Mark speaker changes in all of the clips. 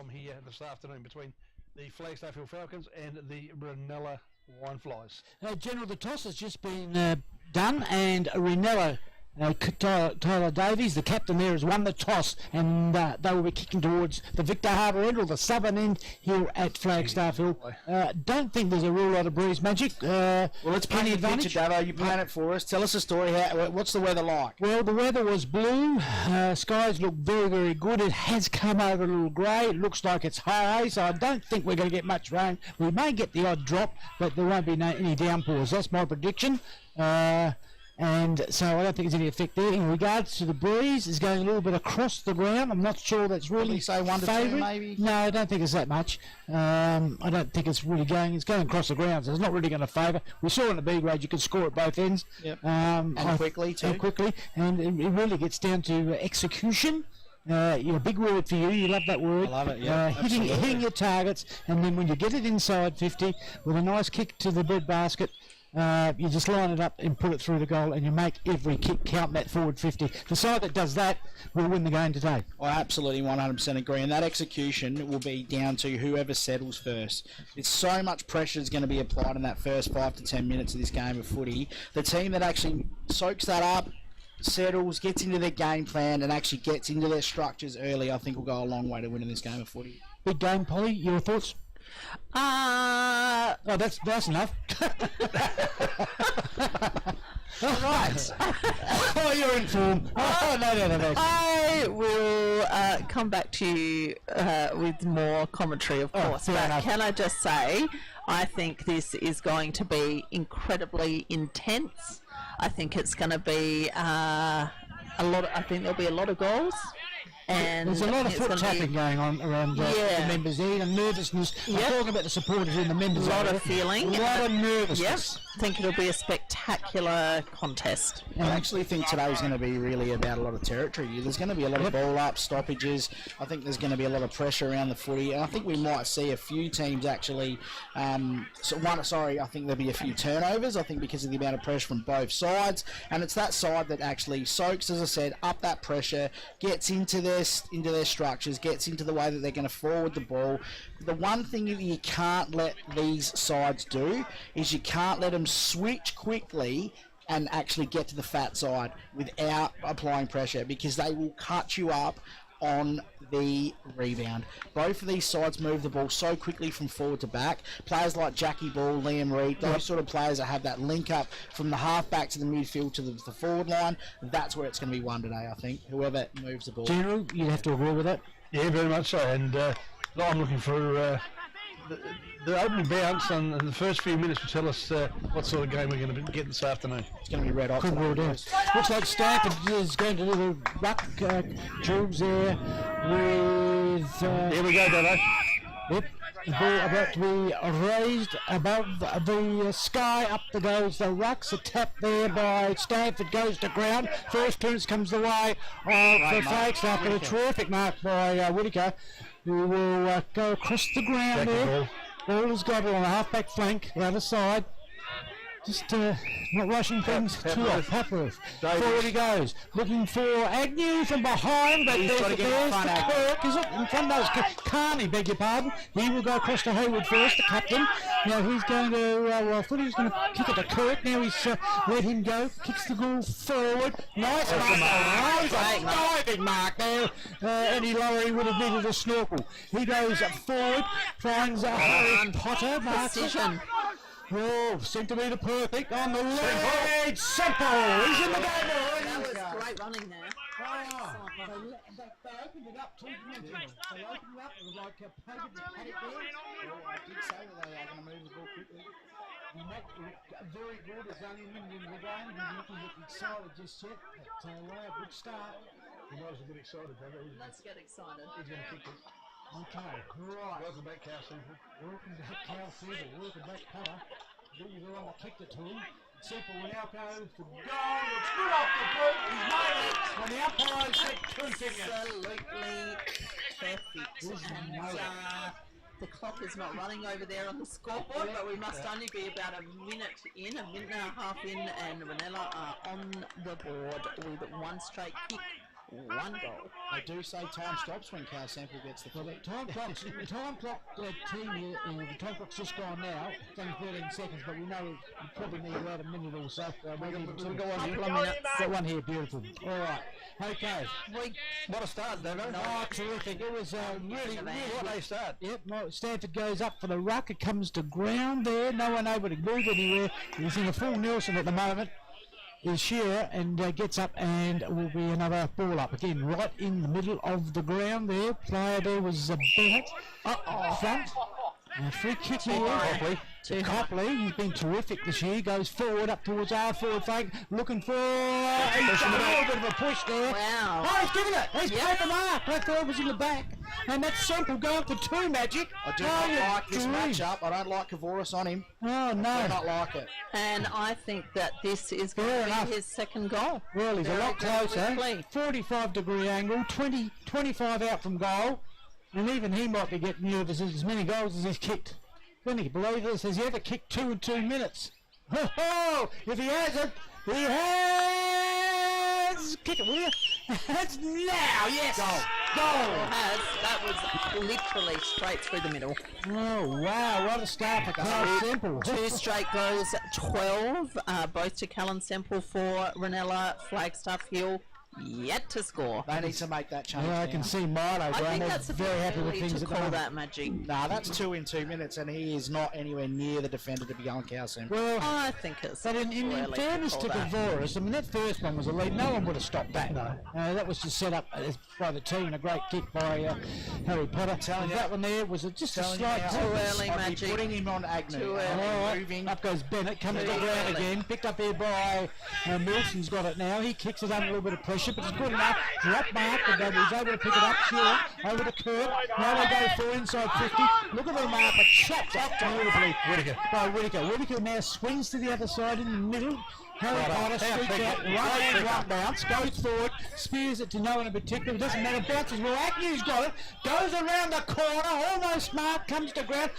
Speaker 1: from here this afternoon between the Flagstaff Hill Falcons and the Reynella Wineflies.
Speaker 2: General, the toss has just been done, and Reynella, Tyler Davies, the captain there, has won the toss, and they will be kicking towards the Victor Harbour end or the southern end here at Flagstaff Hill. Don't think there's a real lot of breeze magic.
Speaker 3: Well, let's paint the picture, Davo. You paint it for us. Tell us the story. What's the weather like?
Speaker 2: Well, the weather was blue. Skies look very, very good. It has come over a little grey. It looks like it's high, so I don't think we're going to get much rain. We may get the odd drop, but there won't be any downpours. That's my prediction. And so I don't think there's any effect there. In regards to the breeze, it's going a little bit across the ground. I'm not sure that's really
Speaker 3: say 1 to 2 maybe?
Speaker 2: No, I don't think it's that much. I don't think it's really going. It's going across the ground, so it's not really going to favour. We saw in the B grade you can score at both ends.
Speaker 3: Yep. And quickly too.
Speaker 2: And quickly, and it really gets down to execution. Big word for you. You love that word.
Speaker 3: I love it. Yeah,
Speaker 2: hitting your targets, and then when you get it inside 50 with a nice kick to the bread basket. You just line it up and put it through the goal, and you make every kick count that forward 50. The side that does that will win the game today.
Speaker 3: I absolutely 100% agree, and that execution will be down to whoever settles first. There's so much pressure is going to be applied in that first 5 to 10 minutes of this game of footy. The team that actually soaks that up, settles, gets into their game plan, and actually gets into their structures early, I think will go a long way to winning this game of footy.
Speaker 2: Big game, Polly. Your thoughts?
Speaker 4: Oh,
Speaker 2: that's enough.
Speaker 4: All right.
Speaker 2: Oh, you're in form. Oh, no.
Speaker 4: I will come back to you with more commentary, of course.
Speaker 2: Fair enough.
Speaker 4: Can I just say, I think this is going to be incredibly intense. I think it's going to be I think there'll be a lot of goals. And
Speaker 2: there's a lot of foot tapping going on around the members there, and nervousness. I'm talking about the supporters in the members.
Speaker 4: A lot of feeling.
Speaker 2: A lot of nervousness.
Speaker 4: Yes. I think it'll be a spectacular contest.
Speaker 3: I actually think today is going to be really about a lot of territory. There's going to be a lot of ball up, stoppages. I think there's going to be a lot of pressure around the footy. And I think we might see a few teams actually... I think there'll be a few turnovers, I think, because of the amount of pressure from both sides. And it's that side that actually soaks, as I said, up that pressure, gets into their structures, gets into the way that they're going to forward the ball. The one thing that you can't let these sides do is you can't let them switch quickly and actually get to the fat side without applying pressure, because they will cut you up on the rebound. Both of these sides move the ball so quickly from forward to back. Players like Jackie Ball, Liam Reid, those sort of players that have that link up from the half back to the midfield to the forward line, that's where it's going to be won today, I think, whoever moves the ball.
Speaker 2: General, you'd have to agree with that?
Speaker 1: Yeah, very much so. And I'm looking for the opening bounce, and the first few minutes will tell us what sort of game we're going to get this afternoon.
Speaker 3: It's going to be red hot.
Speaker 2: Looks like Stanford is going to do the ruck tubes there with...
Speaker 1: Here we go, Davo.
Speaker 2: Yep, the ball about to be raised above the sky. Up goes the rucks. A tap there by Stanford goes to ground. First clearance comes the way of Flagstaff, but a terrific mark by Whittaker, who will go across the ground there. Ball is got it on the half-back flank, the other side. Just not rushing things too off. Papworth. Forward he goes. Looking for Agnew from behind, but there's the Kirk. Is it? In front of those. Carney, beg your pardon. He will go across to Hayward first, the captain. Now he's going to, I thought he was going to kick it to Kirk. Now he's let him go. Kicks the ball forward. Nice mark. Diving mark there. Any lower he would have needed a snorkel. He goes forward, finds Harry Potter.
Speaker 4: Precision.
Speaker 2: Oh, centimetre perfect on the leg. Simple. He's in the game.
Speaker 4: That was great running there.
Speaker 2: They opened it up too. They opened it up. It was like a painted paddock there.
Speaker 3: I did say that they are going to move the ball quickly.
Speaker 2: And that looked very good. It's only a minute into the game. He's looking excited just yet. But a good start.
Speaker 1: He was a bit excited, though.
Speaker 4: Let's get excited.
Speaker 1: He's going to kick it.
Speaker 2: Okay, right.
Speaker 1: Welcome back, Cal Simple.
Speaker 2: Welcome back, Cal Simple. Welcome back, Potter. These are on the kicked it to him. Simple now goes to goal. It's good off the boot. He's made it. And the umpire said continue.
Speaker 4: Absolutely perfect. And the clock is not running over there on the scoreboard, but we must only be about a minute and a half in, and Reynella are on the board with one straight kick 1 goal.
Speaker 3: They do say time stops when Cal Sample gets the
Speaker 2: Well,
Speaker 3: footy.
Speaker 2: the time clock team here, the time clock's just gone now. It's only 13 seconds, but we know we probably need about a minute or so. We've got one here.
Speaker 4: Couple of minutes.
Speaker 2: Got one here, beautiful. All right, okay.
Speaker 1: What a start, Davo.
Speaker 2: Oh, terrific. It was really,
Speaker 1: What a start.
Speaker 2: Yep, well, Stanford goes up for the ruck. It comes to ground there. No one able to move anywhere. He's in a full Nelson at the moment. Is Shearer and gets up and will be another ball up again, right in the middle of the ground there. Player there was Bennett. Front. Free kick here. To Copley. He's been terrific this year. Goes forward up towards our forward flank, looking for a little bit of a push there.
Speaker 4: Wow.
Speaker 2: Oh, he's giving it. He's got the mark. I thought it was in the back. And that's Semple going for 2, Magic.
Speaker 3: I do not like this matchup. I don't like Kavoris on him.
Speaker 2: Oh, no.
Speaker 3: I do not like it.
Speaker 4: And I think that this is going to be his second goal.
Speaker 2: Well, he's a lot closer. 45-degree angle, 25 out from goal. And even he might be getting nervous as many goals as he's kicked. Can you believe this? Has he ever kicked 2 in 2 minutes? Oh, if he hasn't, he has. Kick it, will you? That's now, yes. Goal.
Speaker 4: That was literally straight through the middle.
Speaker 2: Oh, wow. What a start for Carl Semple.
Speaker 4: 2 straight goals, 12, both to Callan Semple for Reynella, Flagstaff Hill. Yet to score.
Speaker 3: They need to make that change.
Speaker 2: Yeah, I
Speaker 3: now.
Speaker 2: can see Milo.
Speaker 4: I think that's a
Speaker 2: very happy with
Speaker 4: bit
Speaker 2: things
Speaker 4: early
Speaker 2: at
Speaker 4: to
Speaker 2: the
Speaker 4: call
Speaker 2: moment.
Speaker 4: that Magic.
Speaker 3: Nah, that's 2 in 2 minutes, and he is not anywhere near the defender to be going Cal Sample.
Speaker 2: Well,
Speaker 4: I think it's
Speaker 2: but in fairness to Kavoris, I mean, that first one was a lead. No one would have stopped that. No. That was just set up by the team, and a great kick by Harry Potter. That one there was just a slight
Speaker 4: too early,
Speaker 3: I'd be
Speaker 4: Magic.
Speaker 3: putting him on Agnew.
Speaker 4: Too early.
Speaker 2: All right,
Speaker 3: Moving.
Speaker 2: up goes Bennett, comes to the
Speaker 4: Too
Speaker 2: ground
Speaker 4: early.
Speaker 2: again, picked up here by Milson's got it now. He kicks it under a little bit of pressure, but it's good enough. Drop mark, and he's able to pick it up. Sure, over to Kirk. Now they go for inside 50. Look at the mark, but chopped up beautifully. Whittaker now swings to the other side in the middle. Harry Potter streaks out, right bounce, goes forward, spears it to no one in particular, it doesn't matter, bounces well, Agnew's got it, goes around the corner, almost marked, comes to ground,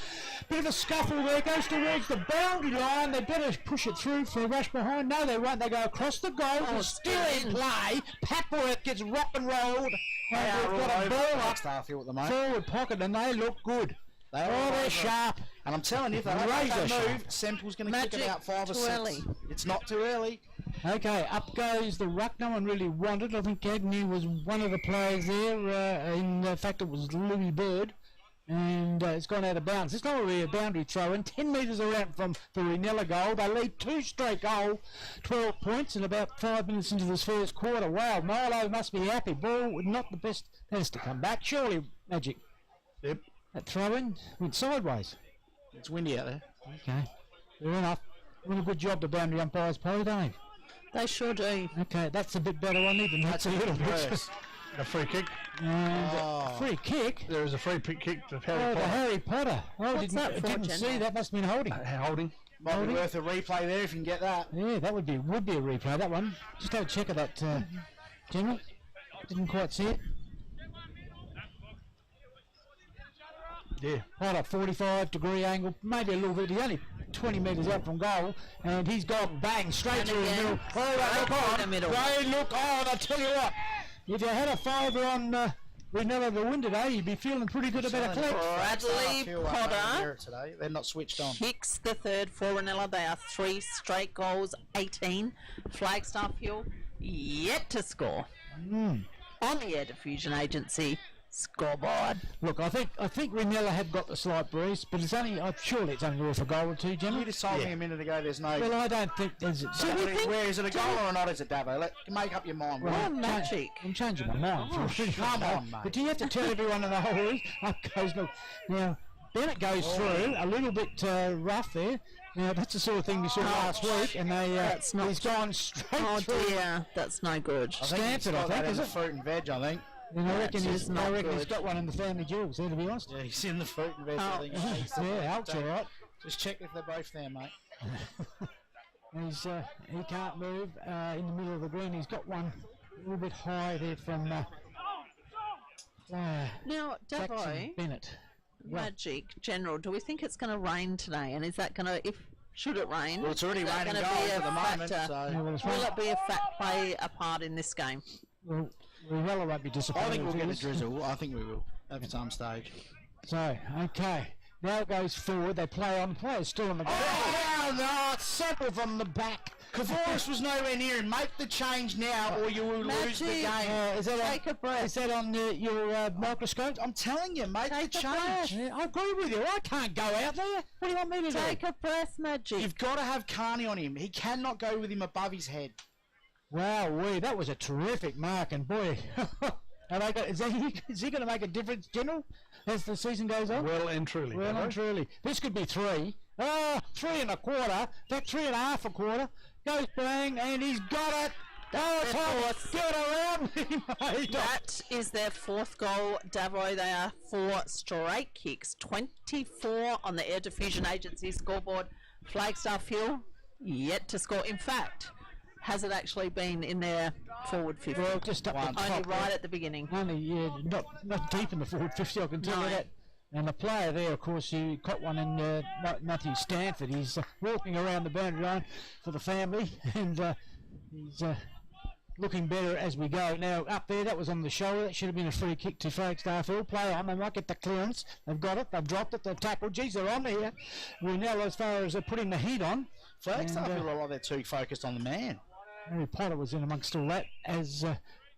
Speaker 2: bit of a scuffle there, goes towards the boundary line, they better push it through for a rush behind, no they won't, they go across the goal, they're still in play, Papworth gets rock and rolled, and they've got a ball up,
Speaker 3: Flagstaff Hill at the moment.
Speaker 2: forward pocket, and they look good. They're sharp.
Speaker 3: And I'm telling you, if they don't make that
Speaker 2: Razor
Speaker 3: move, Semple's going to kick it
Speaker 4: Magic,
Speaker 3: out 5 or
Speaker 4: too
Speaker 3: 6.
Speaker 4: early.
Speaker 3: It's not too early.
Speaker 2: Okay, up goes the ruck. No one really wanted. I think Agnew was one of the players there. In fact, it was Louis Bird. And it's gone out of bounds. It's not really a boundary throw. And 10 metres around from the Reanella goal. They lead 2 straight goal, 12 points in about 5 minutes into this first quarter. Wow, Milo must be happy. Ball not the best. Has to come back. Surely, Magic.
Speaker 1: Yep.
Speaker 2: That throw-in went sideways.
Speaker 3: It's windy out there.
Speaker 2: Okay, fair enough. Doing a good job, the boundary umpires, Polly, don't they?
Speaker 4: They sure do.
Speaker 2: Okay, that's a bit better one, even that's a little bit.
Speaker 3: Worse.
Speaker 1: A free kick.
Speaker 2: And free kick.
Speaker 1: There is a free kick to
Speaker 2: Oh,
Speaker 1: Harry
Speaker 2: the
Speaker 1: Potter.
Speaker 2: Harry Potter. Oh,
Speaker 4: What's that for,
Speaker 2: didn't see
Speaker 4: General?
Speaker 2: that. Must have been holding.
Speaker 1: Holding.
Speaker 3: Might be worth a replay there if you can get that.
Speaker 2: Yeah, that would be a replay. That one. Just have a check of that, General. Didn't quite see it.
Speaker 1: Yeah.
Speaker 2: Potter, 45-degree angle, maybe a little bit. He's only 20 metres out from goal, and he's gone bang straight
Speaker 4: And
Speaker 2: through the
Speaker 4: again,
Speaker 2: middle. Oh, they
Speaker 4: straight
Speaker 2: look
Speaker 4: through
Speaker 2: on.
Speaker 4: the middle.
Speaker 2: They look on. I tell you what, if you had a fiver on Reynella the win today, you'd be feeling pretty good about a clip.
Speaker 4: Bradley Potter
Speaker 3: Today. They're not switched on.
Speaker 4: kicks the third for Reynella. They are 3 straight goals, 18. Flagstaff Hill yet to score. On the Air Diffusion Agency scoreboard.
Speaker 2: Look, I think Reynella had got the slight breeze, but it's only surely it's only worth a goal or two,
Speaker 3: You
Speaker 2: General.
Speaker 3: just told me a minute ago there's no...
Speaker 2: Well, I don't think there's.
Speaker 3: Where is it a goal or not? Is it Davo? Make up your mind.
Speaker 2: Well,
Speaker 4: Magic.
Speaker 2: I'm changing my mind.
Speaker 3: come on, mate.
Speaker 2: But do you have to tell everyone in the whole room? Up goes look. Now, Bennett goes through a little bit rough there. Now, that's the sort of thing we saw last week, and
Speaker 4: That's not
Speaker 2: he's gone straight
Speaker 4: Oh
Speaker 2: through.
Speaker 4: dear, that's no good.
Speaker 3: I think
Speaker 2: Stanford,
Speaker 3: he's got
Speaker 2: I think,
Speaker 3: that in
Speaker 2: is
Speaker 3: the
Speaker 2: it?
Speaker 3: fruit and veg, I think.
Speaker 2: And I reckon,
Speaker 4: That's not
Speaker 2: he's
Speaker 4: good.
Speaker 2: got one in the family jewels there, to be honest.
Speaker 3: Yeah, he's in the fruit and veg, I think.
Speaker 2: Yeah, Al's all right.
Speaker 3: Just check if they're both there, mate.
Speaker 2: He can't move in the middle of the green. He's got one a little bit high there from
Speaker 4: Now,
Speaker 2: Jackson
Speaker 4: Davo,
Speaker 2: Bennett.
Speaker 4: Magic, General, do we think it's going to rain today? And is that going to, should it rain?
Speaker 3: Well, it's already
Speaker 4: is that
Speaker 3: raining
Speaker 4: gonna be
Speaker 3: goals
Speaker 4: a
Speaker 3: at the moment,
Speaker 4: factor?
Speaker 3: so...
Speaker 2: Yeah, well, it's
Speaker 4: Will
Speaker 2: right.
Speaker 4: it be a play a part in this game?
Speaker 2: Well, Reynella won't be disappointed.
Speaker 3: I think we'll
Speaker 2: with
Speaker 3: get a
Speaker 2: this.
Speaker 3: drizzle. I think we will at some stage.
Speaker 2: So, okay. Now it goes forward. They play on. The player's still on the ground. Oh, no, it's simple from the back.
Speaker 3: Kavoris was nowhere near him. Make the change now or you will lose the
Speaker 4: Magic.
Speaker 3: game.
Speaker 2: Is that
Speaker 4: Take a breath.
Speaker 2: Is that on your microscope?
Speaker 3: I'm telling you, make
Speaker 4: Take
Speaker 3: the
Speaker 4: a
Speaker 3: change.
Speaker 4: breath.
Speaker 2: Yeah, I agree with you. I can't go out there. What do you want me to
Speaker 4: Take
Speaker 2: do?
Speaker 4: a breath, Magic.
Speaker 3: You've got to have Carney on him. He cannot go with him above his head.
Speaker 2: Wow, that was a terrific mark, and boy, is he going to make a difference, General, as the season goes on?
Speaker 1: Well and truly.
Speaker 2: Well and truly. This could be 3. Oh, 3 1/4. In fact, 3 1/2. Goes bang, and he's got it. Oh, it's hot. Get around.
Speaker 4: That is their 4th goal, Davo. They are 4 straight kicks. 24 on the Air Diffusion Agency scoreboard. Flagstaff Hill yet to score. In fact, has it actually been in their forward 50?
Speaker 2: Well, just up the
Speaker 4: Only
Speaker 2: top,
Speaker 4: right at the beginning.
Speaker 2: Only, not deep in the forward 50, I can tell you
Speaker 4: No.
Speaker 2: that. And the player there, of course, he caught one in Matthew Stanford. He's walking around the boundary line for the family, and he's looking better as we go. Now, up there, that was on the shoulder. That should have been a free kick to Flagstaff Hill. Play on. They might get the clearance. They've got it. They've dropped it. They've tackled. Geez, they're on here. Reanella, as far as putting the heat on.
Speaker 3: Flagstaff
Speaker 2: And,
Speaker 3: feel a lot of their too focused on the man.
Speaker 2: Harry Potter was in amongst all that, as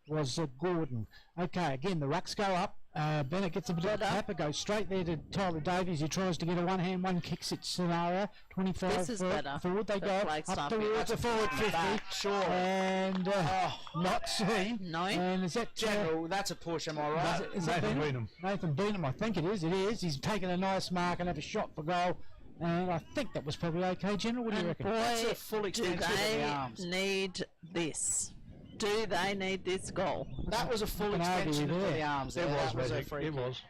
Speaker 2: was Gordon. Okay, again, the rucks go up. Bennett gets a bit of a tap. It goes straight there to Tyler Davies. He tries to get a one-hand, one-kick scenario. 25
Speaker 4: This is better
Speaker 2: forward. They
Speaker 4: for
Speaker 2: go
Speaker 4: Flagstaff
Speaker 2: up
Speaker 4: Hill.
Speaker 2: towards the forward 50.
Speaker 3: Sure.
Speaker 2: And not seen.
Speaker 4: No.
Speaker 2: And is that
Speaker 3: General, that's a push, am I right?
Speaker 2: is that
Speaker 1: Nathan Beanham.
Speaker 2: Nathan Beanham, I think it is. It is. He's taken a nice mark and have a shot for goal. And I think that was probably okay, General. What do you
Speaker 4: And
Speaker 2: reckon?
Speaker 3: That's
Speaker 4: boy,
Speaker 3: a full
Speaker 4: do
Speaker 3: extension of the
Speaker 4: they
Speaker 3: arms.
Speaker 4: need this? Do they need this goal?
Speaker 3: That was a full
Speaker 2: can argue
Speaker 3: extension
Speaker 2: with
Speaker 3: of the
Speaker 2: that.
Speaker 3: arms.
Speaker 1: It
Speaker 3: There.
Speaker 1: was,
Speaker 3: That was a
Speaker 1: Magic.
Speaker 3: free
Speaker 1: It
Speaker 3: kick.
Speaker 1: was.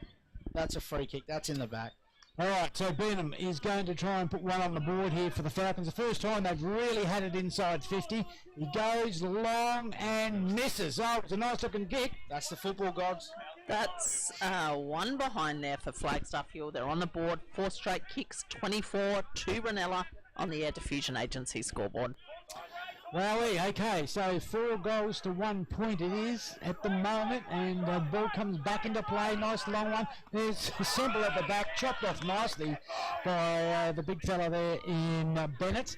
Speaker 3: That's a free kick. That's in the back.
Speaker 2: All right, so Beanham is going to try and put one on the board here for the Falcons. The first time they've really had it inside 50. He goes long and misses. Oh, it's a nice-looking kick.
Speaker 3: That's the football gods.
Speaker 4: That's one behind there for Flagstaff Hill. They're on the board. 4 straight kicks, 24 to Reynella on the Air Diffusion Agency scoreboard.
Speaker 2: Wowee, okay, so 4 goals to 1 point it is at the moment, and the ball comes back into play, nice long one. There's Semple at the back, chopped off nicely by the big fella there in Bennett.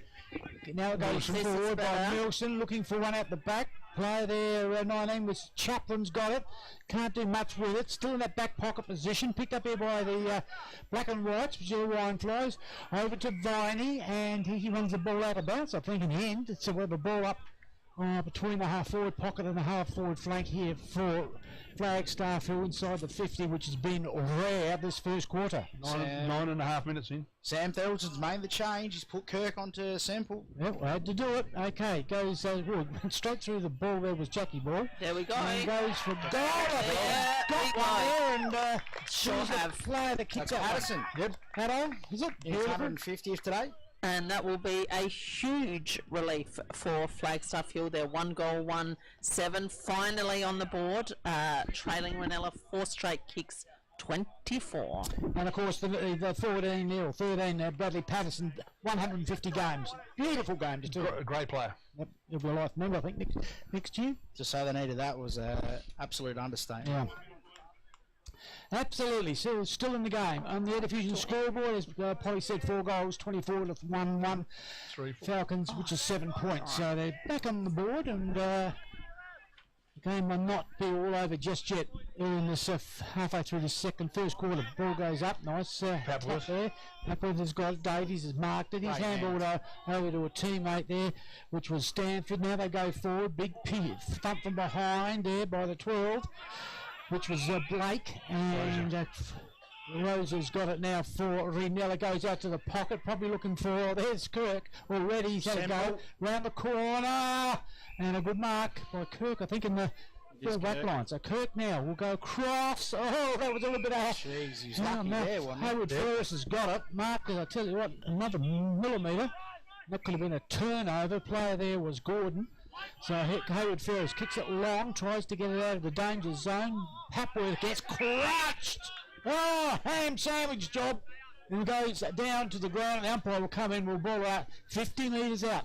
Speaker 2: Now it goes
Speaker 4: This is
Speaker 2: forward by
Speaker 4: better.
Speaker 2: Nielsen, looking for one at the back. Player there, 19, was Chaplin's got it. Can't do much with it. Still in that back pocket position. Picked up here by the black and whites, which are wine flows. Over to Viney, and he runs the ball out of bounds, I think, in the end. So we have a ball up between the half-forward pocket and the half-forward flank here for Flagstaff Hill inside the 50, which has been rare this first quarter.
Speaker 1: 9.5 minutes in.
Speaker 3: Sam Thelson's made the change. He's put Kirk onto Semple.
Speaker 2: Yep, I had to do it. Okay, goes went straight through the ball. There was Jackie Ball.
Speaker 4: There we go.
Speaker 2: And goes for goal.
Speaker 4: Yeah,
Speaker 2: Got
Speaker 4: we
Speaker 2: one there, and
Speaker 4: Sure
Speaker 2: choose a
Speaker 4: have.
Speaker 2: player that kicks
Speaker 3: That's
Speaker 2: out.
Speaker 3: Patterson.
Speaker 2: Yep, Haddo, is it?
Speaker 3: His 150th today.
Speaker 4: And that will be a huge relief for Flagstaff Hill. They're 1 goal, 1-7. Finally on the board, trailing Reynella 4 straight kicks, 24.
Speaker 2: And of course the 13 Bradley Patterson, 150 games. Beautiful game to do.
Speaker 1: A great player.
Speaker 2: Yep, he'll be a life member, I think, next year.
Speaker 3: To say they needed that was an absolute understatement.
Speaker 2: Yeah. Absolutely, still in the game. On the Air Diffusion scoreboard, as Polly said, 4 goals, 24 to 1-1
Speaker 1: 3, 4.
Speaker 2: Falcons, which is 7 points. So they're back on the board, and the game will not be all over just yet. In this halfway through the first quarter, ball goes up, nice tap there. Papworth has got it, Davies has marked it. He's handballed over to a teammate there, which was Stanford. Now they go forward, big thump from behind there by the 12. Which was Blake, and Rosa's got it now for Reanella. Goes out to the pocket, probably looking for, there's Kirk already. He's had a go round the corner, and a good mark by Kirk, I think, in the back line. So Kirk now will go across. Oh, that was a little bit of
Speaker 3: Jeez, he's lucky there, wasn't he?
Speaker 2: Hayward Ferris has got it. Mark, I tell you what, another millimetre. That could have been a turnover. Player there was Gordon. So Hayward Ferris kicks it long, tries to get it out of the danger zone. Papworth gets crushed. Oh, ham sandwich job. And goes down to the ground. The umpire will come in, will ball out 50 metres out.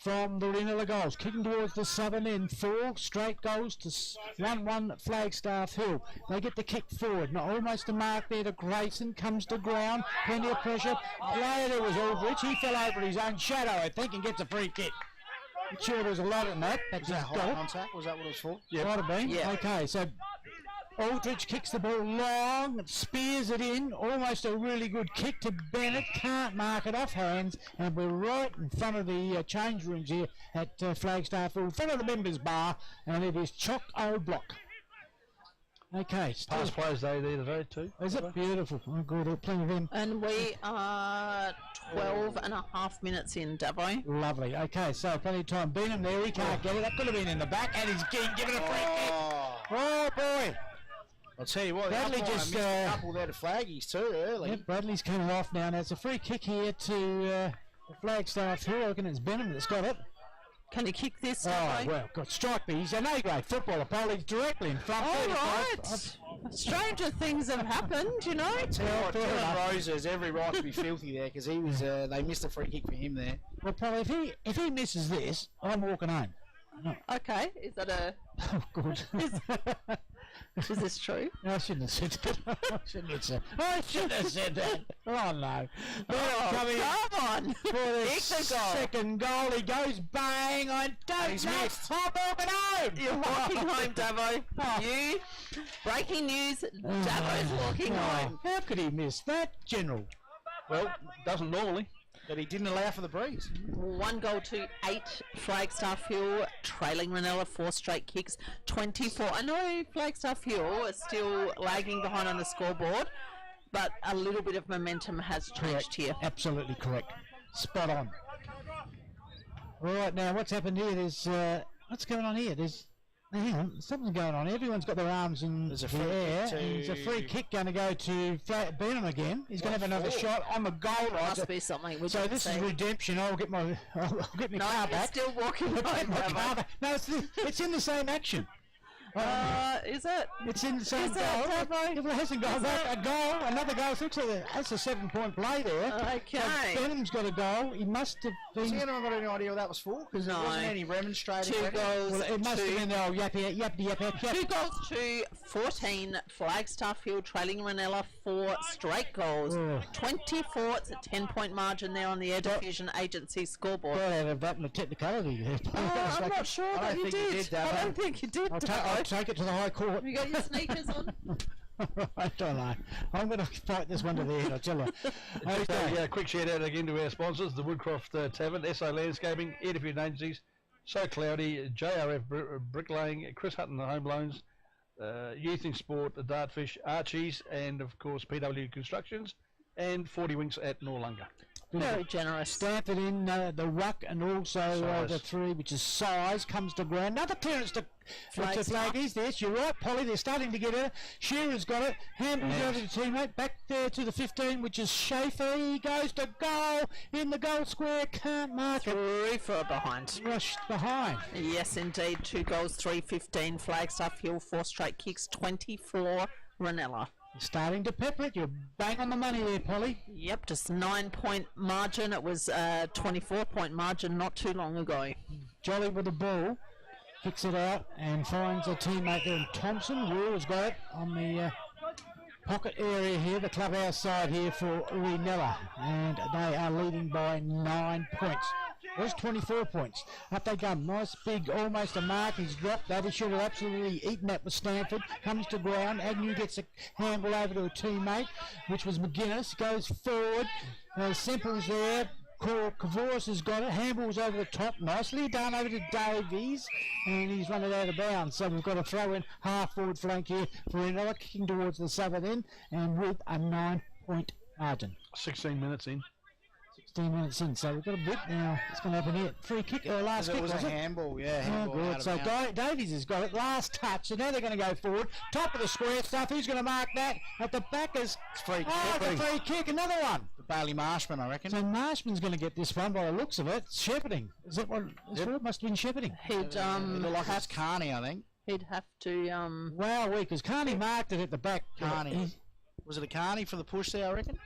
Speaker 2: from the Reynella goals. Kicking towards the southern end. 4 straight goals to 1-1 Flagstaff Hill. They get the kick forward. Now almost a mark there to Grayson. Comes to ground. Plenty of pressure. Player there was Aldrich. He fell over his own shadow, I think, and gets a free kick. I'm sure there was a lot in that.
Speaker 3: Was that high contact? Was that what it was for?
Speaker 2: Yeah, might have been.
Speaker 4: Yeah.
Speaker 2: Okay, so Aldrich kicks the ball long, spears it in, almost a really good kick to Bennett, can't mark it off hands, and we're right in front of the change rooms here at Flagstaff Hill, in front of the members bar, and it is chock o'block. Okay, still,
Speaker 1: Past players day there today too.
Speaker 2: is it beautiful? Oh, good, plenty of them.
Speaker 4: And we are 12 and a half minutes in, Davo.
Speaker 2: Lovely. Okay, so plenty of time. Beenham there, he can't get it. That could have been in the back, and he's given a free kick. Oh boy!
Speaker 3: I'll tell you what,
Speaker 2: Bradley just
Speaker 3: a couple there to flaggies too early.
Speaker 2: Yep, Bradley's coming off now. Now it's a free kick here to Flagstaff Hill. I reckon it's Benham that's got it.
Speaker 4: Can you kick this,
Speaker 2: Oh,
Speaker 4: Davo?
Speaker 2: well, got strike me. He's an A-grade footballer, Paul. He's directly in front.
Speaker 4: All
Speaker 2: 35.
Speaker 4: right. Stranger things have happened, you know.
Speaker 2: Fair
Speaker 3: Dylan
Speaker 2: enough.
Speaker 3: Rose has every right to be filthy there because he was. They missed a free kick for him there.
Speaker 2: Well, Paul, if he misses this, I'm walking home.
Speaker 4: Okay, is that a...
Speaker 2: Oh, good.
Speaker 4: Is this true?
Speaker 2: I shouldn't have said that. I shouldn't have said that. Oh, no.
Speaker 4: Oh,
Speaker 2: Coming
Speaker 4: come on.
Speaker 2: for the
Speaker 4: Kick the goal.
Speaker 2: second goal. He goes bang. I don't
Speaker 3: He's
Speaker 2: know.
Speaker 3: missed.
Speaker 2: I'm walking home.
Speaker 4: You're walking home, Davo.
Speaker 2: Oh.
Speaker 4: You, breaking news, Davo's walking home.
Speaker 2: How could he miss that, General?
Speaker 1: Well, doesn't normally.
Speaker 3: But he didn't allow for the breeze.
Speaker 4: 1 goal to 8, Flagstaff Hill, trailing Reanella, 4 straight kicks, 24. I know Flagstaff Hill is still lagging behind on the scoreboard, but a little bit of momentum has changed here.
Speaker 2: Absolutely correct. Spot on. Right, now what's happened here? There's what's going on here? Hang on, something's going on. Everyone's got their arms in
Speaker 3: There's a
Speaker 2: the
Speaker 3: free
Speaker 2: air.
Speaker 3: kick to-
Speaker 2: And there's a free kick going to go to Beenham again. He's going to have another
Speaker 3: for?
Speaker 2: shot on the goal line.
Speaker 4: Must be something we
Speaker 2: So
Speaker 4: didn't
Speaker 2: this is
Speaker 4: see.
Speaker 2: redemption. I'll get my
Speaker 4: No,
Speaker 2: car
Speaker 4: you're
Speaker 2: back.
Speaker 4: still walking
Speaker 2: I'll get
Speaker 4: home,
Speaker 2: my car
Speaker 4: Davo.
Speaker 2: back. No, it's in the same action.
Speaker 4: Is it?
Speaker 2: It's in the same
Speaker 4: Is that
Speaker 2: goal. If it hasn't gone back, a goal, another goal. It looks like that's a 7-point play there.
Speaker 4: Okay.
Speaker 2: So Benham's got a goal. He must have
Speaker 3: Has
Speaker 2: been.
Speaker 3: anyone got any idea what that was for? Because
Speaker 4: No.
Speaker 3: there wasn't any remonstrating.
Speaker 4: 2
Speaker 3: or anything.
Speaker 4: goals
Speaker 2: Well, it must
Speaker 4: to...
Speaker 2: have been the old yap.
Speaker 4: 2 goals to 14, Flagstaff Hill trailing Reanella 4 straight goals.
Speaker 2: Oh.
Speaker 4: 24, it's a 10-point margin there on the Air Diffusion Agency scoreboard.
Speaker 2: Got out of that in the technicality there.
Speaker 4: Oh, I'm not sure
Speaker 3: I
Speaker 4: that
Speaker 3: don't
Speaker 4: you
Speaker 3: think you
Speaker 4: did.
Speaker 3: did, Davo.
Speaker 4: I don't think you did.
Speaker 2: I'll
Speaker 4: Davo.
Speaker 2: take it to the High Court.
Speaker 4: Have you got your sneakers on?
Speaker 2: I don't know. I'm going to fight this one to the end, I tell you.
Speaker 1: Just
Speaker 2: Okay.
Speaker 1: a quick shout out again to our sponsors, the Woodcroft Tavern, SA Landscaping, Edification Agencies, So Cloudy, JRF Bricklaying, Chris Hutton Home Loans, Youth in Sport, the Dartfish, Archie's, and of course PW Constructions, and 40 Winks at Norlunga.
Speaker 4: Very generous.
Speaker 2: Stanford in the ruck, and also
Speaker 1: Size.
Speaker 2: the 3, which is size, comes to ground. Another clearance to Flaggies. Yes, you're right, Polly. They're starting to get her. Shearer's got it. Hampton's over to teammate. Back there to the 15, which is Schaefer. He goes to goal in the goal square. Can't mark it.
Speaker 4: 3 for behind.
Speaker 2: Rushed behind.
Speaker 4: Yes, indeed. 2 goals, 3-15. Flagstaff Hill, 4 straight kicks, 24. Reanella.
Speaker 2: Starting to pepper it. You're bang on the money there, Polly.
Speaker 4: Yep, just 9-point margin. It was a 24-point margin not too long ago.
Speaker 2: Jolly with the ball. Kicks it out and finds a teammate there in Thompson. Wu has got it on the pocket area here, the clubhouse side here for Reanella. And they are leading by 9 points. There's 24 points. Up they come. Nice big, almost a mark. He's dropped that. He should have absolutely eaten that with Stanford. Comes to ground. Agnew gets a handball over to a teammate, which was McGuinness. Goes forward. Semple's there. Kavoris has got it. Handball's over the top. Nicely done over to Davies. And he's run it out of bounds. So we've got a throw in half forward flank here for another, kicking towards the southern end. And with a 9-point margin.
Speaker 1: 16 minutes in.
Speaker 2: 16 minutes in, so we've got a bit now. It's going to happen here. Free kick, last kick,
Speaker 3: It was a
Speaker 2: was it?
Speaker 3: handball, yeah.
Speaker 2: Oh,
Speaker 3: Handball out
Speaker 2: good.
Speaker 3: of
Speaker 2: So
Speaker 3: bounds.
Speaker 2: Davies has got it. Last touch. So now they're going to go forward. Top of the square stuff. Who's going to mark that? At the back is...
Speaker 3: It's free
Speaker 2: Oh,
Speaker 3: kick.
Speaker 2: the free kick. Another one.
Speaker 3: The Bailey Marshman, I reckon.
Speaker 2: So Marshman's going to get this one by the looks of it. Shepherding. Is that what it's for? It must have been shepherding.
Speaker 4: He'd
Speaker 3: It looked like it's Carney, I think.
Speaker 4: he'd have to
Speaker 2: Wow, because Carney marked it at the back.
Speaker 3: Carney. Was it a Carney for the push there, I reckon?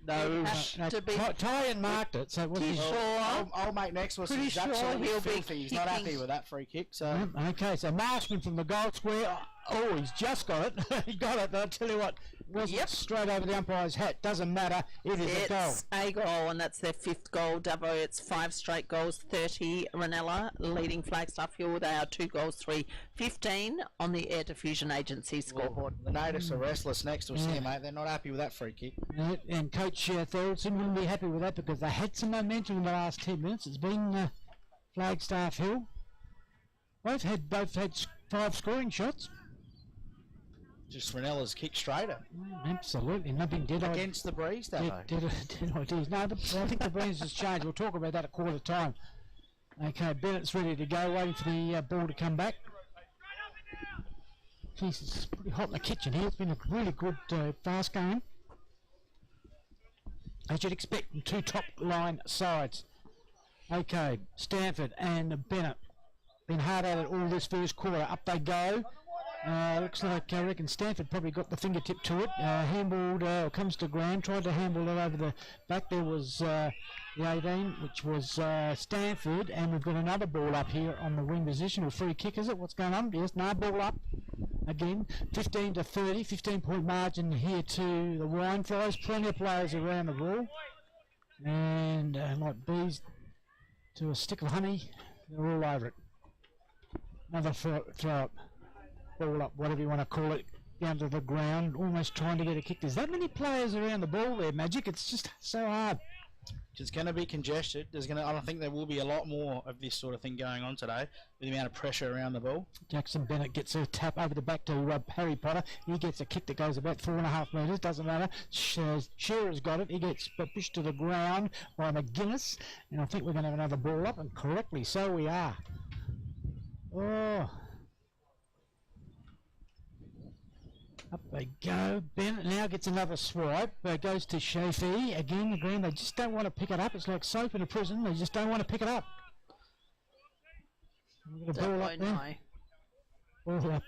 Speaker 1: No.
Speaker 4: Has to be
Speaker 2: Ty marked it, so it wasn't.
Speaker 4: pretty sure.
Speaker 3: Old mate next was
Speaker 4: Pretty sure
Speaker 3: absolutely
Speaker 4: he'll be
Speaker 3: filthy. He's not happy
Speaker 4: kicking.
Speaker 3: with that free kick. So
Speaker 2: Okay, so Marshman from the goal square. Oh, he's just got it. He got it, but I'll tell you what, wasn't
Speaker 4: Yep.
Speaker 2: straight over the umpire's hat. Doesn't matter. It is a goal.
Speaker 4: It's a goal, and that's their 5th goal. Dubbo, it's 5 straight goals, 30. Reynella leading Flagstaff Hill. They are 2 goals, 3-15 on the Air Diffusion Agency scoreboard.
Speaker 3: the natives are restless next to us here, mate. They're not happy with that free kick.
Speaker 2: And Coach Thorson wouldn't be happy with that because they had some momentum in the last 10 minutes. It's been Flagstaff Hill. Both had 5 scoring shots.
Speaker 3: Just Renella's kick straighter
Speaker 2: Absolutely, nothing did I.
Speaker 3: against the breeze, Davo.
Speaker 2: Did ideas. No, I think the breeze has changed. We'll talk about that at quarter time. Okay, Bennett's ready to go, waiting for the ball to come back. Jeez, it's pretty hot in the kitchen here. It's been a really good, fast game. As you'd expect from 2 top line sides. Okay, Stanford and Bennett. Been hard at it all this first quarter. Up they go. Looks like I reckon Stanford probably got the fingertip to it. Handballed, comes to ground, tried to handball it over the back. There was the 18, which was Stanford, and we've got another ball up here on the wing position, or free kick, is it? What's going on? Yes, no, ball up again. 15 to 30, 15-point margin here to the Wine Flies. Plenty of players around the ball, and like bees to a stick of honey, they're all over it. Another throw up. Ball up, whatever you want to call it, down to the ground, almost trying to get a kick. There's that many players around the ball there, Magic. It's just so hard.
Speaker 3: It's going to be congested. I don't think there will be a lot more of this sort of thing going on today with the amount of pressure around the ball.
Speaker 2: Jackson Bennett gets a tap over the back to Harry Potter. He gets a kick that goes about 4.5 metres. Doesn't matter. Shearer's got it. He gets pushed to the ground by McGuinness. And I think we're going to have another ball up, and correctly so we are. Oh. Up they go. Bennett now gets another swipe. Goes to Shafi. Again, the green. They just don't want to pick it up. It's like soap in a prison. They just don't want to pick it up. We've got a ball up there. Ball up.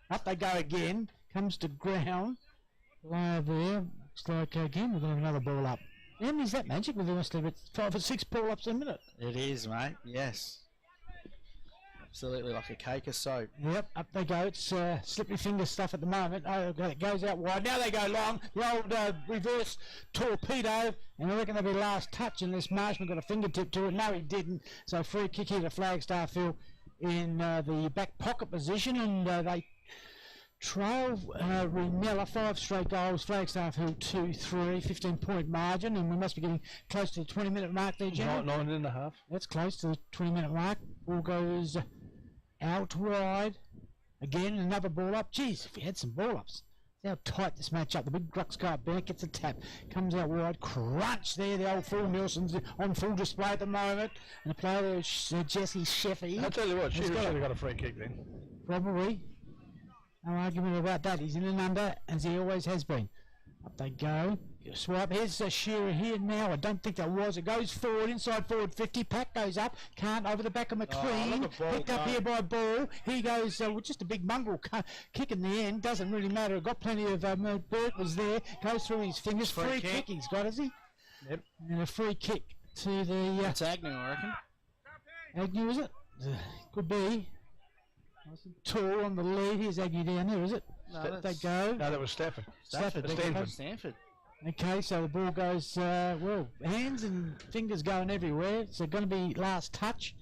Speaker 2: Up they go again. Comes to ground. Lie there. Looks like again we're going to have another ball up. How many is that, Magic? We've almost have 5 or 6 ball ups a minute.
Speaker 3: It is, mate. Yes. Absolutely like a cake of soap.
Speaker 2: Yep, up they go. It's slippery finger stuff at the moment. Oh, it goes out wide. Now they go long. The old reverse torpedo. And I reckon that'll be the last touch unless Marshman got a fingertip to it. No, he didn't. So free kick here to Flagstaff Hill in the back pocket position. And they trail Reanella 5 straight goals. Flagstaff Hill 2-3, 15-point margin. And we must be getting close to the 20-minute mark there, General.
Speaker 1: 9.5.
Speaker 2: That's close to the 20-minute mark. Ball goes out wide. Again, another ball up. Jeez, if we had some ball ups. See how tight this match up. The big Gruxcar Bennett gets a tap. Comes out wide. Crunch there. The old Phil Nilsson's on full display at the moment. And the player there is Jesse Sheffy.
Speaker 1: I'll tell you what, she should have got a free kick then.
Speaker 2: Probably. No argument about that. He's in and under, as he always has been. Up they go. Swipe. Here's Shearer here now. I don't think that was. It goes forward, inside forward 50. Pack goes up. Can't over the back of McLean. Picked up here by Ball. He goes with just a big mongrel kick in the end. Doesn't really matter. Got plenty of. Burt was there. Goes through his fingers. Free kick he's got, has he?
Speaker 1: Yep.
Speaker 2: And a free kick to the.
Speaker 3: It's Agnew, I reckon.
Speaker 2: Agnew, is it? Could be. Nice and tall on the lead. Here's Agnew down there, is it?
Speaker 3: No,
Speaker 2: They go.
Speaker 1: No, that was Stafford.
Speaker 3: Stanford.
Speaker 2: Okay, so the ball goes, hands and fingers going everywhere. So going to be last touch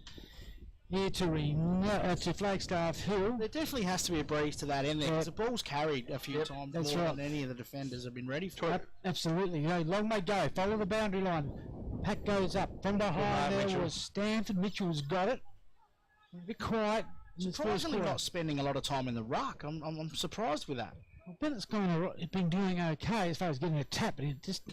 Speaker 2: here to Flagstaff Hill.
Speaker 3: There definitely has to be a breeze to that end there because the ball's carried a few times more than any of the defenders have been ready for it.
Speaker 2: Absolutely. Long may go. Follow the boundary line. Pack goes up. From behind there was Stanford. Mitchell's got it. A bit quiet.
Speaker 3: Surprisingly not spending a lot of time in the ruck. I'm surprised with that.
Speaker 2: Well, Bennett's been doing okay as far as getting a tap, but it just.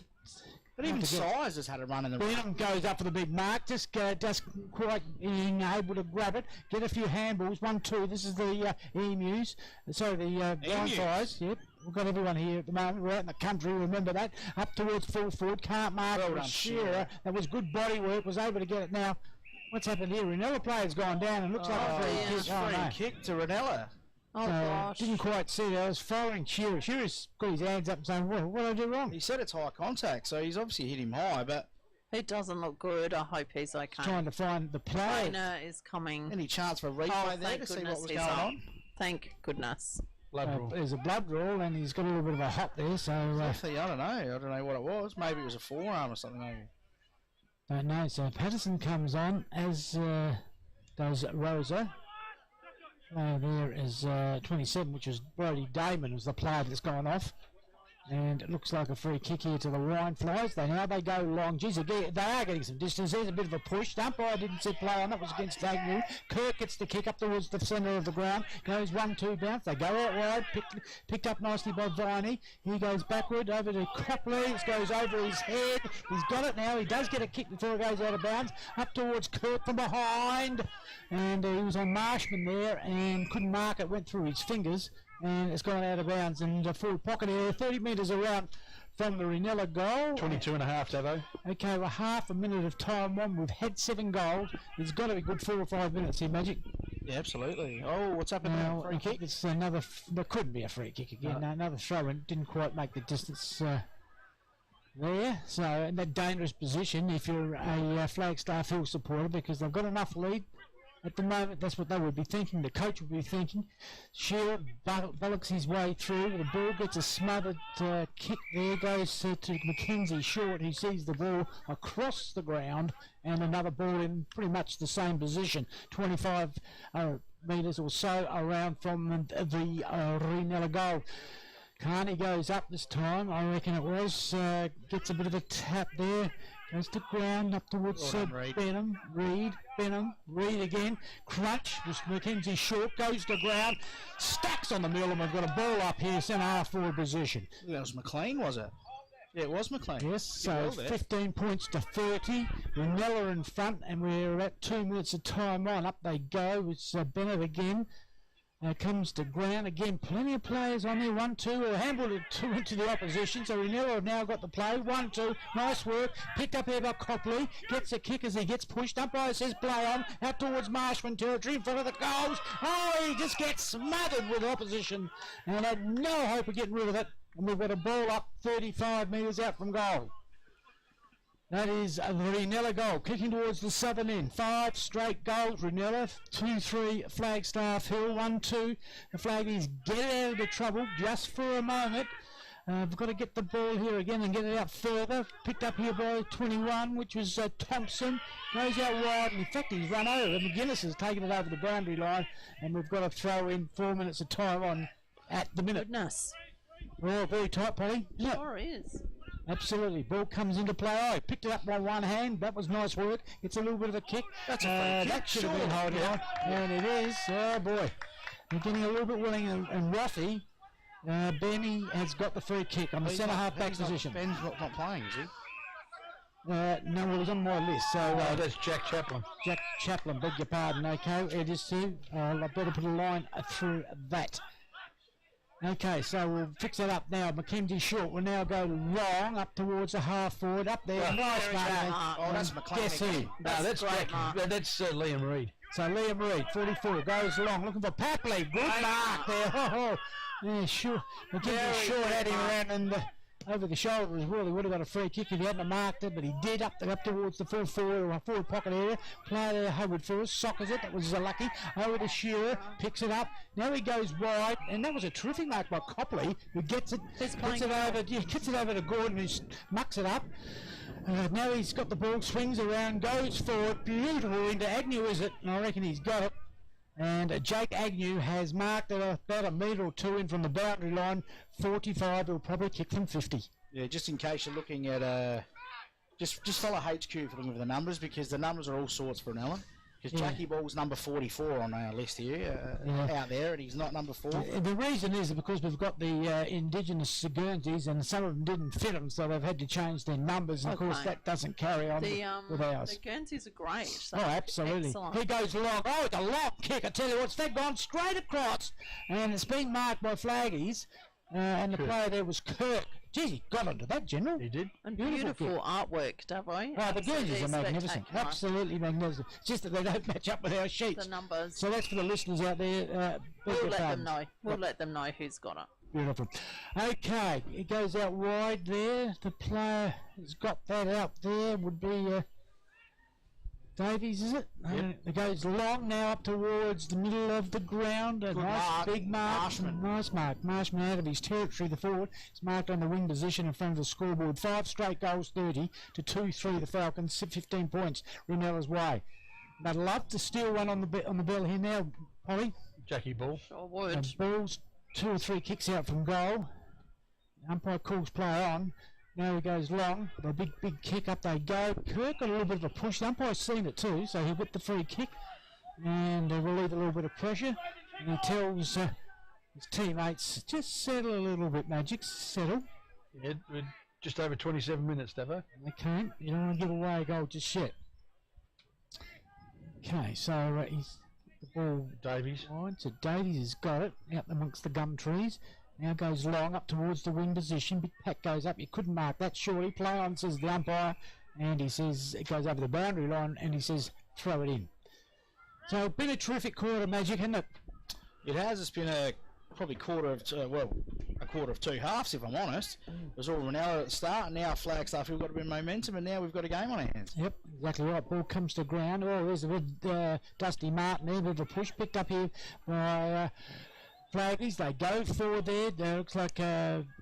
Speaker 3: But even Size has had a run in the ruck.
Speaker 2: Benham goes up for the big mark, just quite being able to grab it, get a few handballs. 1-2. This is the Emus. Sorry, the Brown Fires. Yep. We've got everyone here at the moment. We're out in the country, remember that. Up towards full forward. Can't mark it. Shearer. That was good body work. Was able to get it now. What's happened here? Reynella player's gone down and looks like a free kick.
Speaker 3: Free kick to Reynella.
Speaker 4: Oh, gosh.
Speaker 2: Didn't quite see that. I was following Shearer. Shearer's got his hands up and saying, what did I do wrong?
Speaker 3: He said it's high contact, so he's obviously hit him high, but
Speaker 4: It doesn't look good. I hope he's okay.
Speaker 2: Trying to find the play.
Speaker 4: Trainer is coming.
Speaker 3: any chance for a replay there
Speaker 4: thank
Speaker 3: to see
Speaker 4: goodness
Speaker 3: what was
Speaker 4: he's
Speaker 3: going
Speaker 4: on.
Speaker 3: on?
Speaker 4: Thank goodness.
Speaker 1: Blood rule.
Speaker 2: There's a blood rule, and he's got a little bit of a hop there, so
Speaker 3: Definitely, I don't know what it was. Maybe it was a forearm or something. Maybe.
Speaker 2: don't know. So Patterson comes on, as does Rosa. There is 27, which is Brody Damon, was the player that's gone off. And it looks like a free kick here to the Wine Flies. They go long. Geez, they are getting some distance. There's a bit of a push. The umpire didn't see play on. That was against Agnew. Kirk gets the kick up towards the centre of the ground. Goes 1-2 bounce. They go out wide. Picked up nicely by Viney. He goes backward over to Copley. It goes over his head. He's got it now. He does get a kick before it goes out of bounds. Up towards Kirk from behind. And he was on Marshman there and couldn't mark it. Went through his fingers. And it's gone out of bounds, and full pocket area, 30 metres around from the Reanella goal.
Speaker 1: 22 and a half, Davo.
Speaker 2: Okay, we're half a minute of time on. We've had 7 goals. There's got to be good 4 or 5 minutes here, Magic.
Speaker 3: Yeah, absolutely. Oh, what's happening now?
Speaker 2: Free kick. It's another. There couldn't be a free kick again. No, another throw in. Didn't quite make the distance there. So in that dangerous position, if you're a Flagstaff Hill supporter, because they've got enough lead. At the moment, that's what they would be thinking. The coach would be thinking. Shearer bullocks his way through. The ball gets a smothered kick there. Goes to Mackenzie Short, who sees the ball across the ground. And another ball in pretty much the same position. 25 metres or so around from the Reynella goal. Carney goes up this time. I reckon it was. Gets a bit of a tap there. Goes to ground up towards Benham, Reed again. Crunch, Mackenzie Short goes to ground, stacks on the middle, and we've got a ball up here, centre half forward position.
Speaker 3: That was McLean, was it? Yeah, it was McLean.
Speaker 2: Yes, so 15 points to 30. Reynella in front, and we're at 2 minutes of time on. Up they go. It's Bennett again. Comes to ground again. Plenty of players on there. 1-2. Handball it 2 into the opposition. So Reanella have now got the play. 1-2. Nice work. Picked up here by Copley. Gets a kick as he gets pushed. Umpire says play on. Out towards Marshman territory in front of the goals. Oh, he just gets smothered with opposition and had no hope of getting rid of it. And we've got a ball up 35 metres out from goal. That is the Reanella goal, kicking towards the southern end. 5 straight goals, Reanella. 2-3 Flagstaff Hill. 1-2. The Flaggies get out of the trouble just for a moment. We've got to get the ball here again and get it out further. Picked up here by 21, which was Thompson. Goes out wide, and in fact he's run over. McGuinness has taken it over the boundary line, and we've got to throw in 4 minutes of time on at the minute.
Speaker 4: Goodness.
Speaker 2: Oh, very tight, Polly.
Speaker 4: Sure is.
Speaker 2: Absolutely. Ball comes into play. Oh, he picked it up by one hand. That was nice work. It's a little bit of a kick.
Speaker 3: That's a free kick.
Speaker 2: That should have been holding on. And it is. Oh, boy. We're getting a little bit willing and roughy. Benny has got the free kick on the centre half back position.
Speaker 3: Ben's not playing, is he?
Speaker 2: No, well, he's on my list. So
Speaker 1: that's Jack Chaplin.
Speaker 2: Jack Chaplin, beg your pardon. Okay, it is too. I better put a line through that. Okay, so we'll fix it up now. Mackenzie Short will now go long up towards the half forward. Up there, nice mark.
Speaker 3: Oh, that's McLean.
Speaker 2: Guess who?
Speaker 1: No, that's
Speaker 4: great, Mark.
Speaker 1: That's Liam Reid.
Speaker 2: So Liam Reid, 44, goes long, looking for Papley. Good mark there. Oh, yeah, sure. Mackenzie Short had him around and over the shoulder as well. He would have got a free kick if he hadn't marked it, but he did up towards the full forward pocket area. Player there, Hubbard first, sockers it. That was lucky. Over to Shearer, picks it up. Now he goes wide, and that was a terrific mark by Copley, who gets it over to Gordon, who mucks it up. Now he's got the ball, swings around, goes forward, beautiful into Agnew, is it? And I reckon he's got it. And Jake Agnew has marked it about a metre or two in from the boundary line. 45, he'll probably kick from 50.
Speaker 3: Yeah, just in case you're looking at just follow HQ for looking for the numbers, because the numbers are all sorts for Reanella. Because Jackie Ball's number 44 on our list here, out there, and he's not number 4.
Speaker 2: The reason is because we've got the Indigenous Guernseys, and some of them didn't fit them, so they've had to change their numbers, and of course that doesn't carry on with ours.
Speaker 4: The Guernseys are great. So
Speaker 2: absolutely. Excellent. He goes long. Oh, it's a long kick. I tell you what, it's gone straight across, and it's been marked by Flaggies, and the player there was Kirk. Geez, he got onto that, General.
Speaker 1: He did.
Speaker 4: And
Speaker 2: Beautiful
Speaker 4: beautiful artwork, Davo.
Speaker 2: Oh, the jerseys are magnificent.
Speaker 4: Spectacular.
Speaker 2: Absolutely magnificent. It's just that they don't match up with our sheets.
Speaker 4: The numbers.
Speaker 2: So that's for the listeners out there.
Speaker 4: We'll let them know. We'll let them know who's got it.
Speaker 2: Beautiful. Okay, it goes out wide there. The player has got that out there. Would be Davies, is it?
Speaker 1: Yep.
Speaker 2: It goes long now up towards the middle of the ground. A nice
Speaker 3: mark.
Speaker 2: big mark.
Speaker 3: Marshman.
Speaker 2: Nice mark. Marshman out of his territory, the forward. It's marked on the wing position in front of the scoreboard. 5 straight goals, 30 to 2-3 the Falcons, 15 points Reanella's way. They'd love to steal one on the bell here now, Polly.
Speaker 1: Jackie Ball.
Speaker 4: Sure would.
Speaker 2: Balls, 2 or 3 kicks out from goal. Umpire calls play on. Now he goes long. The big kick, up they go. Kirk got a little bit of a push. The umpire's seen it too, so he whipped the free kick and relieved a little bit of pressure. And he tells his teammates, just settle a little bit, Magic, settle.
Speaker 1: Yeah, we're just over 27 minutes, Davo.
Speaker 2: They can't. You don't want to give away a goal just yet. Okay, so he's the ball
Speaker 1: Davies.
Speaker 2: wide. So Davies has got it out amongst the gum trees. Now goes long up towards the wing position. Big pack goes up. You couldn't mark that, surely. Play on, says the umpire. And he says it goes over the boundary line and he says throw it in. So been a terrific quarter, Magic, hasn't it?
Speaker 3: It has. It's been a probably quarter of a quarter of 2 halves, if I'm honest. It was all Reynella at the start, and now Flagstaff Hill got a bit of momentum, and now we've got a game on our hands.
Speaker 2: Yep, exactly right. Ball comes to ground. Oh, there's a bit Dusty Martin there, bit of a push picked up here by Flaggies. They go forward there. Looks like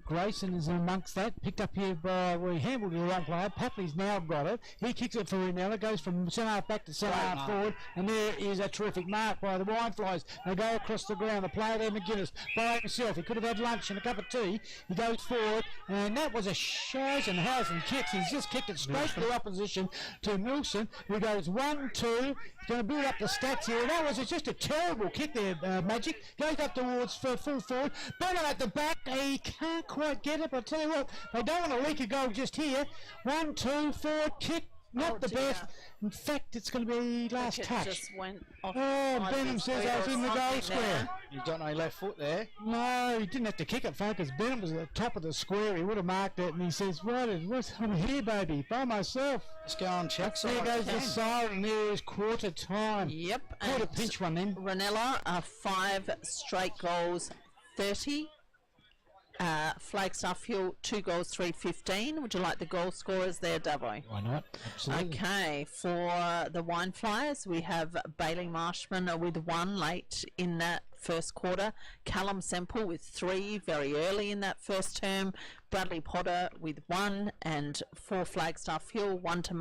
Speaker 2: Grayson is amongst that. Picked up here by handled the wrong player. Papley's now got it. He kicks it for Reanella. Goes from centre half back to centre half forward. And there is a terrific mark by the Wineflies. They go across the ground. The player there, McGuinness, by himself. He could have had lunch and a cup of tea. He goes forward. And that was a Harrison kicks. He's just kicked it straight to the opposition to Wilson, who goes 1-2. He's going to build up the stats here. That was just a terrible kick there, Magic. Goes up towards full forward. Benham at the back. He can't quite get it, but I'll tell you what, they don't want to leak a goal just here. 1-2 forward kick, not the best. In fact, it's going to be last
Speaker 4: It
Speaker 2: touch.
Speaker 4: just went off.
Speaker 2: Benham says I was in the goal square.
Speaker 3: You've got no left foot there.
Speaker 2: No, he didn't have to kick it, folks, because Benham was at the top of the square. He would have marked it, and he says, I'm here, baby, by myself.
Speaker 3: Let's go and check.
Speaker 2: There goes the siren. There is quarter time.
Speaker 4: Yep.
Speaker 2: Quarter
Speaker 4: and
Speaker 2: pinch one then.
Speaker 4: Reynella, 5 straight goals, 30. Flagstaff Hill, 2 goals, 3-15. Would you like the goal scorers there, Davo?
Speaker 2: Why not? Absolutely.
Speaker 4: Okay, for the Wineflies, we have Bailey Marshman with 1 late in that first quarter. Callum Semple with 3 very early in that first term. Bradley Potter with 1, and for Flagstaff Hill, 1 to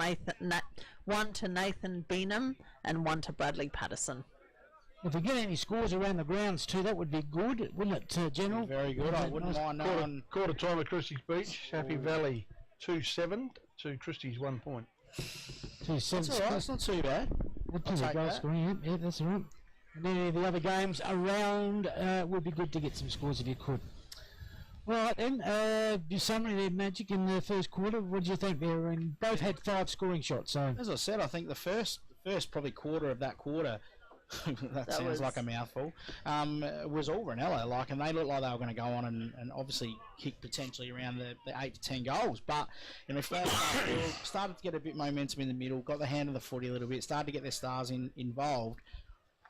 Speaker 4: Nathan Beenham and 1 to Bradley Patterson.
Speaker 2: If we get any scores around the grounds too, that would be good, wouldn't it, General?
Speaker 3: Very good. I wouldn't mind knowing.
Speaker 1: Quarter time at Christie's Beach. Happy Valley 2-7 to Christie's 1 point.
Speaker 2: 2-7.
Speaker 3: That's all right. It's not too bad.
Speaker 2: That's
Speaker 3: take
Speaker 2: goal
Speaker 3: that.
Speaker 2: scoring. Yeah, that's all right. And any of the other games around would be good to get some scores if you could. Right then, your summary there, Magic, in the first quarter. What do you think there? And both had 5 scoring shots. So
Speaker 3: As I said, I think the first probably quarter of that quarter. that sounds like a mouthful. Was all Reynella, and they looked like they were going to go on and obviously kick potentially around the 8 to 10 goals. But Flagstaff Hill started to get a bit momentum in the middle, got the hand of the footy a little bit, started to get their stars involved.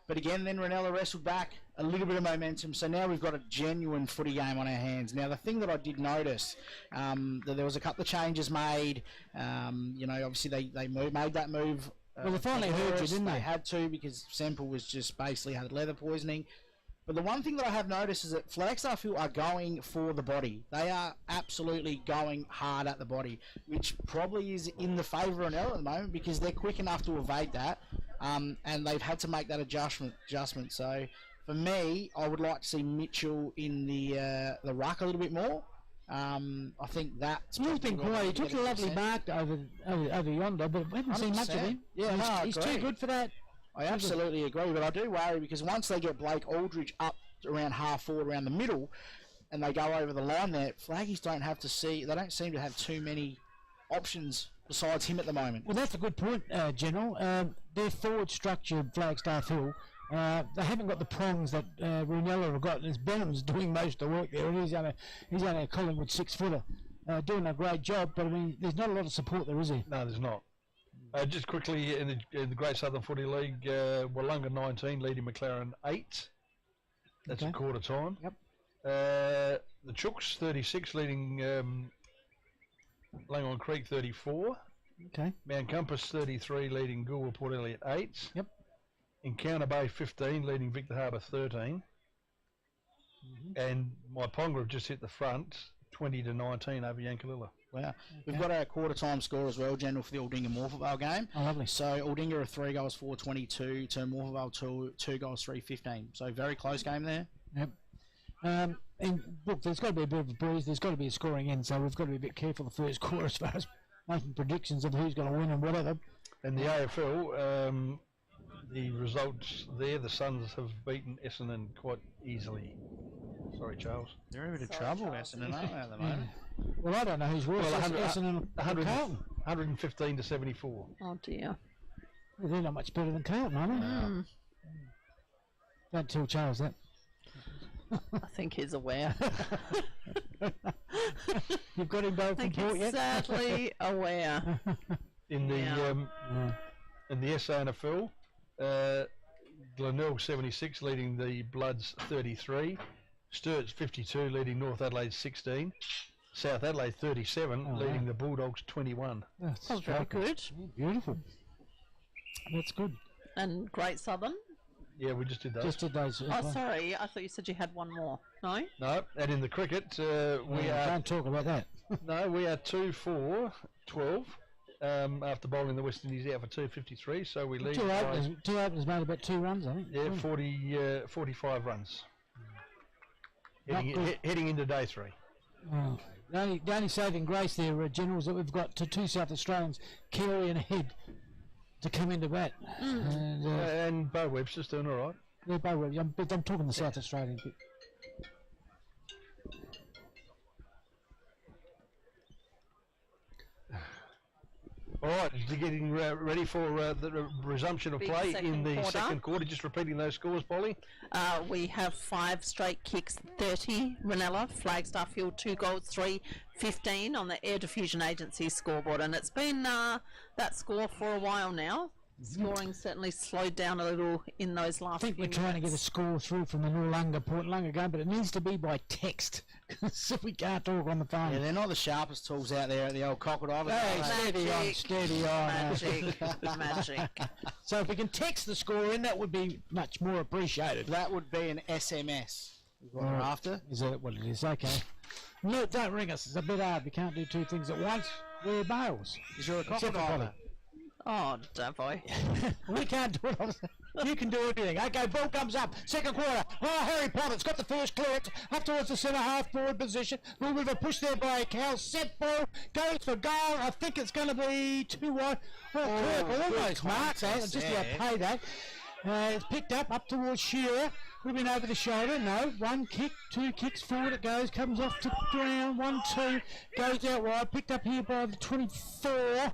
Speaker 3: But again, then Reynella wrestled back a little bit of momentum. So now we've got a genuine footy game on our hands. Now the thing that I did notice, that there was a couple of changes made. Obviously they made that move.
Speaker 2: well, they finally heard you, didn't
Speaker 3: They
Speaker 2: they?
Speaker 3: had to, because Semple was just basically had leather poisoning. But the one thing that I have noticed is that Flagstaff Hill are going for the body. They are absolutely going hard at the body, which probably is in the favour of Reynella at the moment, because they're quick enough to evade that, and they've had to make that adjustment. So for me, I would like to see Mitchell in the ruck a little bit more. I think that's.
Speaker 2: He's been quiet. He took a lovely mark over yonder, but we haven't seen much of him.
Speaker 3: Yeah,
Speaker 2: he's too good for that.
Speaker 3: I absolutely agree, but I do worry, because once they get Blake Aldridge up around half forward, around the middle, and they go over the line there, Flaggies don't seem to have too many options besides him at the moment.
Speaker 2: Well, that's a good point, General. Their forward structure, Flagstaff Hill, they haven't got the prongs that Reanella have got. As Benham's doing most of the work there, and he's only a Collingwood 6-footer. doing a great job, but I mean, there's not a lot of support there, is there?
Speaker 1: No, there's not. Just quickly, in the Great Southern Footy League, Wollonga 19 leading McLaren 8. That's a quarter time.
Speaker 2: Yep.
Speaker 1: The Chooks 36 leading Langhorne Creek 34.
Speaker 2: Okay.
Speaker 1: Mount Compass 33 leading Goulburn Port Elliot 8.
Speaker 2: Yep.
Speaker 1: Encounter Bay 15 leading Victor Harbour 13. And Maiponga have just hit the front 20 to 19 over Yankalilla.
Speaker 3: Wow. We've got our quarter time score as well, General, for the Aldinga Morphettvale game.
Speaker 2: Oh, lovely.
Speaker 3: So Aldinga are 3 goals, 4-22 to Morphettvale 2 goals, 3-15. So very close game there.
Speaker 2: Yep. And look, there's got to be a bit of a breeze. There's got to be a scoring in, so we've got to be a bit careful the first quarter as far as making predictions of who's going to win and whatever.
Speaker 1: And the AFL, the results there, the Suns have beaten Essendon quite easily. Sorry, Charles.
Speaker 3: They're in a bit of trouble, Essendon, aren't they, at the moment?
Speaker 2: Well, I don't know who's worse.
Speaker 1: Well,
Speaker 2: Essendon or Carlton.
Speaker 1: 115 to 74.
Speaker 4: Oh dear.
Speaker 2: Well, they're not much better than Carlton, are they? Don't tell Charles that.
Speaker 4: I think he's aware.
Speaker 2: You've got him both
Speaker 4: I think
Speaker 2: from Port
Speaker 4: he's
Speaker 2: yet?
Speaker 4: sadly aware.
Speaker 1: In the
Speaker 4: Yeah.
Speaker 1: in the SANFL, Glenelg 76 leading the Bloods 33. Sturt's 52 leading North Adelaide 16. South Adelaide 37 leading the Bulldogs 21.
Speaker 2: That's
Speaker 4: Oh, very good.
Speaker 2: beautiful. That's good.
Speaker 4: And Great Southern.
Speaker 1: Yeah, we just did that.
Speaker 2: Just did those.
Speaker 4: Oh, sorry. I thought you said you had one more. No?
Speaker 1: No, and in the cricket, we are
Speaker 2: Don't talk about that.
Speaker 1: we are 2-4-12 after bowling the West Indies out for 253. So we lead.
Speaker 2: Two openers made about 2 runs, I think.
Speaker 1: Yeah, 45 runs.
Speaker 2: Not good.
Speaker 1: Heading into day 3.
Speaker 2: Oh. The only saving grace there, Generals, that we've got to 2 South Australians, Carey and Head, to come into bat.
Speaker 1: And Bo Webster's doing all right.
Speaker 2: Yeah, both. I'm talking the South Australian bit.
Speaker 1: All right, you're getting ready for the resumption of
Speaker 4: Big
Speaker 1: play
Speaker 4: second
Speaker 1: in the
Speaker 4: quarter.
Speaker 1: second quarter. Just repeating those scores, Polly.
Speaker 4: We have 5 straight kicks, 30. Reynella, Flagstaff Hill, 2 goals, 3-15 on the Air Diffusion Agency scoreboard. And it's been that score for a while now. Scoring certainly slowed down a little in those
Speaker 2: I
Speaker 4: last
Speaker 2: think
Speaker 4: few
Speaker 2: we're trying to get a
Speaker 4: minutes.
Speaker 2: score through from the Noarlunga Port Lunga game, but it needs to be by text, so we can't talk on the phone.
Speaker 3: Yeah, they're not the sharpest tools out there at the old crocodile.
Speaker 2: Hey, steady on,
Speaker 4: Magic.
Speaker 2: steady on.
Speaker 4: Magic, magic.
Speaker 2: So if we can text the score in, that would be much more appreciated.
Speaker 3: That would be an SMS. Is what we're after.
Speaker 2: Is that what it is? Okay. No, don't ring us. It's a bit hard. We can't do 2 things at once. We're males.
Speaker 3: Is there a
Speaker 2: Except for
Speaker 3: crocodile?
Speaker 2: Polly.
Speaker 4: Oh, Davoy.
Speaker 2: We can't do it. You can do everything. Okay, ball comes up. Second quarter. Oh, Harry Potter's got the first clearance up towards the centre half forward position. A little bit of a push there by Cal. Set ball. Goes for goal. I think it's going to be 2 wide. Oh, Kirk almost marks that. Just about pay that. It's picked up towards Shearer. Would have been over the shoulder. No. 1 kick, 2 kicks forward it goes. Comes off to ground. 1-2. Goes out wide. Picked up here by the 24.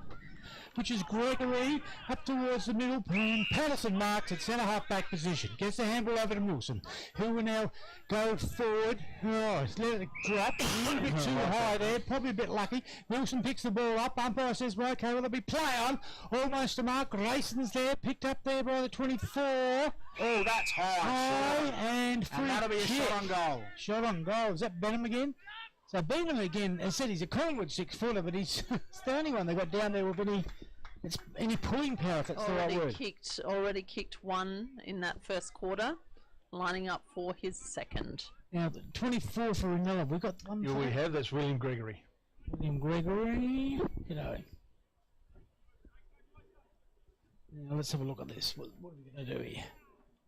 Speaker 2: Which is Gregory, up towards the middle. Patterson marks at centre half back position. Gets the handball over to Wilson, who will now go forward. Oh, he's let it drop. A little bit too high there, probably a bit lucky. Wilson picks the ball up. Umpire says, well, okay, well, there'll be play on. Almost a mark. Grayson's there, picked up there by the 24.
Speaker 3: Oh, that's high.
Speaker 2: And free
Speaker 3: that'll be a
Speaker 2: kick.
Speaker 3: shot on goal.
Speaker 2: Shot on goal. Is that Benham again? So Benham again, as I said, he's a Collingwood 6-footer, but he's it's the only one they got down there with any pulling power, if that's the right word.
Speaker 4: Already kicked 1 in that first quarter, lining up for his second.
Speaker 2: Now, 24 for Reynella. We've got one
Speaker 1: Yeah,
Speaker 2: for
Speaker 1: we have. That's William Gregory.
Speaker 2: William Gregory. You know. Now, let's have a look at this. What are we going to do here?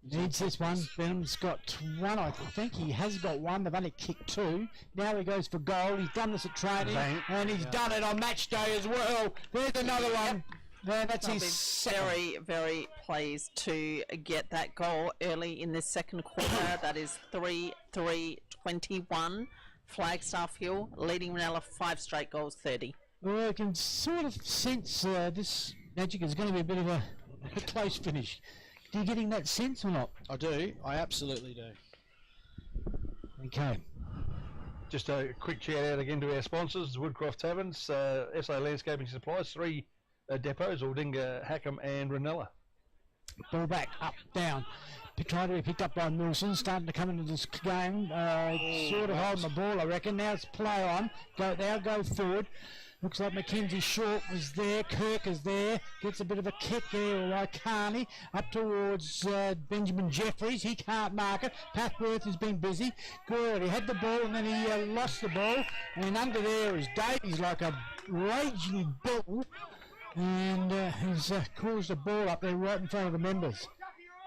Speaker 2: Needs this one. Benham's got 1, I think. He has got 1. They've only kicked 2. Now he goes for goal. He's done this at training.
Speaker 1: Bang.
Speaker 2: And he's done it on match day as well. There's another one. Yeah, that's
Speaker 4: I'll
Speaker 2: his
Speaker 4: be
Speaker 2: second.
Speaker 4: very, very pleased to get that goal early in this second quarter. That is 3-3-21. Flagstaff Hill leading Reanella 5 straight goals, 30.
Speaker 2: Well, I can sort of sense this Magic is going to be a bit of a close finish. Are you getting that sense or not?
Speaker 3: I do. I absolutely do.
Speaker 2: Okay.
Speaker 1: Just a quick shout out again to our sponsors, Woodcroft Taverns, SA Landscaping Supplies, 3 depots, Aldinga, Hackham and Reynella.
Speaker 2: Ball back, up, down. Trying to be picked up by Milson, starting to come into this game. Sort of holding the ball, I reckon. Now it's play on. Go forward. Looks like Mackenzie Short was there. Kirk is there. Gets a bit of a kick there. Carney up towards Benjamin Jeffries. He can't mark it. Pathworth has been busy. Good. He had the ball and then he lost the ball. And under there is Davies like a raging bull. And he's caused a ball up there right in front of the members.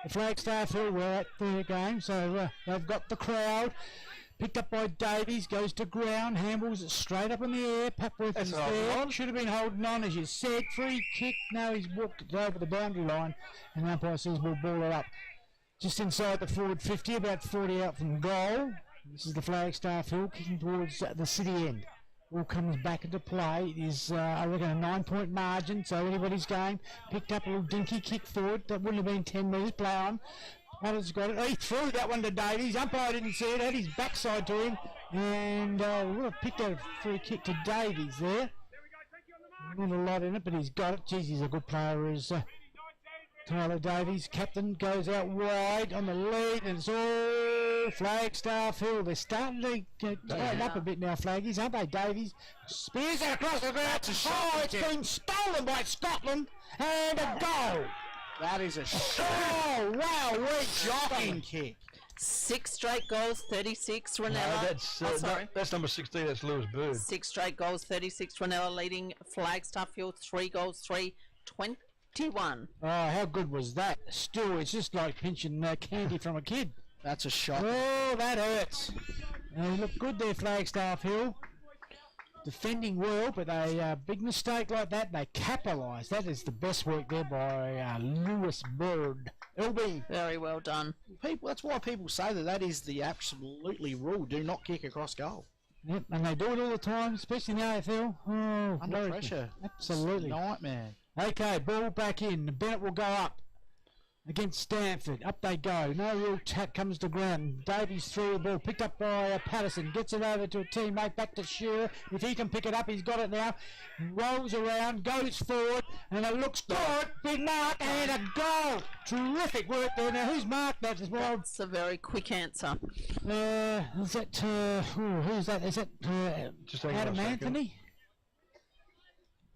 Speaker 2: The Flagstaff Hill were at the game, so they've got the crowd. Picked up by Davies, goes to ground, handballs it straight up in the air. Papworth is there. Should have been holding on, as you said. Free kick. Now he's walked it over the boundary line, and the umpire says we'll ball it up. Just inside the forward 50, about 40 out from goal. This is the Flagstaff Hill kicking towards the city end. All comes back into play. It is, I reckon, a 9-point margin, so anybody's game. Picked up a little dinky kick forward. That wouldn't have been 10 metres. Play on. Potter's got it. He threw that one to Davies. Umpire didn't see it. Had his backside to him. And would have picked out a free kick to Davies there. Not a lot in it, but he's got it. Jeez, he's a good player as Tyler Davies. Captain goes out wide on the lead, and it's all Flagstaff Hill. They're starting to tighten up a bit now, Flaggies, aren't they? Davies spears it across the ground. Oh, it's been stolen by Scotland, and a goal.
Speaker 3: That is a
Speaker 2: Oh, wow,
Speaker 3: shocking kick.
Speaker 4: 6 straight goals, 36. Reanella.
Speaker 1: No, that's number 16. That's Lewis Bird.
Speaker 4: 6 straight goals, 36. Reanella leading Flagstaff Hill. 3 goals, 3, 21.
Speaker 2: Oh, how good was that? Still, it's just like pinching candy from a kid.
Speaker 3: That's a shot.
Speaker 2: Oh, that hurts. They look good there, Flagstaff Hill. Defending well, but a big mistake like that, they capitalise. That is the best work there by Lewis Bird. LB.
Speaker 4: Very well done.
Speaker 3: That's why people say that is the absolutely rule. Do not kick across goal.
Speaker 2: Yep, and they do it all the time, especially in the AFL. Oh,
Speaker 3: under pressure.
Speaker 2: Absolutely.
Speaker 3: It's a nightmare.
Speaker 2: Okay, ball back in. Bennett will go up against Stanford. Up they go. No real tap, comes to ground. Davies threw the ball, picked up by Patterson. Gets it over to a teammate, back to Shearer. If he can pick it up, he's got it now. Rolls around, goes forward, and it looks good. Big mark, and a goal. Terrific work there. Now, who's marked that as well?
Speaker 4: That's a very quick answer.
Speaker 2: Is that, who's that? Is that
Speaker 1: Just hang on
Speaker 2: Adam
Speaker 1: a second.
Speaker 2: Anthony?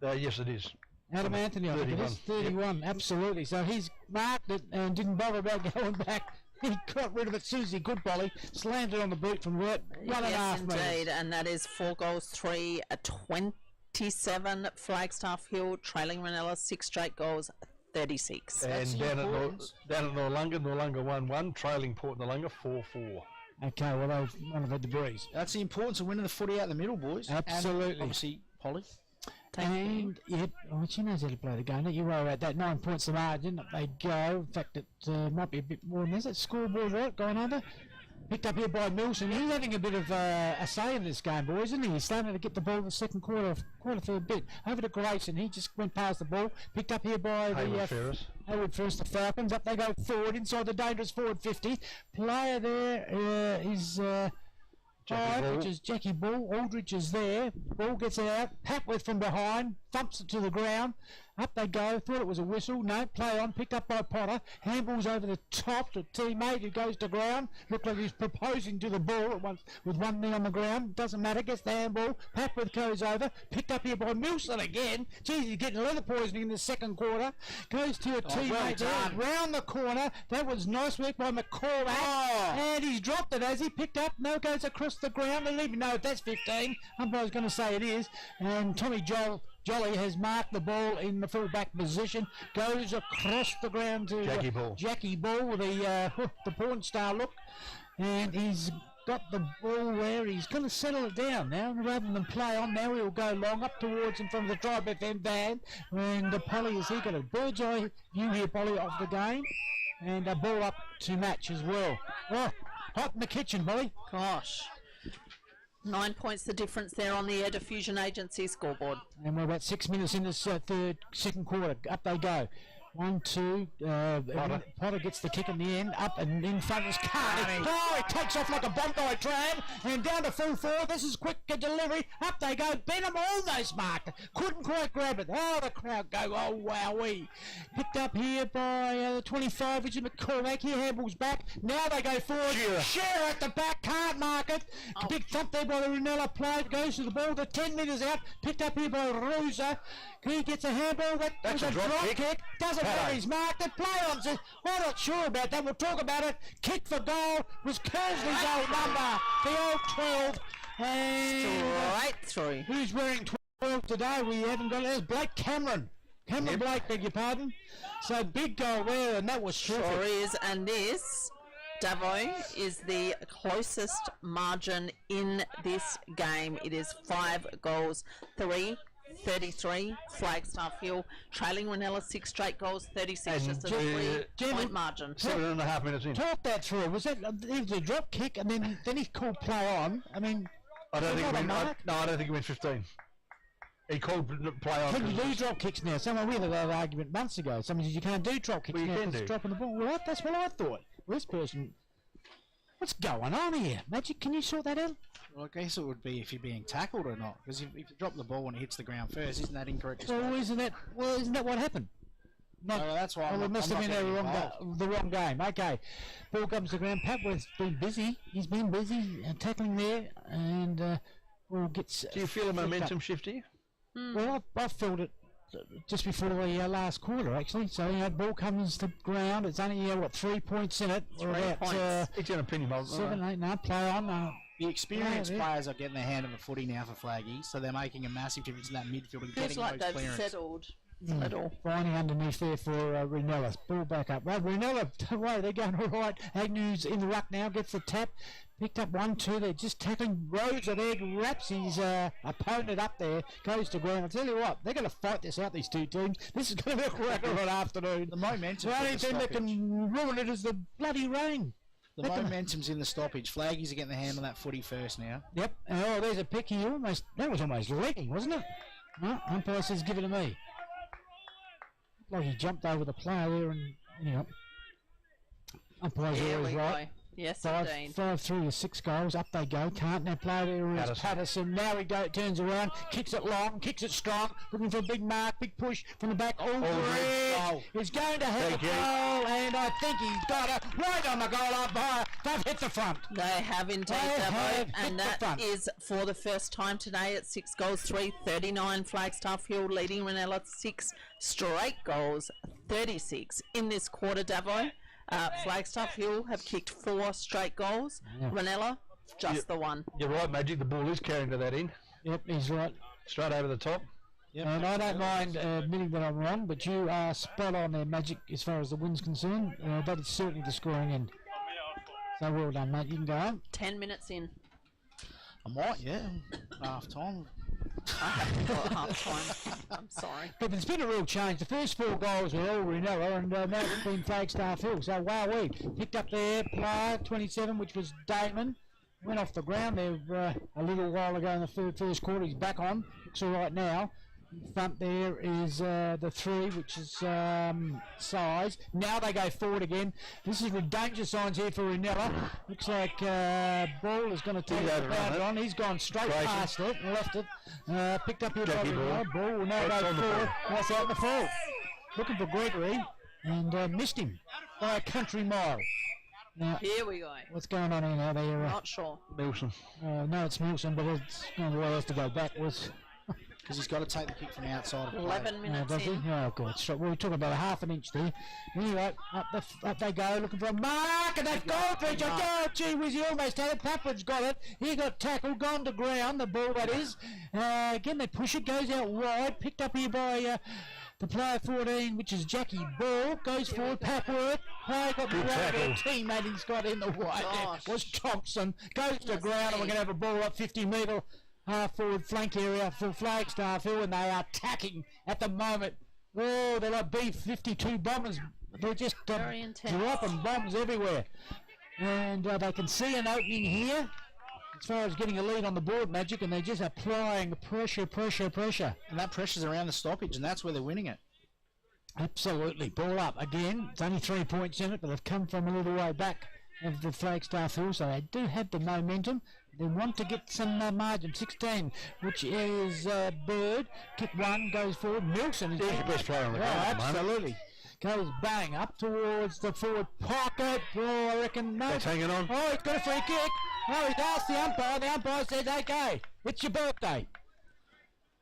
Speaker 1: Yes, it is.
Speaker 2: Adam Anthony, I think it is. 31, absolutely. So he's marked it and didn't bother about going back. He got rid of it as soon as he could, Bolly. Slammed it on the boot from right 1.5
Speaker 4: Yes,
Speaker 2: metres.
Speaker 4: indeed. And that is 4 goals, 3, 27. Flagstaff Hill trailing Reynella 6 straight goals, 36.
Speaker 1: And down at Noarlunga, Noarlunga 1-1, trailing Port Noarlunga 4-4.
Speaker 2: Okay, well, they've one of had the breeze.
Speaker 3: That's the importance of winning the footy out the middle, boys.
Speaker 2: Absolutely.
Speaker 3: And obviously, Polly.
Speaker 2: And, yep, she knows how to play the game. Don't you worry about that. 9 points the margin. Up they go. In fact, it might be a bit more than this. That scoreboard right going under. Picked up here by Milson. He's having a bit of a say in this game, boys, isn't he? He's starting to get the ball in the second quarter quite a fair bit. Over to Grayson. He just went past the ball. Picked up here by
Speaker 1: Hayward Ferris.
Speaker 2: Hayward Ferris, the Falcons. Up they go forward inside the dangerous forward 50. Player there is... which is Jackie Ball. Aldridge is there. Ball gets it out. Papworth from behind. Thumps it to the ground. Up they go. Thought it was a whistle. No. Play on. Picked up by Potter. Handballs over the top to a teammate who goes to ground. Looked like he's proposing to the ball at once with one knee on the ground. Doesn't matter. Gets the handball. Papworth goes over. Picked up here by Milson again. Geez, he's getting leather poisoning in the second quarter. Goes to a teammate there. Round the corner. That was nice work by McCormack. And he's dropped it as he picked up. No, goes across the ground. I don't even know if that's 15. Umpire's going to say it is. And Tommy Jolly has marked the ball in the full-back position. Goes across the ground to Jackie Ball with the porn star look. And he's got the ball there. He's going to settle it down now rather than play on. Now he'll go long up towards him from the Tribe FM van. And Polly, has he got a bird's eye view here, Polly, of the game? And a ball up to match as well. Oh, hot in the kitchen, Polly.
Speaker 4: Gosh. 9 points the difference there on the Air Diffusion Agency scoreboard.
Speaker 2: And we're about 6 minutes in this second quarter. Up they go. 1-2. Potter gets the kick in the end. Up and in front is Carney. Oh, it takes off like a Bondi tram. And down to full forward. This is quick delivery. Up they go. Benham almost marked it. Couldn't quite grab it. Oh, the crowd go. Oh, wowee. Picked up here by the 25, which is McCormack. He handballs back. Now they go forward. Shearer at the back. Can't mark it. Big thump there by the Reynella player. Goes to the ball. The 10 metres out. Picked up here by Rosa. He gets a handball. That's a drop kick. Doesn't matter. He's marked it. Play on. Says, I'm not sure about that. We'll talk about it. Kick for goal was Kersley's old number. The old 12. And
Speaker 4: Straight through.
Speaker 2: who's wearing 12 today? We haven't got it. There's Blake Cameron. Cameron Blake, beg your pardon. So big goal there, and that was
Speaker 4: Sure
Speaker 2: terrific.
Speaker 4: is, and this, Davo, is the closest margin in this game. It is 5 goals, 33, Flagstaff Hill, trailing Reanella 6 straight goals, 36,
Speaker 1: And
Speaker 4: just a
Speaker 1: Jim-
Speaker 4: 3-point margin.
Speaker 1: 7.5 minutes in.
Speaker 2: Talk that through. Was that it was a drop kick, and then he called play on. I mean,
Speaker 1: I don't
Speaker 2: was
Speaker 1: think
Speaker 2: that
Speaker 1: he
Speaker 2: a
Speaker 1: went.
Speaker 2: mark?
Speaker 1: No, I don't think he went 15. He called play on.
Speaker 2: can you do drop kicks now? Someone we had that argument months ago. Someone said you can't do drop kicks
Speaker 1: Well, you
Speaker 2: now.
Speaker 1: can
Speaker 2: It's
Speaker 1: do.
Speaker 2: dropping the ball. Well, that's what I thought. Well, this person, what's going on here? Magic, can you sort that out?
Speaker 3: Well, I guess it would be if you're being tackled or not. Because if you drop the ball when it hits the ground first, isn't that incorrect? as
Speaker 2: Well,
Speaker 3: well?
Speaker 2: isn't that what happened? Not,
Speaker 3: No, that's why
Speaker 2: well, it must have been the wrong game. Okay, ball comes to the ground. Papworth's been busy. He's been busy tackling there, and ball gets.
Speaker 1: Do you feel a
Speaker 2: flicked up.
Speaker 1: momentum shift here?
Speaker 2: Well, I felt it just before the last quarter, actually. So, ball comes to ground. It's only, 3 points in it. We're
Speaker 4: 3
Speaker 2: about
Speaker 4: points.
Speaker 1: It's going to pin him up.
Speaker 2: 7, 8, no, play on.
Speaker 3: The experienced
Speaker 2: Yeah.
Speaker 3: players are getting their hand on the footy now for Flaggy, so they're making a massive difference in that midfield and
Speaker 4: Feels
Speaker 3: getting
Speaker 4: like
Speaker 3: those
Speaker 4: they've
Speaker 3: clearance.
Speaker 4: settled a little.
Speaker 2: Finding underneath there for Reynella. Ball back up. Well, Reynella, don't worry, they're going all right. Agnew's in the ruck now, gets the tap. Picked up 1-2. They're just tackling Rose at egg, wraps his opponent up there, goes to ground. I'll tell you what, they're going to fight this out, these two teams. This is going to be a cracker of an afternoon.
Speaker 3: The momentum.
Speaker 2: The
Speaker 3: for
Speaker 2: only
Speaker 3: the
Speaker 2: thing that
Speaker 3: stoppage.
Speaker 2: can ruin it is the bloody rain.
Speaker 3: The momentum's in the stoppage. Flaggies are getting their hand on that footy first now.
Speaker 2: Yep. And, there's a pick here. That was almost legging, wasn't it? No, umpire says give it to me. Like he jumped over the player there and, umpire's
Speaker 4: Here
Speaker 2: always
Speaker 4: we
Speaker 2: right.
Speaker 4: go. Yes,
Speaker 2: Five
Speaker 4: indeed.
Speaker 2: through 6 goals. Up they go. Can't now play there is Patterson. Now he turns around, kicks it long, kicks it strong, looking for a big mark, big push from the back.
Speaker 3: Goal.
Speaker 2: He's going to hit the goal, and I think he's got it right on the goal umpire. They've hit the front.
Speaker 4: They have indeed,
Speaker 2: They
Speaker 4: Davo,
Speaker 2: have hit
Speaker 4: and
Speaker 2: the
Speaker 4: that
Speaker 2: front.
Speaker 4: is for the first time today at 6 goals, 3, 39. Flagstaff Hill leading Reanella 6 straight goals, 36 in this quarter, Davo. Flagstaff Hill have kicked 4 straight goals. Reanella, just the one.
Speaker 1: You're right, Magic. The ball is carrying to that end.
Speaker 2: Yep, he's right.
Speaker 1: Straight over the top.
Speaker 3: Yep.
Speaker 2: And I don't mind admitting that I'm wrong, but you are spot on there, Magic, as far as the win's concerned. That is certainly the scoring end. So well done, mate. You can go home.
Speaker 4: 10 minutes in.
Speaker 3: I might, yeah. Half time.
Speaker 4: I haven't got half time. I'm sorry.
Speaker 2: But there's been a real change. The first 4 goals were all Reynella, and now it's been Flagstaff Hill. So, wowee. Picked up there, player 27, which was Damon. Went off the ground there a little while ago in the first quarter. He's back on. Looks all right now. In front there is the 3, which is size. Now they go forward again. This is danger signs here for Reynella. Looks like Ball is going to take the boundary on. He's gone straight past it and left it. Picked up here by Reynella. Ball will now go forward. That's out in the fall. Looking for Gregory and missed him by a country mile. Now,
Speaker 4: Here we go.
Speaker 2: what's going on here now? They're,
Speaker 4: Not sure.
Speaker 1: Wilson.
Speaker 2: no, it's Milson, but it's not the way else to go backwards.
Speaker 3: Because he's got to take the kick from the outside of play.
Speaker 4: 11 minutes
Speaker 2: Does he?
Speaker 4: in.
Speaker 2: Oh, God. So we're talking about a half an inch there. Anyway, up they go, looking for a mark, and they've gone for it. Oh, gee whiz, he almost had it. Papwood's got it. He got tackled, gone to ground, the ball that is. Again, they push it, goes out wide, picked up here by the player 14, which is Jackie Ball, goes forward, Papworth. Player got the right, teammate he's got in the white there was Thompson. Goes to ground, and we're going to have a ball up 50 metre. Half-forward flank area for Flagstaff Hill, and they are attacking at the moment. Oh, they're like B-52 bombers. They're just
Speaker 4: Very intense.
Speaker 2: dropping bombs everywhere. And they can see an opening here as far as getting a lead on the board, Magic, and they're just applying pressure.
Speaker 3: And that pressure's around the stoppage, and that's where they're winning it.
Speaker 2: Absolutely. Ball up again. It's only 3 points in it, but they've come from a little way back of the Flagstaff Hill, so they do have the momentum. They want to get some margin. 16, which is Bird. Kick one, goes forward. Milson is
Speaker 1: He's the best player on the ground at the moment.
Speaker 2: absolutely. Goes bang up towards the forward pocket. Oh, I reckon no.
Speaker 1: That's hanging on.
Speaker 2: Oh, he's got a free kick. Oh, he's asked the umpire. The umpire says, okay, it's your birthday.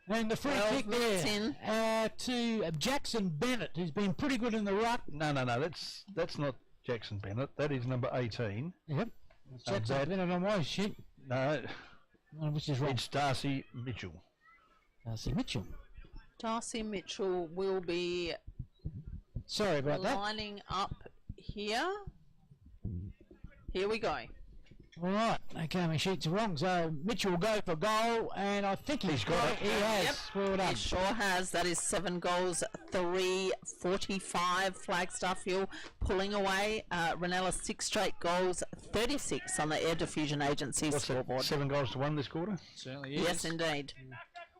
Speaker 2: And the free
Speaker 4: 12
Speaker 2: kick
Speaker 4: minutes
Speaker 2: there to Jackson Bennett, who's been pretty good in the ruck.
Speaker 1: No, that's not Jackson Bennett. That is number 18.
Speaker 2: Yep. It's Jackson
Speaker 1: that-
Speaker 2: Bennett on my sheet.
Speaker 1: No,
Speaker 2: Which is wrong.
Speaker 1: it's Darcy Mitchell.
Speaker 2: Darcy Mitchell.
Speaker 4: Darcy Mitchell will be
Speaker 2: Sorry about that.
Speaker 4: lining up here. Here we go.
Speaker 2: All right. Okay, my sheets are wrong. So Mitchell will go for goal, and I think he's got it. He has.
Speaker 4: Yep.
Speaker 2: Well done.
Speaker 4: It sure has. That is 7 goals, 3:45. Flagstaff Hill pulling away. Reynella 6 straight goals, 36 on the Air Diffusion Agency
Speaker 1: What's that?
Speaker 4: scoreboard.
Speaker 1: 7 goals to 1 this quarter.
Speaker 3: Certainly is.
Speaker 4: Yes, indeed.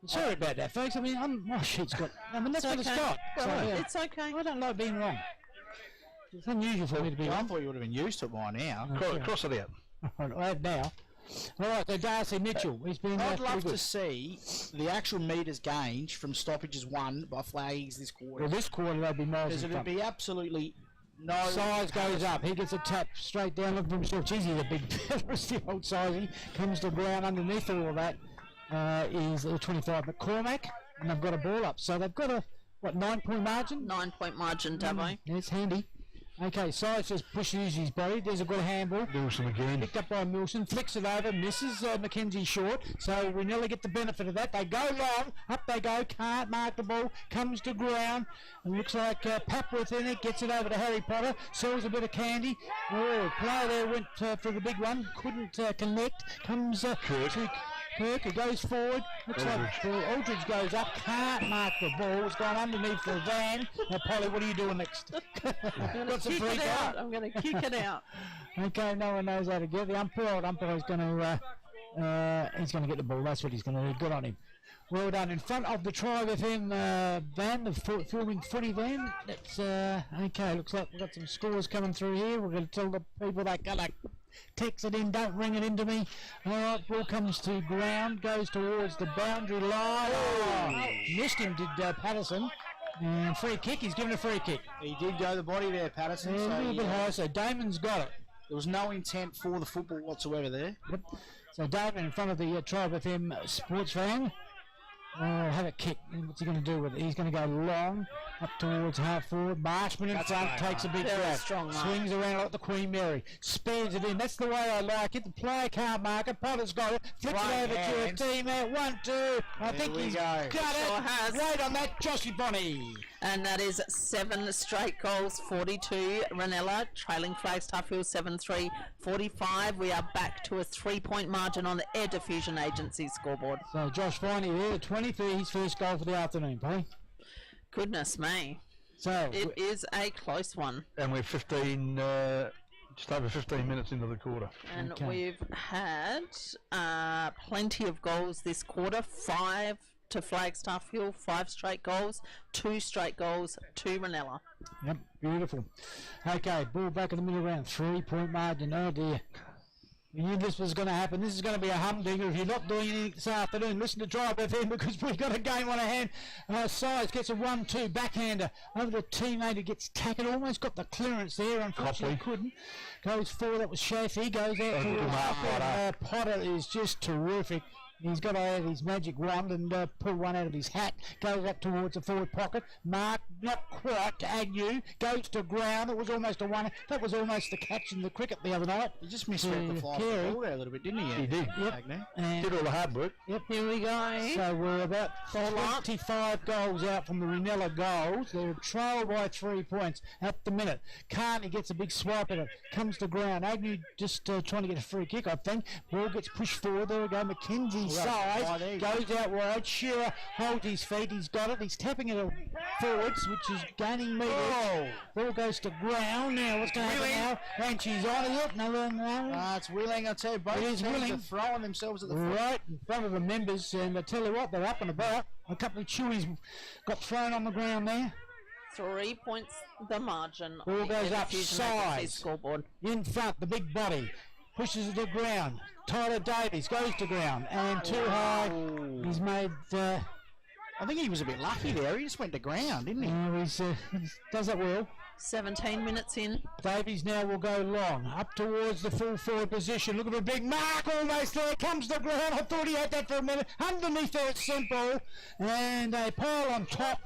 Speaker 2: Sorry about that, folks. I mean, my sheet's got. I mean, that's what it's got.
Speaker 4: Well,
Speaker 2: So, yeah.
Speaker 4: it's okay.
Speaker 2: I don't like being wrong. It's unusual for me to be
Speaker 3: I
Speaker 2: wrong.
Speaker 3: thought you would have been used to it by now.
Speaker 1: Cross it out.
Speaker 2: I have now. All right, so Darcy Mitchell. He's been
Speaker 3: I'd
Speaker 2: pretty
Speaker 3: love
Speaker 2: good.
Speaker 3: to see the actual metres gained from stoppages won by flags this quarter.
Speaker 2: Well, this quarter they'll be miles
Speaker 3: Because
Speaker 2: in
Speaker 3: it'd
Speaker 2: front.
Speaker 3: be absolutely no...
Speaker 2: Size goes up. He gets a tap straight down. Look for himself. Geez, he's a big fella. It's the old Sizey. Comes to ground underneath all of that. Is 25 McCormack, and they've got a ball up. So they've got a, 9-point margin?
Speaker 4: 9-point margin, Davo.
Speaker 2: Yeah, it's handy. Okay, Size just pushes his body. There's a good handball.
Speaker 1: Wilson again.
Speaker 2: Picked up by Milson, flicks it over, misses Mackenzie short, so Reanella get the benefit of that. They go long, up they go, can't mark the ball, comes to ground, and looks like Papworth in it, gets it over to Harry Potter, sells a bit of candy. Oh, player there went for the big one, couldn't connect, comes to Kirk, who goes forward, looks like Aldridge goes up, can't mark the ball, it's gone underneath the van. Now, Polly, what are you doing next?
Speaker 4: I'm going
Speaker 2: Got
Speaker 4: to
Speaker 2: some
Speaker 4: kick
Speaker 2: free
Speaker 4: it
Speaker 2: goal.
Speaker 4: out. I'm going to kick it out.
Speaker 2: Okay, no one knows how to get the umpire. The umpire is going to he's going to get the ball. That's what he's going to do. Good on him. Well done. In front of the Try With Him van, the filming footy van. That's okay. Looks like we've got some scores coming through here. We're going to tell the people that got to text it in. Don't ring it into me. All right, ball comes to ground, goes towards the boundary line. Oh, missed him, did Patterson. And free kick. He's given a free kick.
Speaker 3: He did go the body there, Patterson.
Speaker 2: Yeah, a
Speaker 3: So
Speaker 2: little bit high. So Damon's got it.
Speaker 3: there was no intent for the football whatsoever there.
Speaker 2: Yep. So David in front of the Try With Him sports van. Have it kick. What's he going to do with it? He's going to go long up towards half forward. Marshman in front takes a big
Speaker 4: Very
Speaker 2: grab.
Speaker 4: strong mark.
Speaker 2: Swings around like the Queen Mary. Speeds it in. That's the way I like it. The player can't mark it. Potter's got it. Flicks
Speaker 3: Right
Speaker 2: it over
Speaker 3: hand.
Speaker 2: to a teammate. 1, 2. I think
Speaker 3: we
Speaker 2: he's
Speaker 3: go.
Speaker 2: got
Speaker 4: Sure
Speaker 2: it.
Speaker 4: has.
Speaker 2: Wait on that, Joshy Bonnie.
Speaker 4: And that is 7 straight goals, 42. Reynella trailing Flagstaff Hill 7-3, 45. We are back to a 3-point margin on the Air Diffusion Agency scoreboard.
Speaker 2: So Josh Bonnie there, 23, his first goal for the afternoon, Polly.
Speaker 4: Goodness me.
Speaker 2: So
Speaker 4: It is a close one.
Speaker 1: And we're 15, just over 15 minutes into the quarter.
Speaker 4: And
Speaker 2: Okay.
Speaker 4: we've had plenty of goals this quarter. 5 to Flagstaff Hill, 5 straight goals, 2 straight goals to Reynella.
Speaker 2: Yep, beautiful. Okay, ball back in the middle round. 3-point margin. Oh dear. We knew this was going to happen. This is going to be a humdinger. If you're not doing anything this afternoon, listen to Drive FM because we've got a game on our hand. Size gets a 1-2 backhander over the teammate who gets tackled. Almost got the clearance there. Unfortunately, couldn't. Goes forward. That was Shafi. Goes out to Potter is just terrific. He's got to have his magic wand and pull one out of his hat. Goes up towards the forward pocket. Mark, not quite to Agnew. Goes to ground. It was almost a one. That was almost the catch in the cricket the other night.
Speaker 3: He just misread the fly of
Speaker 2: Carey.
Speaker 3: the ball there a little bit, didn't he?
Speaker 1: He did.
Speaker 3: Agnew?
Speaker 2: And
Speaker 1: Did all the hard work.
Speaker 2: yep,
Speaker 4: Here we go.
Speaker 2: so we're about 25 goals out from the Reanella goals. They're trailed by 3 points at the minute. Carney gets a big swipe at it. Comes to ground. Agnew just trying to get a free kick, I think. Ball gets pushed forward. There we go. Mackenzie size goes out wide. Shearer holds his feet. He's got it. He's tapping it forwards, which is gaining meters. Ball goes to ground. Now what's going to happen now? And she's on it. No.
Speaker 3: It's Wheeling, I tell you, both
Speaker 2: It is
Speaker 3: teams
Speaker 2: Wheeling.
Speaker 3: are throwing themselves at the front.
Speaker 2: Right in front of the members, and I tell you what, they're up and about. A couple of chewies got thrown on the ground there.
Speaker 4: 3 points the margin.
Speaker 2: Ball
Speaker 4: on the
Speaker 2: goes up
Speaker 4: Fusion Agency
Speaker 2: sides.
Speaker 4: scoreboard.
Speaker 2: In front, the big body pushes it to ground. Tyler Davies goes to ground and too high. He's made.
Speaker 3: I think he was a bit lucky there. He just went to ground, didn't he?
Speaker 2: He does it well.
Speaker 4: 17 minutes in.
Speaker 2: Davies now will go long, up towards the full forward position. Look at the big mark, almost there. Comes to ground. I thought he had that for a minute. Underneath there, it's simple. And a pile on top.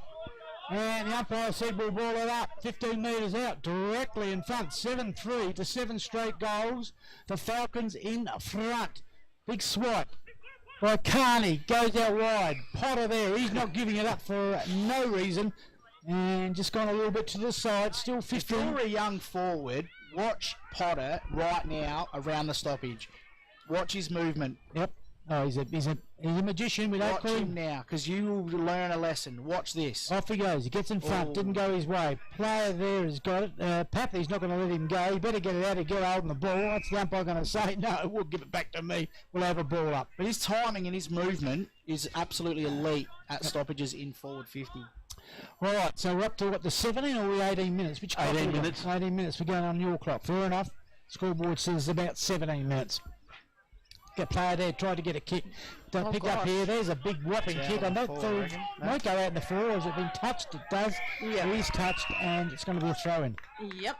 Speaker 2: And the umpire said we'll ball it up 15 metres out, directly in front. 7-3 to 7 straight goals. The Falcons in front. Big swipe by Carney. Goes out wide. Potter there. He's not giving it up for no reason. And just gone a little bit to the side. Still 15.
Speaker 3: If you're a young forward, watch Potter right now around the stoppage. Watch his movement.
Speaker 2: Yep. Oh, he's a magician. We don't
Speaker 3: Watch
Speaker 2: call
Speaker 3: him now, because you will learn a lesson. Watch this.
Speaker 2: Off he goes. He gets in front. Didn't go his way. Player there has got it. Pappy's not going to let him go. He better get it out and get hold of the ball. What's the umpire going to say? No, we'll give it back to me. We'll have a ball up.
Speaker 3: But his timing and his movement is absolutely elite at stoppages in forward 50.
Speaker 2: All right, so we're up to, what, the 17 or the 18 minutes? Which clock
Speaker 1: 18
Speaker 2: we got?
Speaker 1: minutes.
Speaker 2: 18 minutes. We're going on your clock. Fair enough. Scoreboard says about 17 minutes. Get player there, tried to get a kick. Don't pick up here. There's a big whopping kick. I don't think it might go out in the floor. Has it been touched? It does.
Speaker 4: Yeah.
Speaker 2: It is touched, and it's going to be a throw in.
Speaker 4: Yep.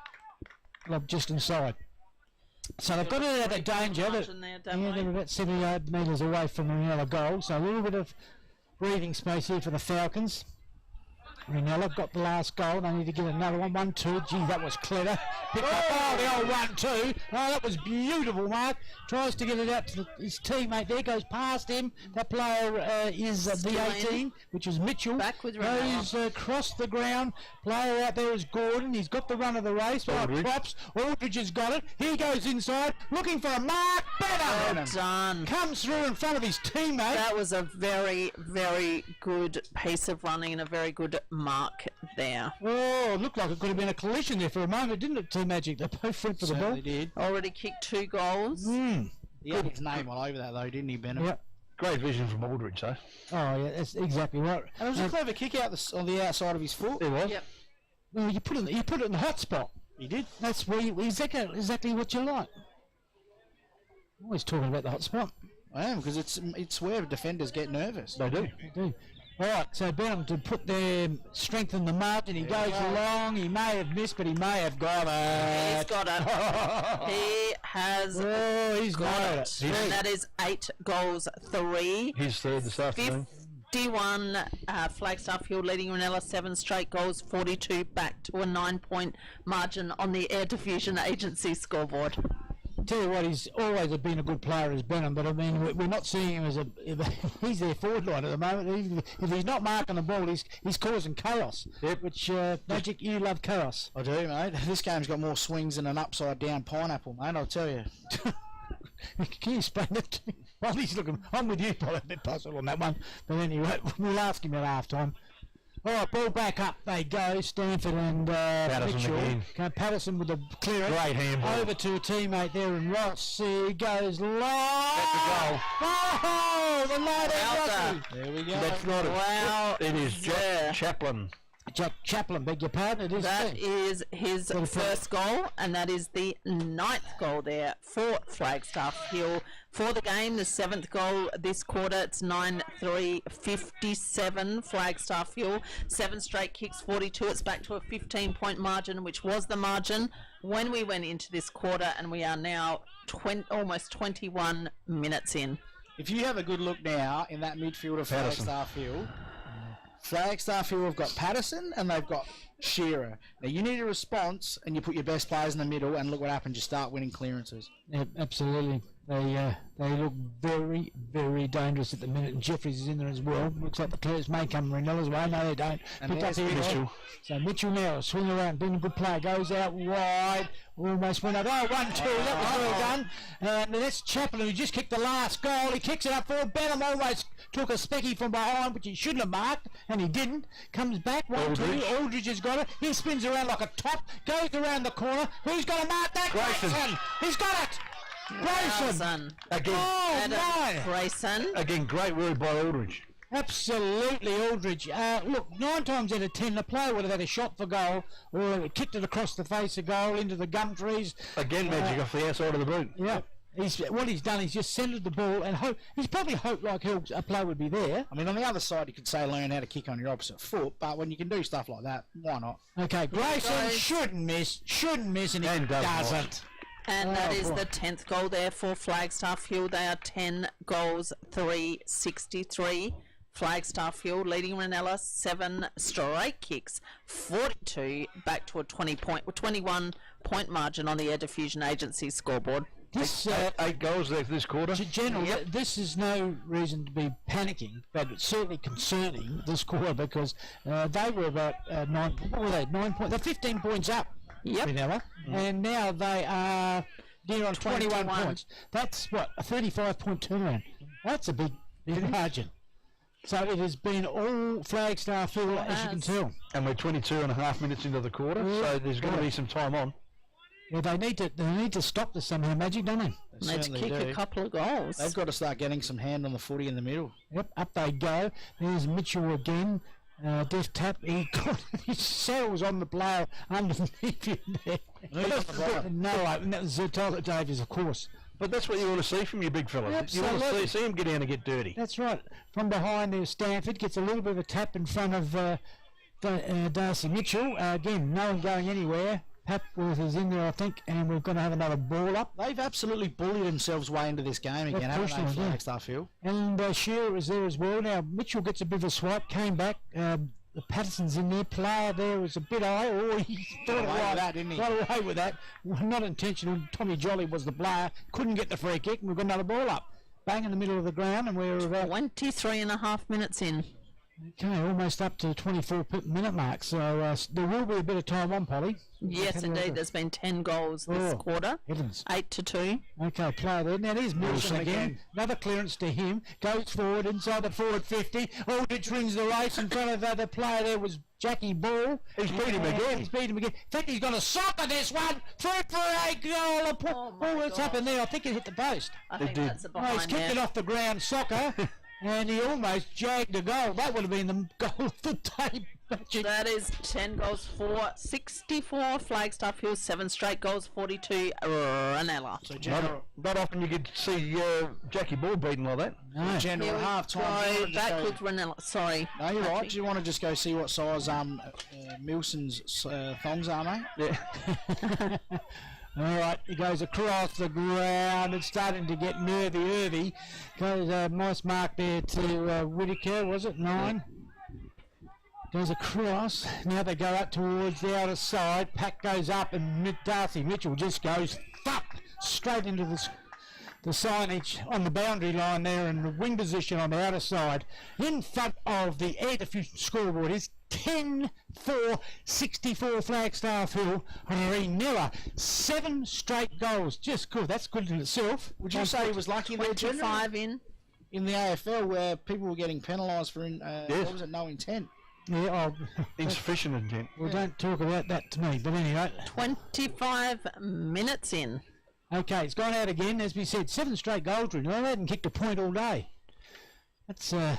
Speaker 2: Look, just inside. So they've got it out of danger.
Speaker 4: Margin there, don't we?
Speaker 2: They're about 78 metres away from the Reanella goal. So a little bit of breathing space here for the Falcons. Reynella got the last goal. They need to get another one. 1-2. Gee, that was clever. Picked up, the old 1-2. Oh, that was beautiful, Mark. Tries to get it out to his teammate there. Goes past him. That player is the 18, which is Mitchell.
Speaker 4: Back with
Speaker 2: Goes
Speaker 4: Reynella.
Speaker 2: across the ground. Player out there is Gordon. He's got the run of the race.
Speaker 1: Aldridge.
Speaker 2: Props. Aldridge has got it. He goes inside, looking for a mark.
Speaker 4: Well
Speaker 2: Better.
Speaker 4: done.
Speaker 2: Comes through in front of his teammate.
Speaker 4: That was a very, very good piece of running and a very good mark there.
Speaker 2: Oh, it looked like it could have been a collision there for a moment, didn't it, Team Magic? They both went for the ball.
Speaker 3: Certainly did.
Speaker 4: Already kicked 2 goals.
Speaker 3: He had his name all over that, though, didn't he, Bennett?
Speaker 2: Yep.
Speaker 1: Great vision from Aldridge, though.
Speaker 2: Oh, yeah, that's exactly right.
Speaker 3: And it was a clever kick out on the outside of his foot.
Speaker 1: It was.
Speaker 4: Yep.
Speaker 2: Well, you put it in the hot spot.
Speaker 3: He did.
Speaker 2: That's where exactly what you like. Always talking about the hot spot.
Speaker 3: I am, because it's where defenders get nervous.
Speaker 1: They do.
Speaker 2: They do. All right, so Benham to put their strength in the margin. He goes along. He may have missed, but he may have got it.
Speaker 4: He's got it. He has
Speaker 2: He's
Speaker 4: got
Speaker 2: it.
Speaker 4: it. And that is 8 goals, 3.
Speaker 1: His third this afternoon.
Speaker 4: 51 Flagstaff Hill leading Reynella 7 straight goals, 42 back to a 9-point margin on the Air Diffusion Agency scoreboard.
Speaker 2: Tell you what, he's always been a good player as Benham, but I mean, we're not seeing him as he's their forward line at the moment. If he's not marking the ball, he's causing chaos.
Speaker 1: Yep.
Speaker 2: Which Magic, you love chaos.
Speaker 3: I do, mate. This game's got more swings than an upside-down pineapple, mate, I'll tell you.
Speaker 2: Can you explain that to me? Well, he's looking. I'm with you, Paul. A bit puzzled on that one, but anyway, we'll ask him at half time. All right, ball back up they go. Stanford and
Speaker 1: Patterson
Speaker 2: Mitchell.
Speaker 1: again.
Speaker 2: Patterson with the clearance.
Speaker 1: Great handball.
Speaker 2: Over to a teammate there, and Ross. He goes long.
Speaker 1: That's a goal.
Speaker 2: Oh, the light
Speaker 4: Wowza.
Speaker 2: Rossi.
Speaker 3: There we go.
Speaker 1: That's not it.
Speaker 4: Wow.
Speaker 1: It is
Speaker 4: Yeah.
Speaker 1: Chaplin.
Speaker 2: Jack Chaplin, beg your pardon. It is.
Speaker 4: That is his first goal, and that is the 9th goal there for Flagstaff Hill. For the game, the 7th goal this quarter, it's 9-3, 57 Flagstaff Hill. 7 straight kicks, 42. It's back to a 15-point margin, which was the margin when we went into this quarter, and we are now almost 21 minutes in.
Speaker 3: If you have a good look now in that midfield of
Speaker 1: Patterson.
Speaker 3: Flagstaff Hill, Flagstaff Hill have got Patterson and they've got Shearer. Now you need a response, and you put your best players in the middle, and look what happens. You start winning clearances.
Speaker 2: Yeah, absolutely. They look very, very dangerous at the minute, and Jeffries is in there as well. Looks like the players may come Renella's way. No, they don't.
Speaker 3: And
Speaker 2: Picked up
Speaker 3: there's
Speaker 2: here.
Speaker 1: Mitchell.
Speaker 2: So Mitchell now swing around, being a good player, goes out wide, almost went out. Oh, 1-2, that was well done. And that's Chaplin, who just kicked the last goal. He kicks it up forward. Benham almost took a specky from behind, which he shouldn't have marked, and he didn't. Comes back, 1-2. Aldridge has got it. He spins around like a top, goes around the corner. Who's going to mark that?
Speaker 1: Grayson.
Speaker 2: He's got it. Grayson.
Speaker 4: Son.
Speaker 1: Again,
Speaker 2: Oh, my.
Speaker 4: Grayson.
Speaker 1: again, great word by Aldridge.
Speaker 2: Absolutely, Aldridge. Look, 9 times out of 10, the player would have had a shot for goal or kicked it across the face of goal into the gum trees.
Speaker 1: Again, magic off the outside of the boot.
Speaker 2: Yeah. What he's done is just centered the ball and he's probably hoped like a player would be there.
Speaker 3: I mean, on the other side, you could say learn how to kick on your opposite foot, but when you can do stuff like that, why not?
Speaker 2: Okay, Grayson shouldn't miss, and he doesn't.
Speaker 4: And that is the 10th goal there for Flagstaff Hill. They are 10 goals, 363. Flagstaff Hill leading Reynella 7 straight kicks, 42 back to a 21 point margin on the Air Diffusion Agency scoreboard.
Speaker 2: This,
Speaker 1: 8 goals there for this quarter.
Speaker 2: General, this is no reason to be panicking, but it's certainly concerning this quarter because they were about 9 points. They're 15 points up, Reanella, and now they are near on 21 points. That's what, a 35-point turnaround. That's a big margin. So it has been all Flagstaff Hill, as you can tell.
Speaker 1: And we're 22.5 minutes into the quarter, so there's going to be some time on.
Speaker 2: Yeah, they need to stop this somehow, Magic, don't they?
Speaker 4: They need to kick a couple of goals.
Speaker 3: They've got to start getting some hand on the footy in the middle.
Speaker 2: Yep, up they go. There's Mitchell again. Def tap. He got his cell was on the player underneath him there. No, and that was Tyler Davies, of course.
Speaker 1: But that's what you want to see from your big fella. You want to see him get down and get dirty.
Speaker 2: That's right. From behind there, Stanford gets a little bit of a tap in front of Darcy Mitchell. Again, no one going anywhere. Papworth is in there, I think, and we're going to have another ball up.
Speaker 3: They've absolutely bullied themselves way into this game again, haven't they, Flagstaff Hill?
Speaker 2: And Shearer is there as well. Now, Mitchell gets a bit of a swipe, came back. The Patterson's in there. Player there was a bit high. Oh, he got away with that, didn't he? Got away with that. Not intentional. Tommy Jolly was the player. Couldn't get the free kick, and we've got another ball up. Bang in the middle of the ground, and we're about
Speaker 4: 23.5 minutes in.
Speaker 2: Okay, almost up to the 24-minute mark, so there will be a bit of time on, Polly.
Speaker 4: Yes, indeed. There's been 10 goals this quarter.
Speaker 2: Heavens.
Speaker 4: 8-2.
Speaker 2: Okay, player there. Now there's Wilson again. Another clearance to him. Goes forward inside the forward 50. Aldridge wins the race. In front of the player there was Jackie Ball.
Speaker 1: He's beat him again.
Speaker 2: He's beat him again. In fact, he's got a soccer this one. Through for a goal. What's happened there? I think he hit the post.
Speaker 4: I think that's a behind
Speaker 2: he's kicked it off the ground, soccer. And he almost jagged a goal. That would have been the goal of the day.
Speaker 4: That is 10 goals for 64 Flagstaff Hill, 7 straight goals, 42 Reanella.
Speaker 3: So
Speaker 1: not often you get to see Jackie Ball beaten like that.
Speaker 3: No. General at half time.
Speaker 4: Back with Reanella. Sorry.
Speaker 3: No, you're right. Do you want to just go see what size Milson's thongs are, mate?
Speaker 1: Yeah.
Speaker 2: All right, he goes across the ground. It's starting to get nervy. Goes a nice mark there to Whitaker, was it? 9. Goes across. Now they go up towards the outer side. Pack goes up and Darcy Mitchell just goes straight into the signage on the boundary line there in the wing position on the outer side. In front of the Air Diffusion scoreboard is 10-4-64 Flagstaff Hill. Reynella, 7 straight goals. Just good. That's good in itself.
Speaker 3: Would you say he was lucky there,
Speaker 4: 25 in
Speaker 3: the AFL where people were getting penalised for what was it, no intent?
Speaker 2: Yeah,
Speaker 1: insufficient intent.
Speaker 2: Well, don't talk about that to me. But anyway,
Speaker 4: 25 minutes in.
Speaker 2: Okay, it's gone out again. As we said, 7 straight goals. They haven't kicked a point all day. That's not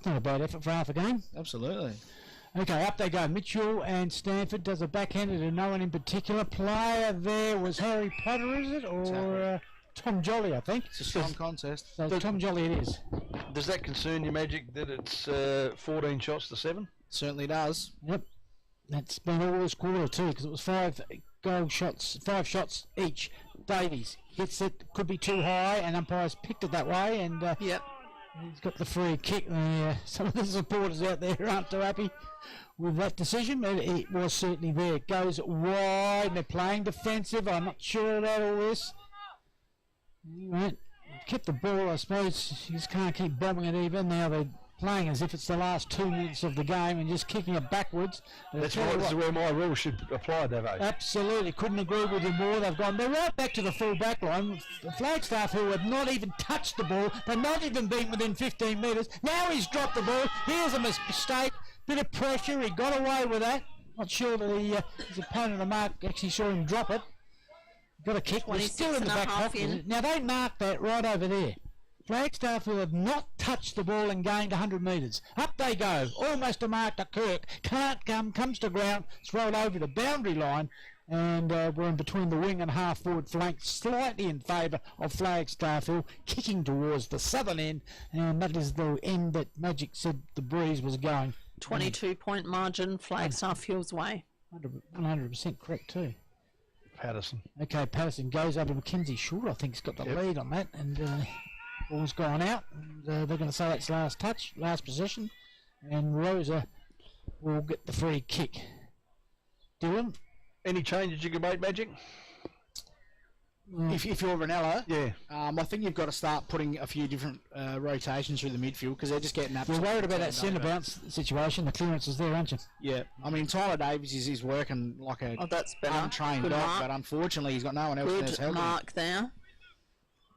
Speaker 2: a bad effort for half a game.
Speaker 3: Absolutely.
Speaker 2: Okay, up they go. Mitchell and Stanford does a backhander to no one in particular. Player there was Harry Potter, is it? Or Tom Jolly, I think.
Speaker 3: It's a strong contest.
Speaker 2: So Tom Jolly it is.
Speaker 1: Does that concern you, Magic, that it's 14 shots to 7?
Speaker 3: Certainly does.
Speaker 2: Yep. That's been all this quarter too, because it was 5 shots each. Davies hits it, could be too high, and umpires picked it that way, and
Speaker 4: yep.
Speaker 2: He's got the free kick. Some of the supporters out there aren't too happy with that decision, but it was certainly there. It goes wide, and they're playing defensive. I'm not sure about all this. Anyway, kept the ball, I suppose. You just can't keep bombing it even. Now they're playing as if it's the last 2 minutes of the game and just kicking it backwards.
Speaker 1: That's right. This is where my rule should apply, Dave.
Speaker 2: Absolutely. Couldn't agree with you more. They're right back to the full back line. Flagstaff, who have not even touched the ball, they've not even been within 15 metres. Now he's dropped the ball. Here's a mistake. Bit of pressure. He got away with that. Not sure that his opponent, the mark, actually saw him drop it. Got a kick. He's still in the back pocket. Now they marked that right over there. Flagstaff Hill have not touched the ball and gained 100 metres. Up they go, almost a mark to Kirk. Can't come, comes to ground, it's rolled over the boundary line, and we're in between the wing and half forward flank, slightly in favour of Flagstaff Hill, kicking towards the southern end, and that is the end that Magic said the breeze was going.
Speaker 4: 22-point margin, Flagstaff Hill's way.
Speaker 2: 100% correct too.
Speaker 1: Patterson.
Speaker 2: Okay, Patterson goes over to Mackenzie Short. I think he's got the lead on that, and ball's gone out. And, they're going to say that's last touch, last possession, and Rosa will get the free kick. Dylan?
Speaker 1: Any changes you can make, Magic?
Speaker 3: If you're Reynella,
Speaker 1: Yeah.
Speaker 3: I think you've got to start putting a few different rotations through the midfield because they're just getting
Speaker 2: You're
Speaker 3: absolutely
Speaker 2: worried about that
Speaker 3: turned
Speaker 2: centre
Speaker 3: over.
Speaker 2: bounce situation. The clearance is there, aren't you?
Speaker 3: Yeah, I mean Tyler Davies is working like a
Speaker 4: Oh, that's better.
Speaker 3: untrained
Speaker 4: Good
Speaker 3: dog,
Speaker 4: mark.
Speaker 3: but unfortunately he's got no one else in his
Speaker 4: Good
Speaker 3: help.
Speaker 4: mark there.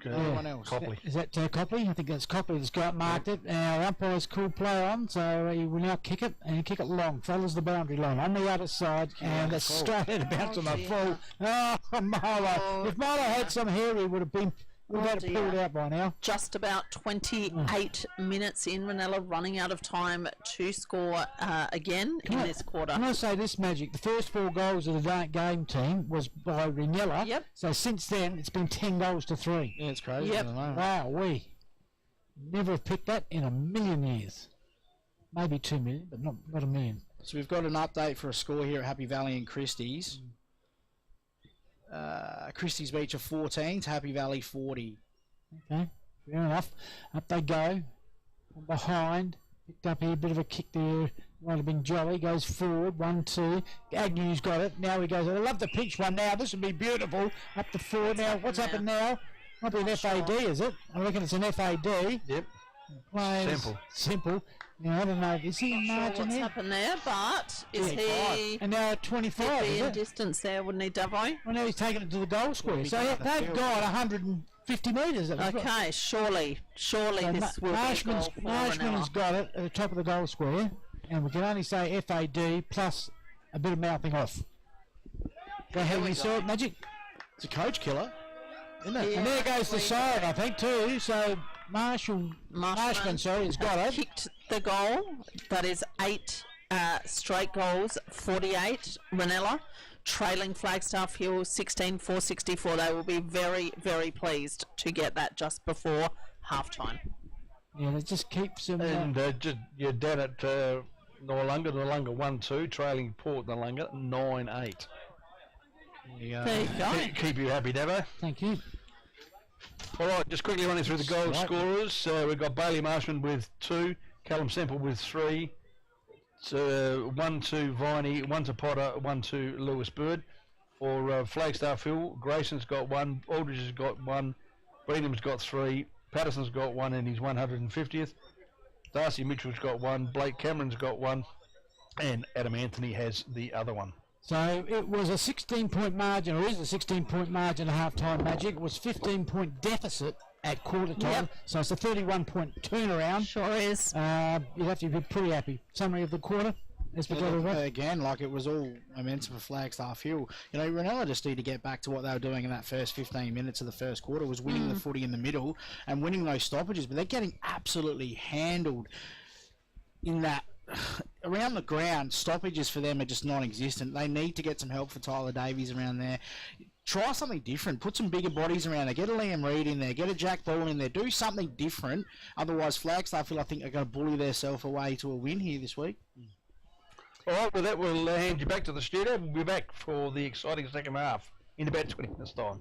Speaker 1: Good.
Speaker 3: No one else.
Speaker 1: Copley.
Speaker 2: Is that Copley? I think that's Copley that's got marked it. Our umpire's called play on, so he will now kick it, and kick it long. Follows the boundary line on the other side, and that's straight out of bounds on the
Speaker 4: dear.
Speaker 2: full. Oh, Marlo. If Marlo had some hair, he would have been had it pulled out by now.
Speaker 4: Just about 28 minutes in, Reanella running out of time to score again in this quarter.
Speaker 2: Can I say this, Magic? The first 4 goals of the Dark Game team was by Reanella.
Speaker 4: Yep.
Speaker 2: So since then, it's been 10 goals to 3.
Speaker 3: Yeah, it's crazy.
Speaker 4: Yep.
Speaker 3: At the moment.
Speaker 2: Wow, we never have picked that in a million years. Maybe 2 million, but not a million.
Speaker 3: So we've got an update for a score here at Happy Valley and Christie's. Christie's Beach are 14 to Happy Valley 40.
Speaker 2: Okay, fair enough. Up they go. From behind. Picked up here, a bit of a kick there. Might have been Jolly. Goes forward. 1-2. Agnew's got it. Now he goes. I love the pinch one now. This would be beautiful. Up to 4 now. What's happened now? Might be an FAD, is it? I reckon it's an FAD.
Speaker 1: Yep.
Speaker 2: Players, simple. Now, I don't know. Is he in
Speaker 4: Sure
Speaker 2: margin
Speaker 4: what's
Speaker 2: there?
Speaker 4: happened there, but is he
Speaker 2: And now at 25,
Speaker 4: be
Speaker 2: is
Speaker 4: in
Speaker 2: it?
Speaker 4: distance there, wouldn't he, Davo?
Speaker 2: Well, now he's taking it to the goal square. So they've got 150 metres.
Speaker 4: Okay, surely
Speaker 2: So
Speaker 4: this will be a goal for
Speaker 2: Marshman's
Speaker 4: Reanella.
Speaker 2: got it at the top of the goal square, and we can only say FAD plus a bit of mouthing off. Go ahead, you saw it, Magic.
Speaker 3: It's a coach killer, isn't it?
Speaker 2: And there goes the side, I think, too. So Marshman, sorry, has got it.
Speaker 4: Kicked the goal. That is 8 straight goals, 48. Reanella trailing Flagstaff Hill 16-4-64. They will be very, very pleased to get that just before halftime.
Speaker 2: Yeah, it just keeps him.
Speaker 1: And you're down at Noarlunga. Noarlunga 1-2, trailing Port Noarlunga 9-8.
Speaker 4: There you go.
Speaker 1: Keep you happy, Davo.
Speaker 2: Thank you.
Speaker 1: All right, just quickly running through the goal scorers. We've got Bailey Marshman with 2, Callum Semple with 3, 1 to Viney, 1 to Potter, 1 to Lewis Bird. For Flagstaff Hill, Grayson's got 1, Aldridge has got 1, Brenham's got 3, Patterson's got 1 in his 150th, Darcy Mitchell's got 1, Blake Cameron's got 1, and Adam Anthony has the other one.
Speaker 2: So it was a 16-point margin, or is a 16-point margin at half-time, Magic. It was 15-point deficit at quarter time,
Speaker 4: Yep.
Speaker 2: so it's a 31-point turnaround.
Speaker 4: Sure is.
Speaker 2: You'd have to be pretty happy. Summary of the quarter, as we go to that.
Speaker 3: Again, like it was all momentum for Flagstaff Hill. You know, Reynella just need to get back to what they were doing in that first 15 minutes of the first quarter, was winning the footy in the middle and winning those stoppages, but they're getting absolutely handled in that. Around the ground, stoppages for them are just non-existent. They need to get some help for Tyler Davies around there. Try something different. Put some bigger bodies around there. Get a Liam Reid in there. Get a Jack Ball in there. Do something different. Otherwise, Flagstaff, I think, are going to bully themselves away to a win here this week.
Speaker 1: All right, with that, we'll hand you back to the studio. We'll be back for the exciting second half in about 20 minutes' time.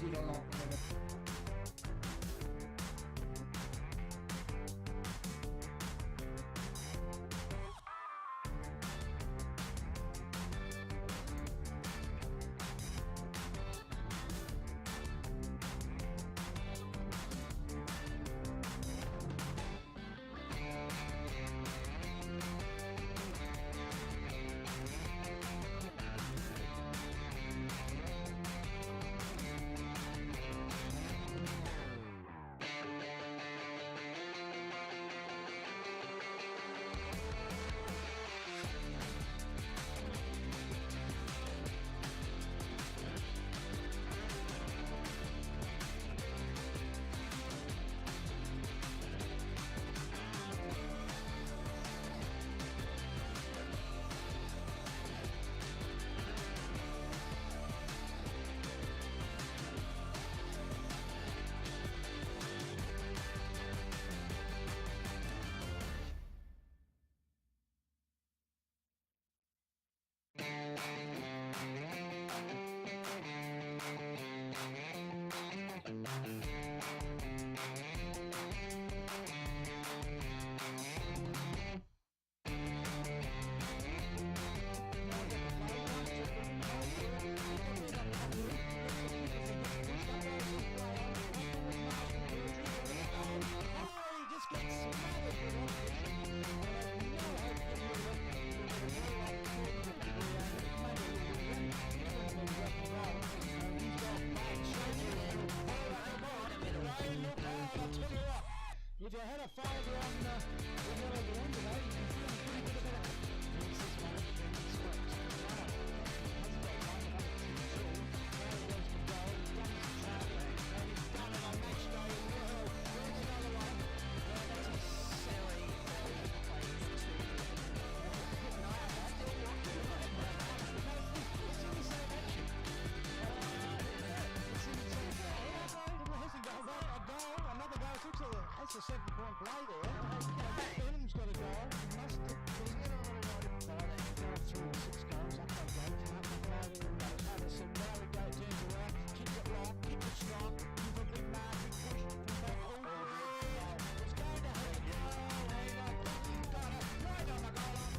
Speaker 2: did a lot with it. If you had a fiver on Reynella at the end of that, you'd be feeling pretty good about it. This is one of the things that's hasn't got one of it to do. Now he goes to goal, he's done his chart, and he's done it on match day as well. There's another one. That's a
Speaker 4: Very, very pleased to keep an eye on that.
Speaker 2: It's in the same action. It's in the same action. It hasn't got a goal, another goal. That's a 7-point play there. Benham's got a goal. He must have through 6 goals. Up they go. Up they go. Patterson. Now he goes, turns around, kicks it long, kicks it strong. Give a big mark, push from back. Oh, it's going to have a goal. He's got it right on the goal line.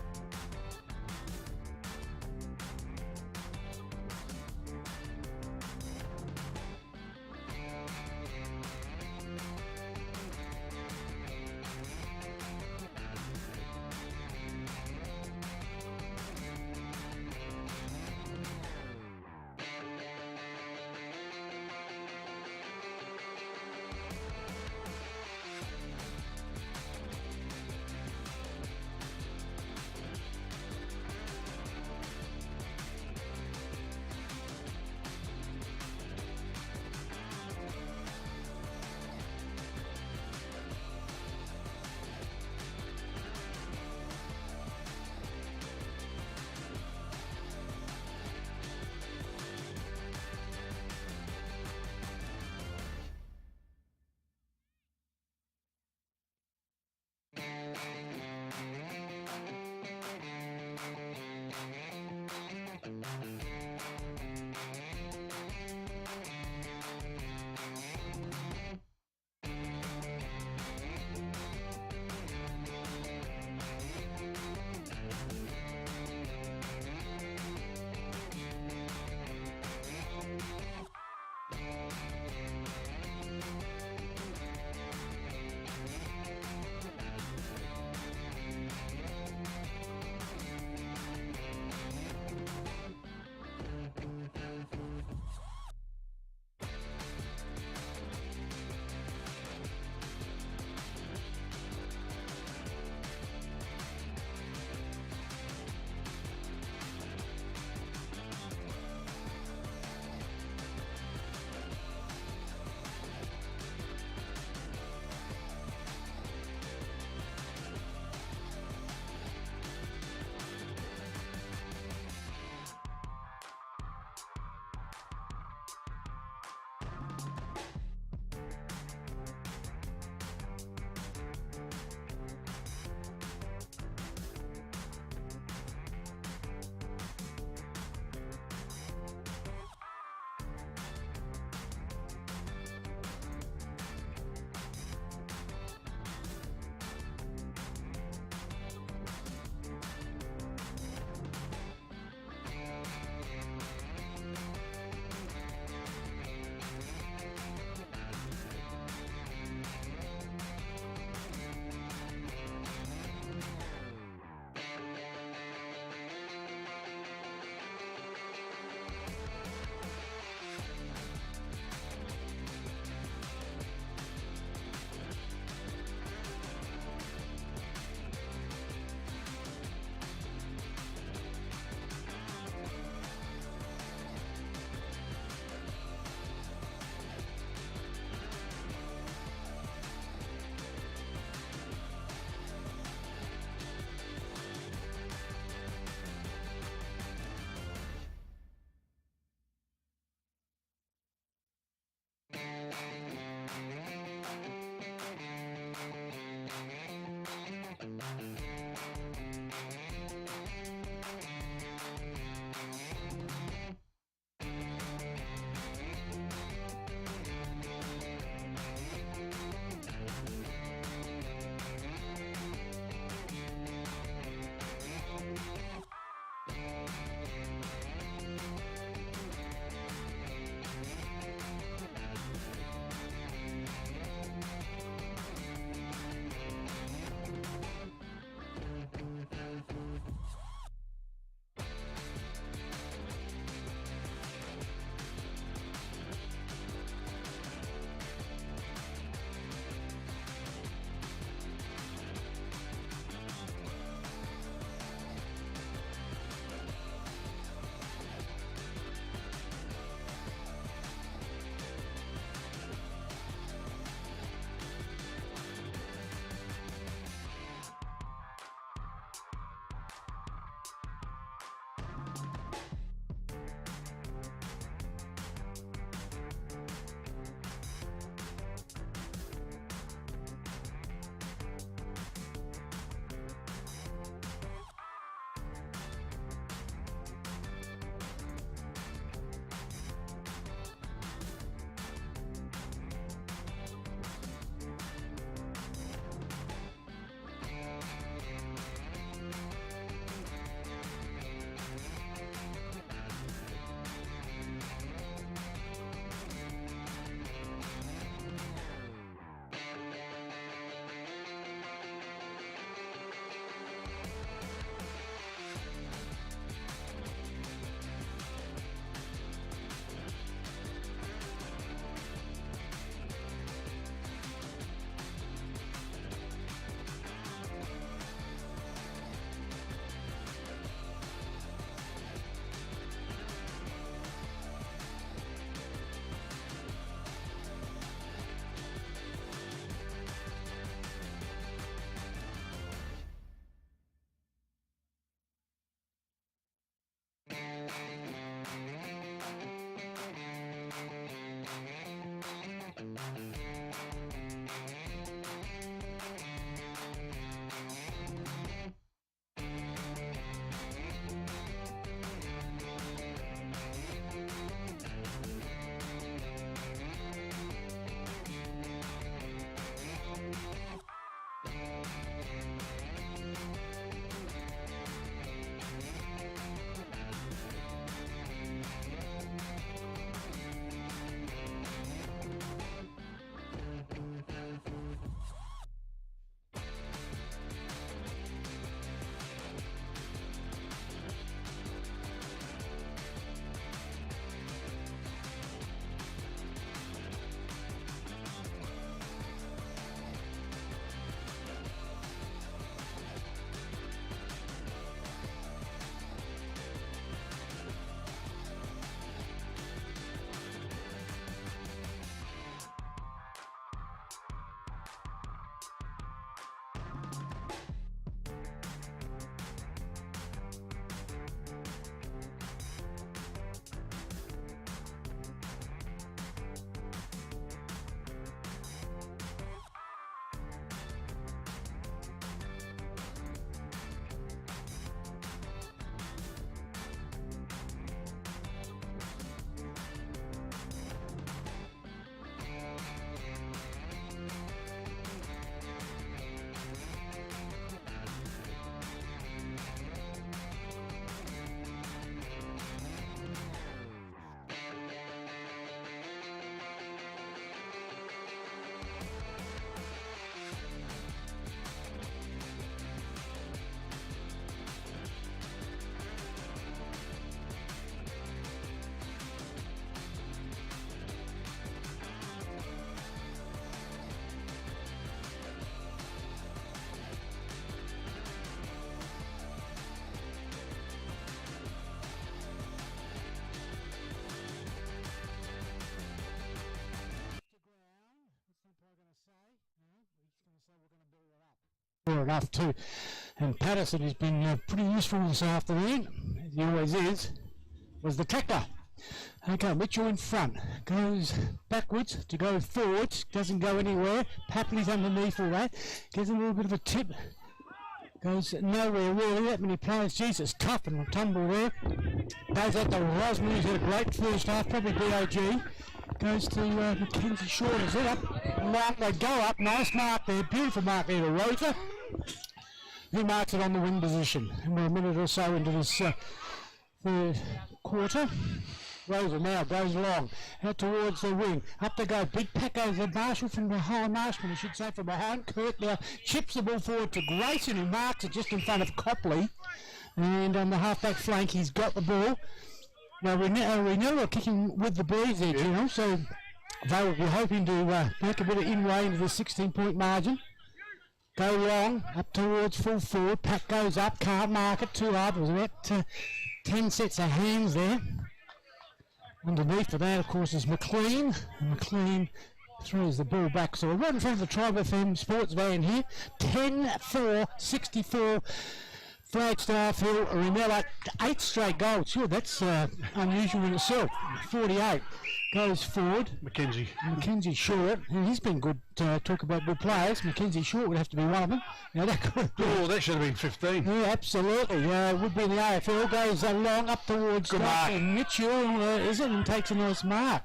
Speaker 2: enough too. And Patterson has been pretty useful this afternoon, as he always is, was the tackler. Okay, Mitchell in front, goes backwards to go forwards, doesn't go anywhere. Papley's underneath all that, gives a little bit of a tip, goes nowhere really, that many players. Jesus, tough and tumble there. Goes out to Rosman, who's had a great first half, probably BAG. Goes to Mackenzie Short, is it up? Mark, they go up, nice mark there, beautiful mark there to Rosa. He marks it on the wing position, and we're a minute or so into this third quarter. Rosa now goes long, out towards the wing, up they go, big pack over Marshall from behind, Marshall I should say from behind. Kirk now chips the ball forward to Grayson, who marks it just in front of Copley, and on the half-back flank he's got the ball. Now Reynella kicking with the breeze there, you know, so they will be hoping to make a bit of in-way into the 16-point margin. Go long, up towards full forward, pack goes up, can't mark it too hard, it was about 10 sets of hands there. Underneath of that, of course, is McLean, and McLean throws the ball back. So we're right in front of the Tribe FM sports van here. 10-4, 64, Flagstaff Hill, Reynella, 8 straight goals. Sure, that's unusual in itself. 48 goes forward. Mackenzie Short, and he's been good. Talk about good players. Mackenzie Short would have to be one of them. Now that could
Speaker 1: Oh, that should have been 15.
Speaker 2: Yeah, absolutely. Would be in the AFL. Goes long up towards Mitchell, is it, and takes a nice mark.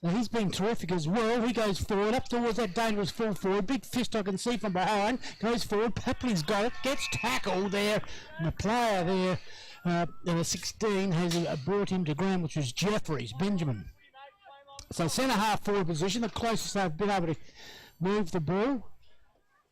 Speaker 2: So he's been terrific as well. He goes forward up towards that dangerous full forward. Big fist I can see from behind. Goes forward. Papley's got it. Gets tackled there. And the player there, the 16, has brought him to ground, which was Jeffries, Benjamin. So centre half forward position, the closest they've been able to move the ball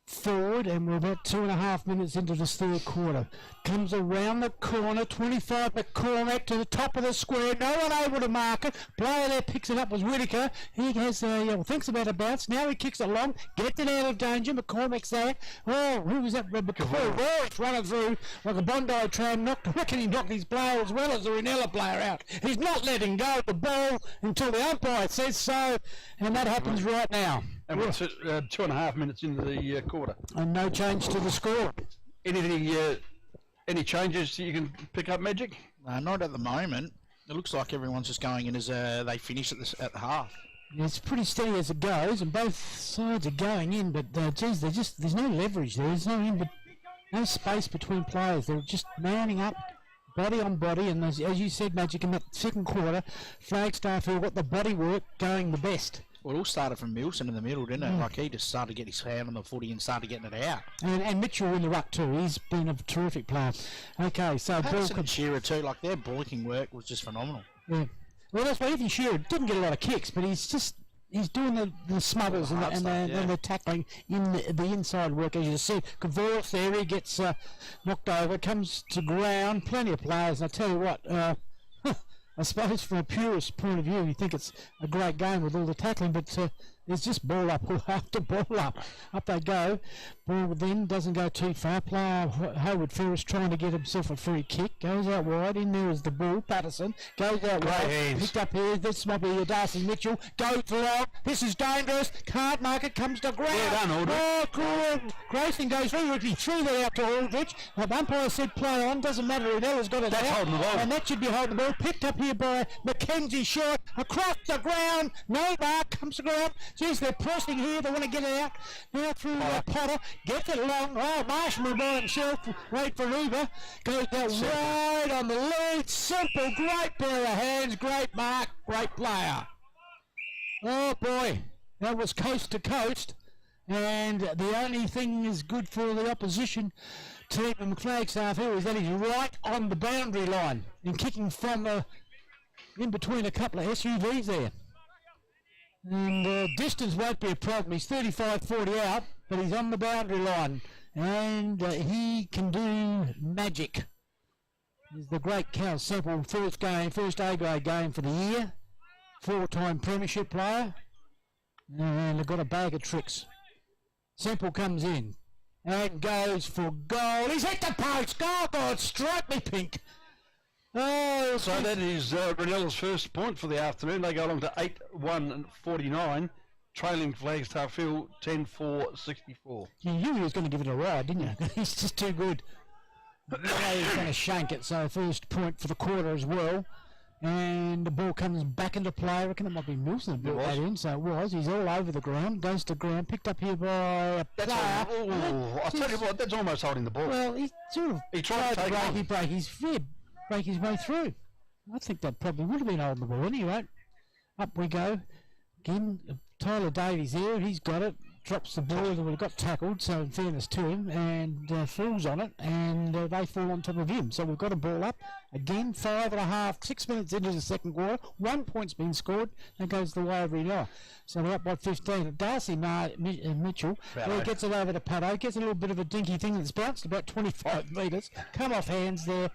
Speaker 2: forward, and we're about 2.5 minutes into this third quarter. Comes around the corner, 25 McCormack to the top of the square, no one able to mark it. Player there picks it up was Whittaker. He has thinks about a bounce. Now he kicks it long, gets it out of danger. McCormack's there. Oh, who was that? Oh, it's running through like a Bondi tram. I reckon he knocked his player as well as the Reanella player out. He's not letting go of the ball until the umpire says so, and that happens right now.
Speaker 1: And we're 2.5 minutes into the quarter.
Speaker 2: And no change to the score.
Speaker 1: Any changes you can pick up, Magic?
Speaker 3: Not at the moment. It looks like everyone's just going in as they finish at the half.
Speaker 2: It's pretty steady as it goes, and both sides are going in, but there's no leverage there. There's no space between players. They're just mounting up, body on body, and as you said, Magic, in that second quarter, Flagstaff Hill got the body work going the best.
Speaker 3: Well, it all started from Milson in the middle, didn't it? Like he just started to get his hand on the footy and started getting it out.
Speaker 2: And Mitchell in the ruck too. He's been a terrific player. Okay, so
Speaker 3: Patterson and Shearer too. Like their blocking work was just phenomenal.
Speaker 2: Yeah. Well, that's why even Shearer didn't get a lot of kicks, but he's doing the smuggles and the tackling in the inside work, as you said. Kavoris there, he gets knocked over, comes to ground. Plenty of players. And I tell you what. I suppose from a purist point of view, you think it's a great game with all the tackling, but there's just ball up after ball up. Up they go. Ball then doesn't go too far. Player Howard Ferris trying to get himself a free kick. Goes out wide. In there is the ball. Patterson goes out wide. Picked up here. This might be Darcy Mitchell. Goes long. This is dangerous. Can't mark it. Comes to ground.
Speaker 1: Yeah, done, Aldrich.
Speaker 2: Oh, good. Grayson goes through. He threw that out to Aldrich. The umpire said play on. Doesn't matter. Renella's got it.
Speaker 1: That's
Speaker 2: out.
Speaker 1: holding the ball.
Speaker 2: And that should be holding the ball. Picked up here by Mackenzie Short. Across the ground. No mark. Comes to ground. Geez, they're pressing here. They want to get it out. Now through Potter. Gets it long. Oh, Marshall by himself. Wait for Uber. Goes out right on the lead. Simple. Great pair of hands. Great mark. Great player. Oh, boy. That was coast to coast. And the only thing is good for the opposition team in Flagstaff Hill is that he's right on the boundary line and kicking from in between a couple of SUVs there. And distance won't be a problem. He's 35-40 out, but he's on the boundary line. And he can do magic. He's the great Cal Semple, first A-grade game for the year. 4-time premiership player. And they've got a bag of tricks. Semple comes in and goes for goal. He's hit the post. Oh, God, strike me pink. Oh,
Speaker 1: so that is Renella's first point for the afternoon. They go along to 8-1-49. trailing Flagstaff Hill 10-4-64.
Speaker 2: You knew he was going to give it a ride, didn't you? He's just too good. You know he's going to shank it, so first point for the quarter as well. And the ball comes back into play. I reckon it might be Milson that brought that in, so it was. He's all over the ground, goes to ground, picked up here by a player.
Speaker 1: I tell you what, that's almost holding the ball.
Speaker 2: Well, he sort of
Speaker 1: He tried to
Speaker 2: break his rib, break his way through. I think that probably would have been holding the ball anyway. Up we go. Again, Tyler Davies here, he's got it. Drops the ball, we got tackled, so in fairness to him, and falls on it, and they fall on top of him. So we've got a ball up. Again, 5.5, 6 minutes into the second quarter, 1 point's been scored, and goes the way of Reynella. So we're up by 15. Darcy Mitchell, he gets it over to Paddo, gets a little bit of a dinky thing that's bounced about 25 metres, come off hands there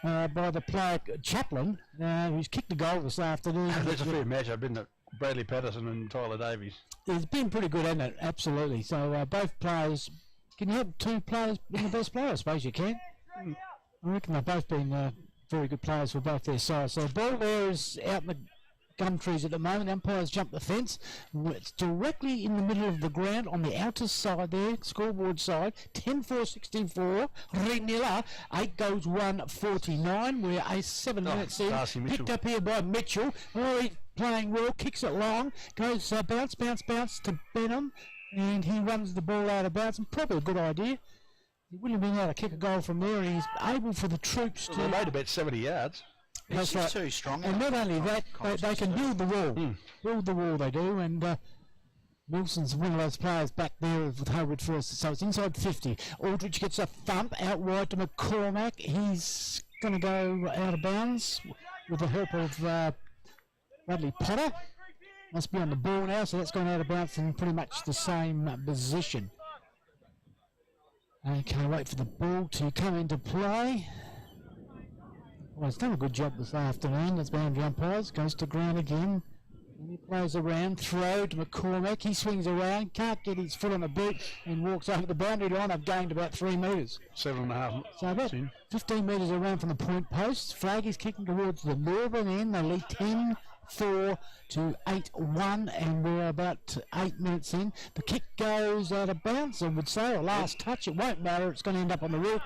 Speaker 2: by the player Chaplin, who's kicked a goal this afternoon.
Speaker 1: That's a fair matchup, isn't it? Bradley Patterson and Tyler Davies.
Speaker 2: It's been pretty good, hasn't it? Absolutely. So both players, can you have two players being the best player? I suppose you can. I reckon they've both been very good players for both their sides. So the ball there is out in the gum trees at the moment. Umpires jump the fence. It's directly in the middle of the ground on the outer side there, scoreboard side. 10-4-64. Reanella, 8 goes 1-49. We're 7 minutes in. Picked up here by Mitchell. Oh, he's playing well, kicks it long, goes bounce to Benham, and he runs the ball out of bounds, and probably a good idea. He wouldn't have been able to kick a goal from there, and he's able for the troops to...
Speaker 1: They made about 70 yards.
Speaker 3: It's just too strong.
Speaker 2: And not only that, they can build the wall. Build the wall, they do, and Wilson's one of those players back there with Hayward first, so it's inside 50. Aldridge gets a thump out wide to McCormack. He's going to go out of bounds with the help of... Bradley Potter must be on the ball now, so that's gone out of bounds in pretty much the same position. Okay, wait for the ball to come into play. Well, it's done a good job this afternoon. That's boundary umpires. Goes to ground again. And he plays around, throw to McCormack. He swings around, can't get his foot on the boot, and walks over the boundary line. I've gained about 3 metres.
Speaker 1: 7.5.
Speaker 2: So about 15 metres around from the point post. Flag is kicking towards the northern end. They lead 10-4 to 8-1, and we're about 8 minutes in. The kick goes out of bounds, I would say, or last touch. It won't matter. It's going to end up on the roof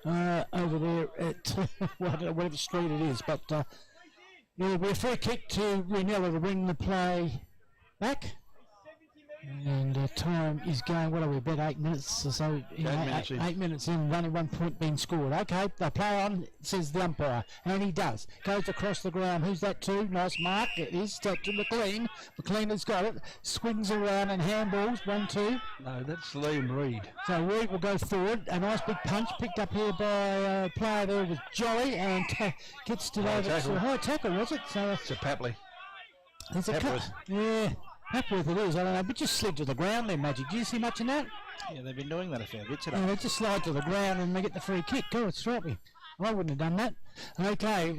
Speaker 2: over there at whatever street it is. But yeah, we're free kick to Reynella to bring the play back. And time is going, what are we, about 8 minutes or so? 8 minutes in, only 1 point being scored. Okay, they play on, says the umpire, and he does. Goes across the ground. Who's that to? Nice mark. It is to McLean. McLean has got it. Swings around and handballs. 1-2.
Speaker 1: No, that's Liam Reid.
Speaker 2: So Reid will go forward. A nice big punch picked up here by a player there with Jolly, and gets to over to a high tackle, was it? So
Speaker 1: it's a Papley.
Speaker 2: It's a cut. Yeah. Hapworth it is, I don't know, but just slid to the ground there, Magic. Did you see much in that?
Speaker 3: Yeah, they've been doing that a fair bit today.
Speaker 2: Yeah, they just slide to the ground and they get the free kick. Go, it's straight. I wouldn't have done that. Okay,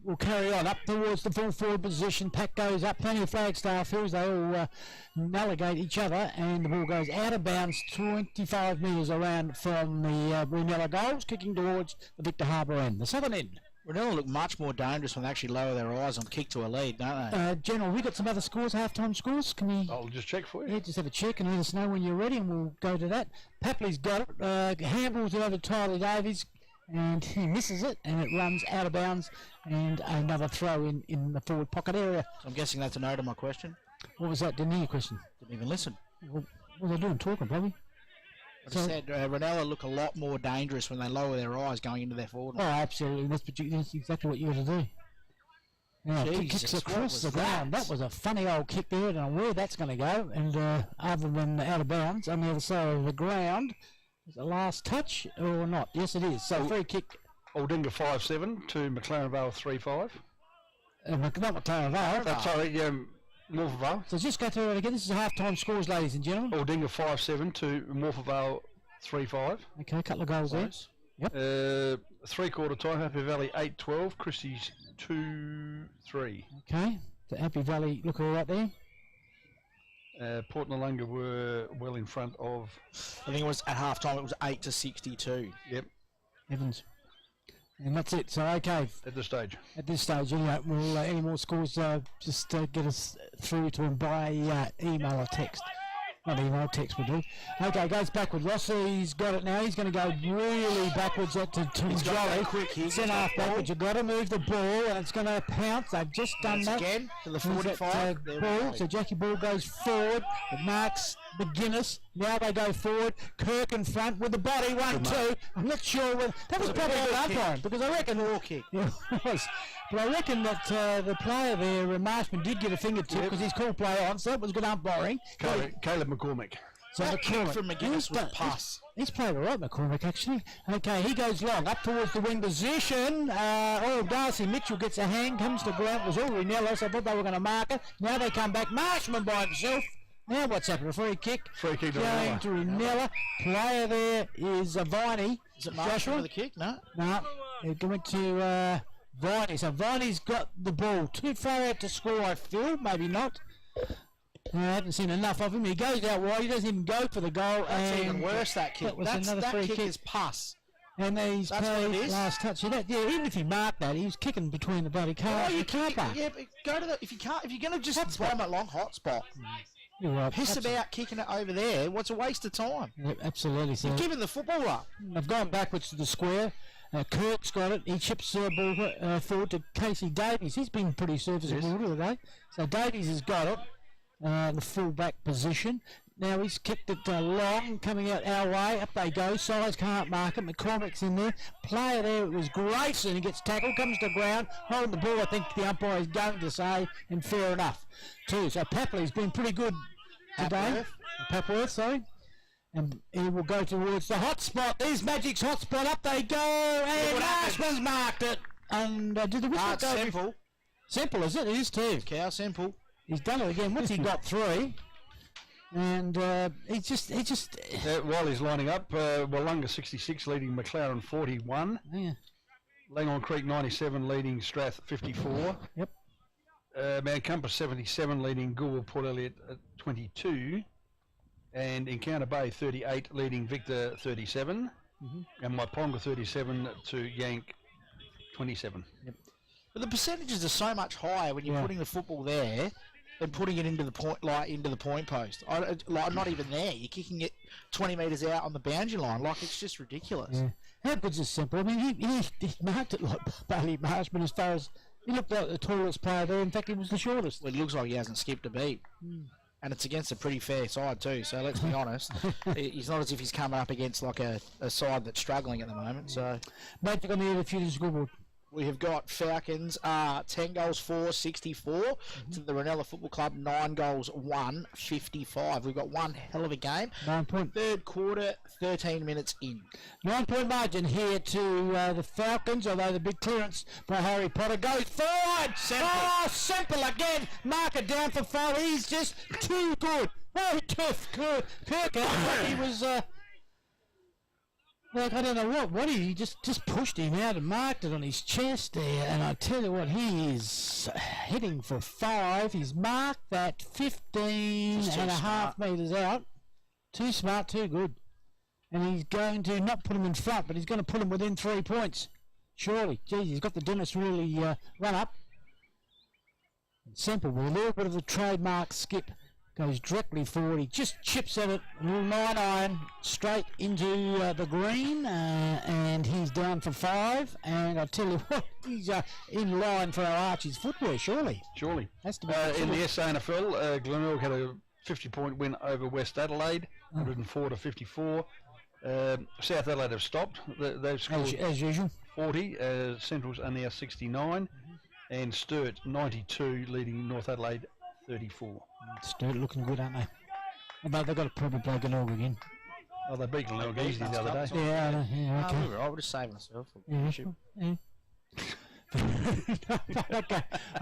Speaker 2: we'll carry on up towards the full forward position. Pack goes up, plenty of Flagstaff Hills. They all navigate each other, and the ball goes out of bounds 25 metres around from the Reanella goals, kicking towards the Victor Harbour end, the southern end.
Speaker 3: Reynella look much more dangerous when they actually lower their eyes on kick to a lead, don't they?
Speaker 2: General, we got some other scores, half-time scores. Can you...
Speaker 1: I'll just check for you.
Speaker 2: Yeah, just have a check and let us know when you're ready, and we'll go to that. Papley's got it. Handballs it over to Tyler Davies, and he misses it, and it runs out of bounds, and another throw in the forward pocket area.
Speaker 3: So I'm guessing that's a no to my question.
Speaker 2: What was that? Didn't hear your question.
Speaker 3: Didn't even listen.
Speaker 2: What are they doing? Talking, probably.
Speaker 3: I said Reynella look a lot more dangerous when they lower their eyes going into their forward.
Speaker 2: Oh, absolutely. That's exactly what you got to do. Now, kicks across the ground. That was a funny old kick there. I don't know where that's going to go. And other than out of bounds, on the other side of the ground, is the last touch or not? Yes, it is. So free kick.
Speaker 1: Aldinga 5-7 to McLaren Vale 3-5.
Speaker 2: Not McLaren Vale.
Speaker 1: Sorry, Morpher Vale.
Speaker 2: So just go through it again. This is half-time scores, ladies and gentlemen.
Speaker 1: Aldinga 5-7 to Morpher Vale 3-5.
Speaker 2: Okay, a couple of goals there. Yep.
Speaker 1: Three-quarter time, Happy Valley 8-12, Christie's 2-3.
Speaker 2: Okay, so Happy Valley look all right there.
Speaker 1: Port Noarlunga were well in front of...
Speaker 3: I think it was at half-time, it was 8-62.
Speaker 1: Yep.
Speaker 2: Evans. And that's it. So, okay.
Speaker 1: at this stage.
Speaker 2: At this stage, anyway, we'll, any more scores, just get us through to him by email or text. Not email, text will do. Okay, goes backward. Rossi's got it now. He's going to go really backwards out to Jolly.
Speaker 3: Quick here.
Speaker 2: Centre half backwards. You've got to move the ball, and it's going to pounce. They've just done that.
Speaker 3: Again to the
Speaker 2: There's that,
Speaker 3: 45.
Speaker 2: ball. So Jackie Ball goes forward. It marks McGuinness. Now they go forward. Kirk in front with the body. 1-2. I'm not sure whether that was probably a good umpiring because I reckon
Speaker 3: kick.
Speaker 2: Yeah, it was. But I reckon that the player there, Marshman, did get a fingertip because he's called play on, so that was good umpiring.
Speaker 1: Caleb McCormick.
Speaker 2: So
Speaker 3: That kick
Speaker 2: McCormick,
Speaker 3: from McGuinness was pass.
Speaker 2: He's played all right, McCormick, actually. Okay, he goes long, up towards the wing position. Darcy Mitchell gets a hand, comes to ground. It was all Reanella, so I thought they were going to mark it. Now they come back. Marshman by himself. Now what's happened? A free kick.
Speaker 1: Free kick to
Speaker 2: going to Reanella. Player there is Viney.
Speaker 3: Is it Marshman with the kick? No.
Speaker 2: No. They're going to Viney. So Viney's got the ball. Too far out to score, I feel. Maybe not. I haven't seen enough of him. He goes out wide. He doesn't even go for the goal.
Speaker 3: That's even worse, that kick.
Speaker 2: That was
Speaker 3: That
Speaker 2: another free
Speaker 3: kick
Speaker 2: kick.
Speaker 3: is pass.
Speaker 2: And he's
Speaker 3: That's what it
Speaker 2: played
Speaker 3: is.
Speaker 2: last touch. Yeah, even if he marked that, he was kicking between the bloody cars.
Speaker 3: Oh,
Speaker 2: You can't mark.
Speaker 3: Yeah, but go to the. If you're going to just throw him at long hot spot,
Speaker 2: You're right.
Speaker 3: piss about kicking it over there. What's a waste of time?
Speaker 2: Yeah, absolutely. So
Speaker 3: You're giving the football up.
Speaker 2: they've gone backwards to the square. Kirk's got it. He chips the ball forward to Casey Davies. He's been pretty serviceable today. So Davies has got it. The full-back position. Now he's kicked it long, coming out our way. Up they go. Size can't mark it. McCormick's in there. Player there, it was Grayson. He gets tackled, comes to ground, holding the ball. I think the umpire is going to say, and fair enough, too. So Papley's been pretty good today. Papworth, sorry. And he will go towards the hot spot. There's Magic's hot spot. Up they go. And Marshman's marked it. And did the whistle
Speaker 3: It's
Speaker 2: go?
Speaker 3: simple.
Speaker 2: Simple, is it? It is too.
Speaker 3: Cow simple.
Speaker 2: He's done it again. What's he got? 3. And he just.
Speaker 1: While he's lining up, Wollonga 66 leading McLaren 41.
Speaker 2: Yeah.
Speaker 1: Langhorne Creek 97 leading Strath 54.
Speaker 2: Yep.
Speaker 1: Mount Compass 77 leading Goulburn Port Elliot 22. And Encounter Bay 38 leading Victor 37. And Maiponga 37 to Yank 27.
Speaker 3: But the percentages are so much higher when you're putting the football there than putting it into the point post. Not even there. You're kicking it 20 metres out on the boundary line. Like, it's just ridiculous.
Speaker 2: Yeah. How good's this simple? I mean, he marked it like Bailey Marshman as far as he looked like the tallest player there. In fact, he was the shortest.
Speaker 3: Well, it looks like he hasn't skipped a beat. And it's against a pretty fair side too, so let's be honest. He's not as if he's coming up against like a side that's struggling at the moment. So,
Speaker 2: Mate, you're going to hear the future scoreboard.
Speaker 3: we have got Falcons 10 goals 4, 64 to the Reynella Football Club 9 goals 1, 55. We've got one hell of a game.
Speaker 2: 9 point.
Speaker 3: Third quarter, 13 minutes in.
Speaker 2: 9 point margin here to the Falcons, although the big clearance by Harry Potter goes forward. Simple again. Mark it down for 5. He's just too good. Very tough. Good. Kirk, he was. Like, I don't know what he just pushed him out and marked it on his chest there. And I tell you what, he is hitting for 5. He's marked that 15 and a half metres out. Too smart, too good. And he's going to not put him in front, but he's going to put him within 3 points. Surely. Geez, he's got the Dennis really run up. Simple with a little bit of the trademark skip. Goes directly forward. He just chips at it. A little 9-iron straight into the green. And he's down for 5. And I tell you what, he's in line for our Archie's footwear, surely.
Speaker 1: Surely.
Speaker 2: Has to be
Speaker 1: In the SANFL, Glenelg had a 50-point win over West Adelaide, 104 to 54. South Adelaide have stopped. They've scored
Speaker 2: as usual.
Speaker 1: 40. Centrals are now 69. And Sturt 92, leading North Adelaide 34.
Speaker 2: Sturt looking good, aren't they? But they've got to probably play Glenelg again.
Speaker 1: Oh, they beat Glenelg easy the other day.
Speaker 2: Yeah, I know, yeah, okay.
Speaker 3: We were right. We'll just save myself.
Speaker 2: Yeah.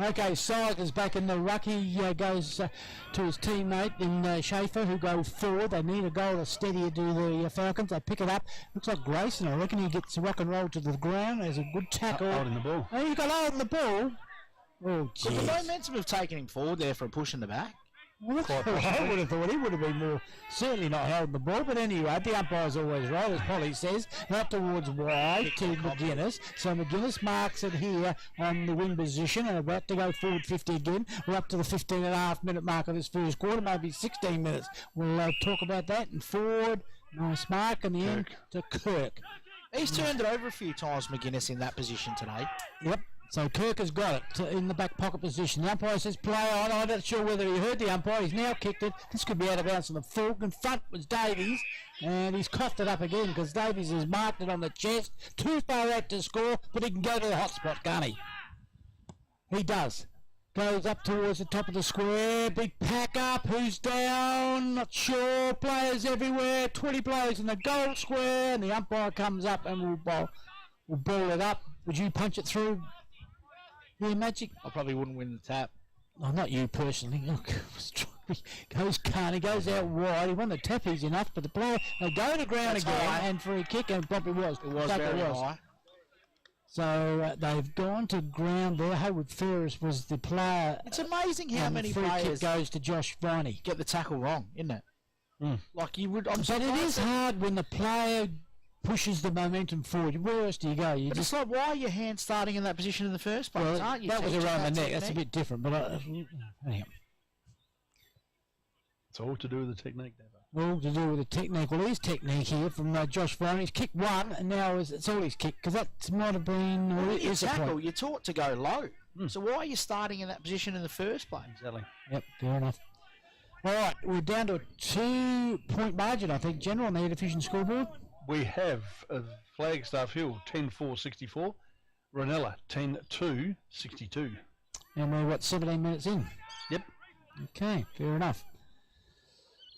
Speaker 2: Okay, Syke is back in the ruck. He goes to his teammate in Schaefer, who goes forward. They need a goal to steady it to the Falcons. They pick it up. Looks like Grayson. I reckon he gets rock and roll to the ground. There's a good tackle.
Speaker 1: Holding the ball.
Speaker 2: Oh, he's got hold in the ball. Oh,
Speaker 3: But the
Speaker 2: jeez.
Speaker 3: momentum have taken him forward there for a push in the back.
Speaker 2: Well, that's
Speaker 1: Quite
Speaker 2: what I
Speaker 1: possibly.
Speaker 2: would have thought. He would have been more, certainly not holding the ball. But anyway, the umpire's always right, as Polly says. Out towards wide to McGuinness. So McGuinness marks it here on the wing position and about to go forward 50 again. We're up to the 15.5-minute mark of this first quarter, maybe 16 minutes. We'll talk about that. And forward, nice mark, and the end to Kirk.
Speaker 3: He's turned it over a few times, McGuinness, in that position today.
Speaker 2: Yep. So Kirk has got it in the back pocket position. The umpire says play on. I'm not sure whether he heard the umpire. He's now kicked it. This could be out of bounds on the full. In front was Davies, and he's coughed it up again because Davies has marked it on the chest. Too far out to score, but he can go to the hot spot, can't he? He does. Goes up towards the top of the square. Big pack up. Who's down? Not sure. Players everywhere. 20 players in the goal square, and the umpire comes up and will ball it up. Would you punch it through? Yeah, Magic.
Speaker 3: I probably wouldn't win the tap.
Speaker 2: Oh, not you personally. Look, goes Carney, goes out wide. He won the tap easy enough, but the player, they go to ground
Speaker 3: That's
Speaker 2: again,
Speaker 3: high.
Speaker 2: and for a kick, and probably was.
Speaker 3: It was
Speaker 2: Exactly
Speaker 3: very
Speaker 2: was.
Speaker 3: high.
Speaker 2: So they've gone to ground there. Haywood Ferris was the player.
Speaker 3: It's amazing how
Speaker 2: and
Speaker 3: many
Speaker 2: the free
Speaker 3: players
Speaker 2: kick goes to Josh Viney.
Speaker 3: get the tackle wrong, isn't it?
Speaker 1: Mm.
Speaker 3: Like you would. I'm
Speaker 2: But it
Speaker 3: surprised
Speaker 2: is
Speaker 3: that-
Speaker 2: hard when the player pushes the momentum forward. Where else do you go? You
Speaker 3: But
Speaker 2: just
Speaker 3: it's like, why are your hands starting in that position in the first place?
Speaker 2: well,
Speaker 3: Aren't you?
Speaker 2: that was
Speaker 3: teaching
Speaker 2: around the
Speaker 3: that
Speaker 2: neck. That's a
Speaker 3: technique?
Speaker 2: bit different. But anyhow.
Speaker 1: It's all to do with the technique, Davo.
Speaker 2: All to do with the technique. Well, his technique here from Josh Viney. He's kicked one, and now it's all he's kicked, because that might have been, or
Speaker 3: When
Speaker 2: it
Speaker 3: you
Speaker 2: is a
Speaker 3: tackle,
Speaker 2: point.
Speaker 3: you're taught to go low. So why are you starting in that position in the first place?
Speaker 1: Exactly.
Speaker 2: Yep, fair enough. All right, we're down to a 2-point margin, I think, General, on the Division scoreboard.
Speaker 1: We have Flagstaff Hill 10-4-64, Reynella 10-2-62.
Speaker 2: And we're, 17 minutes in?
Speaker 1: Yep.
Speaker 2: Okay, fair enough.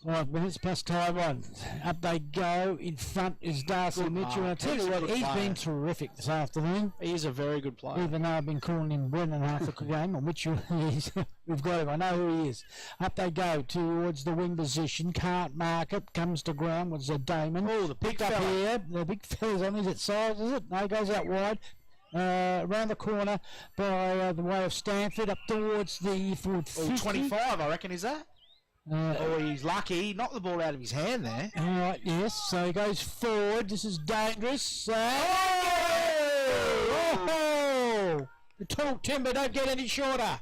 Speaker 2: 5 minutes plus time on. Up they go. In front is Darcy
Speaker 3: Good
Speaker 2: Mitchell. And I
Speaker 3: mark.
Speaker 2: tell
Speaker 3: He's
Speaker 2: you
Speaker 3: a
Speaker 2: what,
Speaker 3: good
Speaker 2: he's
Speaker 3: player.
Speaker 2: been terrific this afternoon.
Speaker 3: He is a very good player.
Speaker 2: Even though I've been calling him Brennan half the game, on which we've got him. I know who he is. Up they go towards the wing position. Can't mark it. Comes to ground with Damon.
Speaker 3: Oh, the big
Speaker 2: Picked up
Speaker 3: fella.
Speaker 2: here. The big fella's on. Is it size? Is it? No, goes out wide. Around the corner by the way of Stanford. Up towards the forward 50.
Speaker 3: 25, I reckon, is that? Oh, he's lucky. He knocked the ball out of his hand there.
Speaker 2: All right, yes. So he goes forward. This is dangerous. Oh! The tall timber don't get any shorter.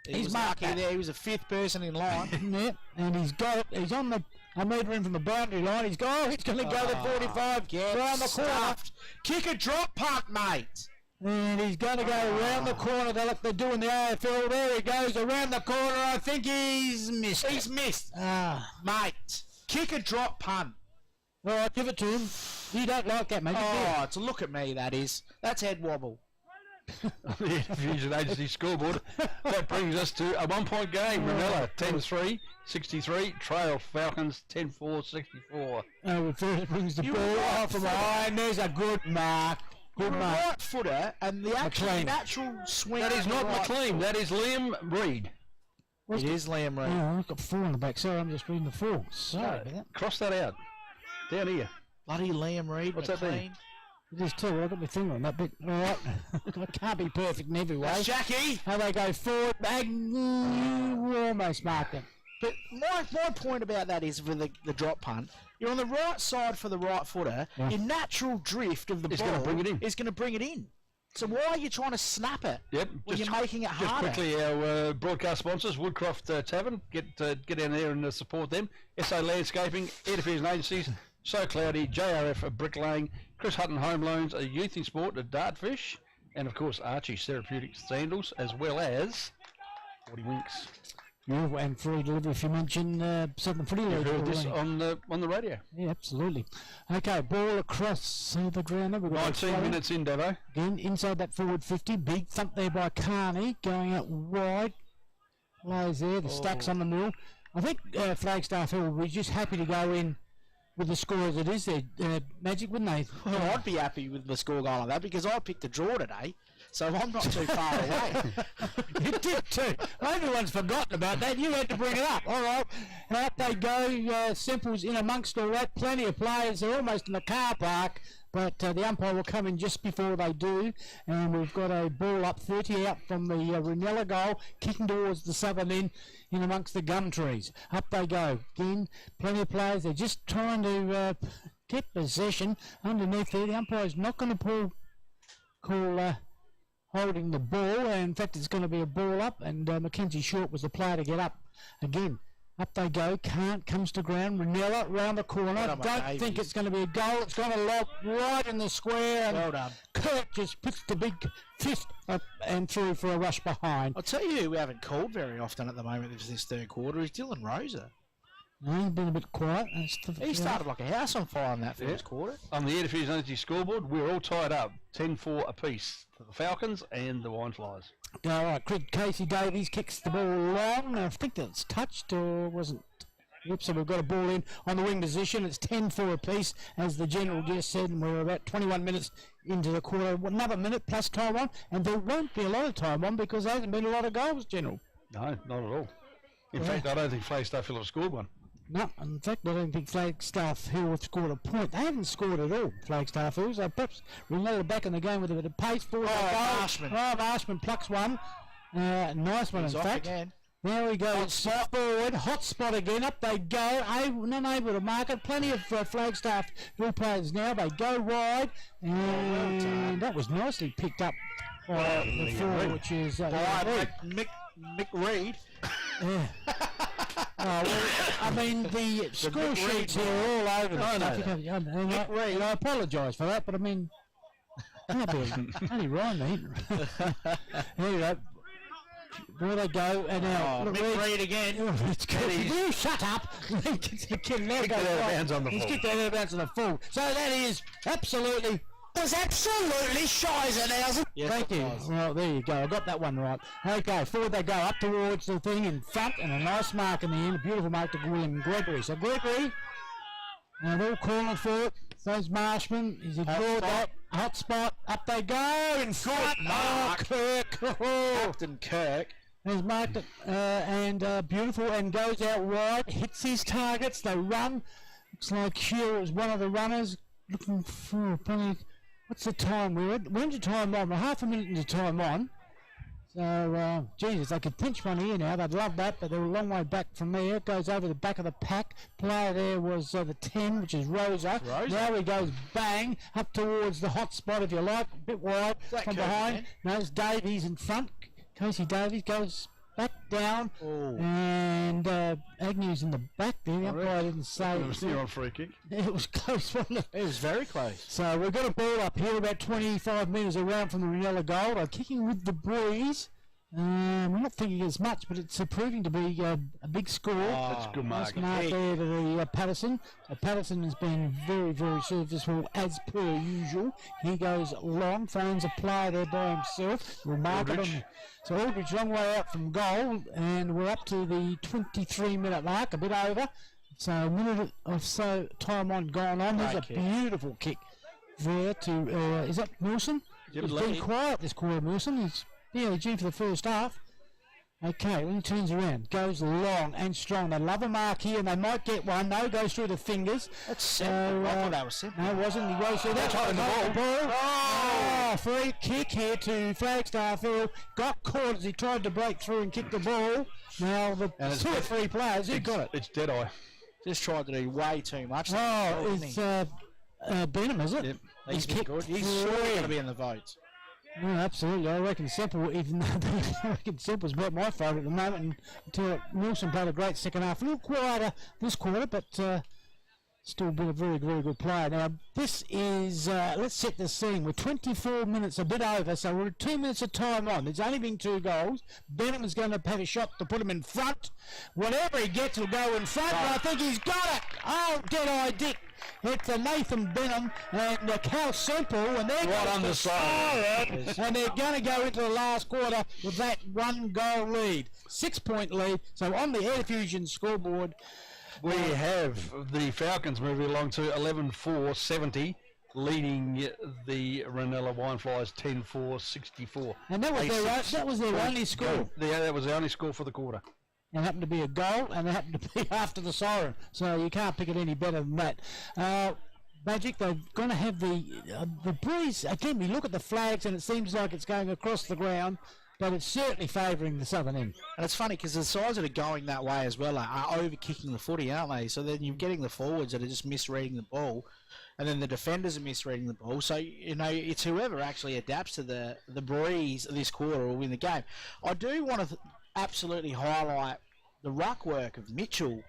Speaker 3: He
Speaker 2: He's
Speaker 3: was
Speaker 2: marked
Speaker 3: lucky
Speaker 2: that.
Speaker 3: there. He was the fifth person in line.
Speaker 2: Yep, and he's got it. He's on the a metre in from the boundary line. He's going to go to 45
Speaker 3: Get
Speaker 2: round the corner.
Speaker 3: stuffed. Kick a drop punt, mate.
Speaker 2: And he's going to go round the corner. Like they do in the AFL. There he goes around the corner. I think he's missed.
Speaker 3: He's missed.
Speaker 2: Mate.
Speaker 3: Kick a drop punt.
Speaker 2: All right, give it to him. You don't like that, mate.
Speaker 3: Oh, to look at me, that is. That's head wobble.
Speaker 1: The Fusion Agency scoreboard. That brings us to a 1-point game. Reanella 10-3-63. Trail Falcons 10-4-64.
Speaker 2: First brings the
Speaker 3: You
Speaker 2: ball
Speaker 3: were right
Speaker 2: off from
Speaker 3: footer.
Speaker 2: behind. There's a good mark.
Speaker 3: You're
Speaker 2: Good
Speaker 3: a
Speaker 2: mark.
Speaker 3: right footer, and the actual
Speaker 2: McLean.
Speaker 3: natural swing.
Speaker 1: That is
Speaker 3: to the
Speaker 1: not
Speaker 3: right
Speaker 1: McLean.
Speaker 3: foot.
Speaker 1: That is Liam Reid.
Speaker 3: It is Liam Reid.
Speaker 2: Oh, I've got 4 on the back. Sorry, I'm just reading the 4. Sorry about that.
Speaker 1: Cross that out. Down here.
Speaker 3: Bloody Liam Reid.
Speaker 1: What's that
Speaker 3: McLean.
Speaker 2: It is too. I've got my finger on that bit. All right. I can't be perfect in every way.
Speaker 3: That's Jackie.
Speaker 2: How they go forward. You almost marked it.
Speaker 3: But my point about that is with the drop punt, you're on the right side for the right footer.
Speaker 2: Yeah.
Speaker 3: Your natural drift of the
Speaker 1: It's
Speaker 3: ball
Speaker 1: gonna bring it in.
Speaker 3: is going to bring it in. So why are you trying to snap it?
Speaker 1: Yep.
Speaker 3: When you're making it
Speaker 1: Just
Speaker 3: harder.
Speaker 1: quickly, our broadcast sponsors, Woodcroft Tavern, get down there and support them. SA Landscaping, Edification Agencies, So Cloudy, JRF Bricklaying, Chris Hutton Home Loans, a Youth in Sport, a Dartfish, and of course Archie's Therapeutic Sandals, as well as 40 Winks.
Speaker 2: Yeah, and free delivery if you mention Southern Footy
Speaker 1: You've
Speaker 2: League.
Speaker 1: heard this on the radio.
Speaker 2: Yeah, absolutely. Okay, ball across the ground. We've got
Speaker 1: 19 minutes in, Davo.
Speaker 2: Again, inside that forward 50. Big thump there by Carney. Going out wide. Lays there. The stacks on the mill. I think Flagstaff Hill will be just happy to go in with the score as it is there. Magic, wouldn't they?
Speaker 3: Well, I'd be happy with the score going like that because I picked a draw today, so I'm not too far away.
Speaker 2: You did too. Everyone's forgotten about that. You had to bring it up. All right. And out they go. Simple's in amongst all that. Plenty of players. They're almost in the car park. but the umpire will come in just before they do, and we've got a ball up 30 out from the Reynella goal, kicking towards the southern end in amongst the gum trees. Up they go. Again, plenty of players. They're just trying to get possession underneath there. The umpire's not going to call holding the ball. In fact, it's going to be a ball up, and Mackenzie Short was the player to get up. Again, up they go. Comes to ground. Reanella round the corner. Don't think it's going to be a goal. It's going to lob right in the square. And
Speaker 3: Well done.
Speaker 2: Kirk just puts the big fist up and through for a rush behind.
Speaker 3: I'll tell you who we haven't called very often at the moment of this third quarter is Dylan Rosa.
Speaker 2: No, he's been a bit quiet.
Speaker 3: He started like a house on fire in that first quarter.
Speaker 1: On the Edifuse Energy scoreboard, we're all tied up, 10-4 apiece for the Falcons and the Wineflies.
Speaker 2: All right, Casey Davies kicks the ball long. I think that's touched or wasn't. Yep, so we've got a ball in on the wing position. It's 10-4 apiece, as the General just said, and we're about 21 minutes into the quarter. Another minute plus time on, and there won't be a lot of time on because there hasn't been a lot of goals, General.
Speaker 1: No, not at all. In fact, I don't think Flagstaff Hill have scored one.
Speaker 2: No, in fact, I don't think Flagstaff Hill have scored a point. They haven't scored at all, Flagstaff Hill. So perhaps Reynella back in the game with a bit of pace.
Speaker 3: Marshman.
Speaker 2: Marshman plucks one. Nice one,
Speaker 3: He's
Speaker 2: in
Speaker 3: off
Speaker 2: fact.
Speaker 3: again.
Speaker 2: There we go. Spot forward. Hot spot again. Up they go. Not able to mark it. Plenty of Flagstaff Hill players now. They go wide. And that was nicely picked up by the forward, which is
Speaker 3: Mick Reed.
Speaker 2: yeah. Well, I mean, the score sheets here are all over the stuff. And I apologise for that, but I mean, only rhyme, mate. There you go. There they go, and now
Speaker 3: Mick Reed again.
Speaker 2: You shut up! He's kicked that out of bounds on the full. So that is absolutely Scheisernhausen.
Speaker 3: Yes,
Speaker 2: Thank you. Well, there you go. I got that one right. Okay, forward they go up towards the thing in front, and a nice mark in the end. A beautiful mark to William Gregory. So Gregory, and they're all calling for it. Those Marshmen, he's ignored that. Hot spot. Up they go in front. Kirk.
Speaker 3: Captain Kirk.
Speaker 2: He's marked it, and beautiful, and goes out wide. Hits his targets. They run. Looks like Hugh is one of the runners. Looking for plenty. What's the time? We're into time on. We're half a minute into time on. So, Jesus, they could pinch one here now. They'd love that, but they're a long way back from there. It goes over the back of the pack. Player there was the 10, which is Rosa. Now he goes bang up towards the hot spot, if you like, a bit wide from behind. No, it's Davies in front. Casey Davies goes back down, and Agnew's in the back there. The umpire didn't say
Speaker 1: it was near on free kick.
Speaker 2: It was close, wasn't it?
Speaker 3: It was very close.
Speaker 2: So we've got a ball up here about 25 metres around from the Reanella goal. They're kicking with the breeze. We're not thinking as much, but it's proving to be a big score.
Speaker 1: That's a good mark.
Speaker 2: Nice mark there to the Patterson. Patterson has been very, very serviceable as per usual. He goes long, finds a player there by himself. Remarkable. So Aldridge, long way out from goal, and we're up to the 23-minute mark, a bit over. So a minute or so time on gone on. There's a beautiful kick there to, is that Wilson?
Speaker 1: Yep,
Speaker 2: He's been quiet this quarter, Wilson. He's due for the first half. Okay, when he turns around, goes long and strong. They love a mark here, and they might get one. No, goes through the fingers.
Speaker 3: That's simple. I thought that was simple.
Speaker 2: No, it wasn't. He goes through that. The ball. Free kick here to Flagstaff Hill. Got caught as he tried to break through and kick the ball. Now, the two or three players, who got it?
Speaker 1: It's Deadeye.
Speaker 3: Just tried to do way too much.
Speaker 2: It's Benham, is it?
Speaker 3: Yep.
Speaker 2: He's kicked
Speaker 3: good. He's sure going to be in the votes.
Speaker 2: Yeah, absolutely. I reckon Semple, even though I reckon Semple's about my favourite at the moment, until Wilson played a great second half. A little quieter this quarter, but still been a very, very good player. Now, this is, let's set the scene. We're 24 minutes, a bit over, so we're 2 minutes of time on. There's only been 2 goals. Benham is going to have a shot to put him in front. Whatever he gets will go in front, and I think he's got it. Oh, Deadeye Dick. It's Nathan Benham and Cal Semple, and they're
Speaker 1: right on the side.
Speaker 2: And they're going to go into the last quarter with that 1-goal lead, 6-point lead. So on the Air Fusion scoreboard,
Speaker 1: we have the Falcons moving along to 11-4-70, leading the Reynella Wineflies 10-4-64.
Speaker 2: And that was their only score.
Speaker 1: Yeah, that was the only score for the quarter.
Speaker 2: It happened to be a goal, and it happened to be after the siren. So you can't pick it any better than that. Magic, they're going to have the breeze. Again, we look at the flags and it seems like it's going across the ground, but it's certainly favouring the southern end.
Speaker 3: And it's funny because the sides that are going that way as well are over-kicking the footy, aren't they? So then you're getting the forwards that are just misreading the ball, and then the defenders are misreading the ball. So, it's whoever actually adapts to the breeze this quarter will win the game. I do want to absolutely highlight the ruck work of Mitchell.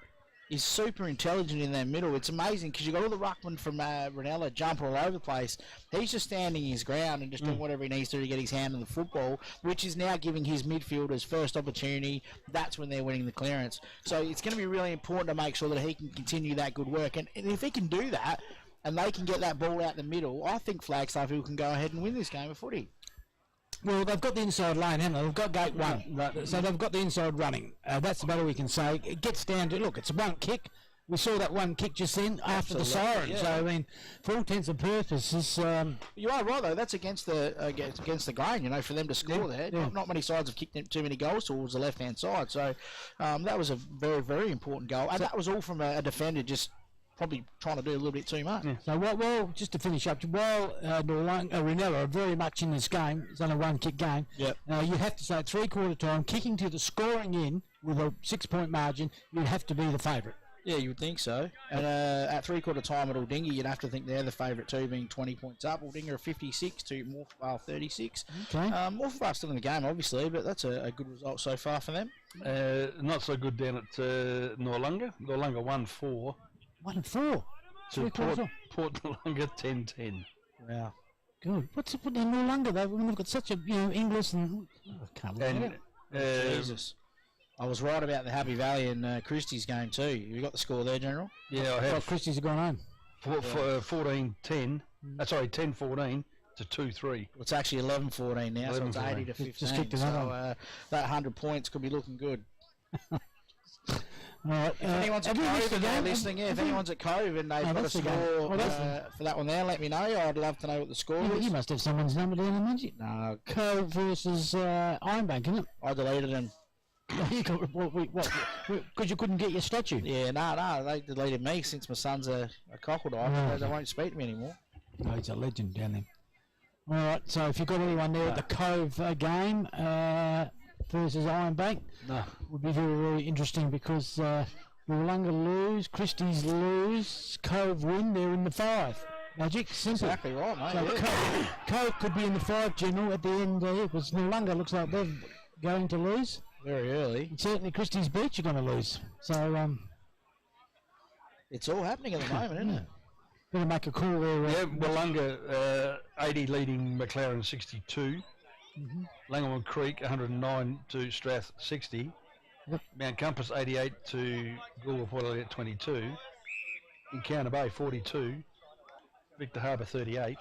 Speaker 3: Is super intelligent in their middle. It's amazing because you've got all the ruckmen from Reynella jumping all over the place. He's just standing his ground and just doing whatever he needs to get his hand on the football, which is now giving his midfielders first opportunity. That's when they're winning the clearance. So it's going to be really important to make sure that he can continue that good work. And if he can do that and they can get that ball out the middle, I think Flagstaff Hill can go ahead and win this game of footy.
Speaker 2: Well, they've got the inside lane, haven't they? They've got gate one. Right. So they've got the inside running. That's about all we can say. It gets down to, look, it's one kick. We saw that one kick just then after the siren. Yeah. So, I mean, for all intents and purposes...
Speaker 3: you are right, though. That's against the grain, for them to score there.
Speaker 2: Yeah.
Speaker 3: Not many sides have kicked too many goals towards the left-hand side. So that was a very, very important goal. And that was all from a defender just... probably trying to do a little bit too much.
Speaker 2: Yeah. So, well, just to finish up, while Reanella are very much in this game, it's only a one-kick game,
Speaker 3: yep.
Speaker 2: You have to say at three-quarter time, kicking to the scoring in with a 6-point margin, you'd have to be the favourite.
Speaker 3: Yeah, you would think so. And at three-quarter time at Aldinga, you'd have to think they're the favourite too, being 20 points up. Aldinga are 56 to Morphevale 36.
Speaker 2: Okay.
Speaker 3: Morphevale still in the game, obviously, but that's a good result so far for them.
Speaker 1: Not so good down at Norlunga. Norlunga 1-4.
Speaker 2: 1-4.
Speaker 1: To Port Norlunga 10-10.
Speaker 3: Wow.
Speaker 2: Good. What's up with the Norlunga though? We've got such a English and I can't believe it.
Speaker 3: Jesus. I was right about the Happy Valley and Christie's game too. You got the score there, General?
Speaker 1: Yeah, I have.
Speaker 2: Christie's have gone home.
Speaker 1: 14-10. Sorry, 10-14 to 2-3.
Speaker 3: Well, it's actually 11-14 now, so it's 80 to 15.
Speaker 2: Just kicked
Speaker 3: so that 100 points could be looking good.
Speaker 2: Right,
Speaker 3: if anyone's at Cove and they're listening, if anyone's at Cove and they've got a score for that one there, let me know. I'd love to know what the score is.
Speaker 2: You must have someone's number down in Magic.
Speaker 3: No.
Speaker 2: Cove versus Ironbank, isn't it?
Speaker 3: I deleted them.
Speaker 2: You got what? Because you couldn't get your statue.
Speaker 3: Yeah, no, they deleted me since my son's a cockle-dive. They won't speak to me anymore.
Speaker 2: No, he's a legend down there. All right, so if you've got anyone there at the Cove game versus Ironbank, would be very, very interesting because Wollonga lose, Christie's lose, Cove win, they're in the 5. Magic, simple.
Speaker 3: Exactly right, mate.
Speaker 2: So Cove could be in the 5, General, at the end there, because Wollonga looks like they're going to lose.
Speaker 3: Very early.
Speaker 2: And certainly Christie's Beach are going to lose. So
Speaker 3: it's all happening at the moment, isn't it?
Speaker 2: Better make a call there.
Speaker 1: Yeah, Wollonga 80 leading McLaren 62. Langhamon Creek 109 to Strath 60.
Speaker 2: Yep.
Speaker 1: Mount Compass 88 to Goulburn Port Elliot 22. Encounter Bay 42. Victor Harbour 38.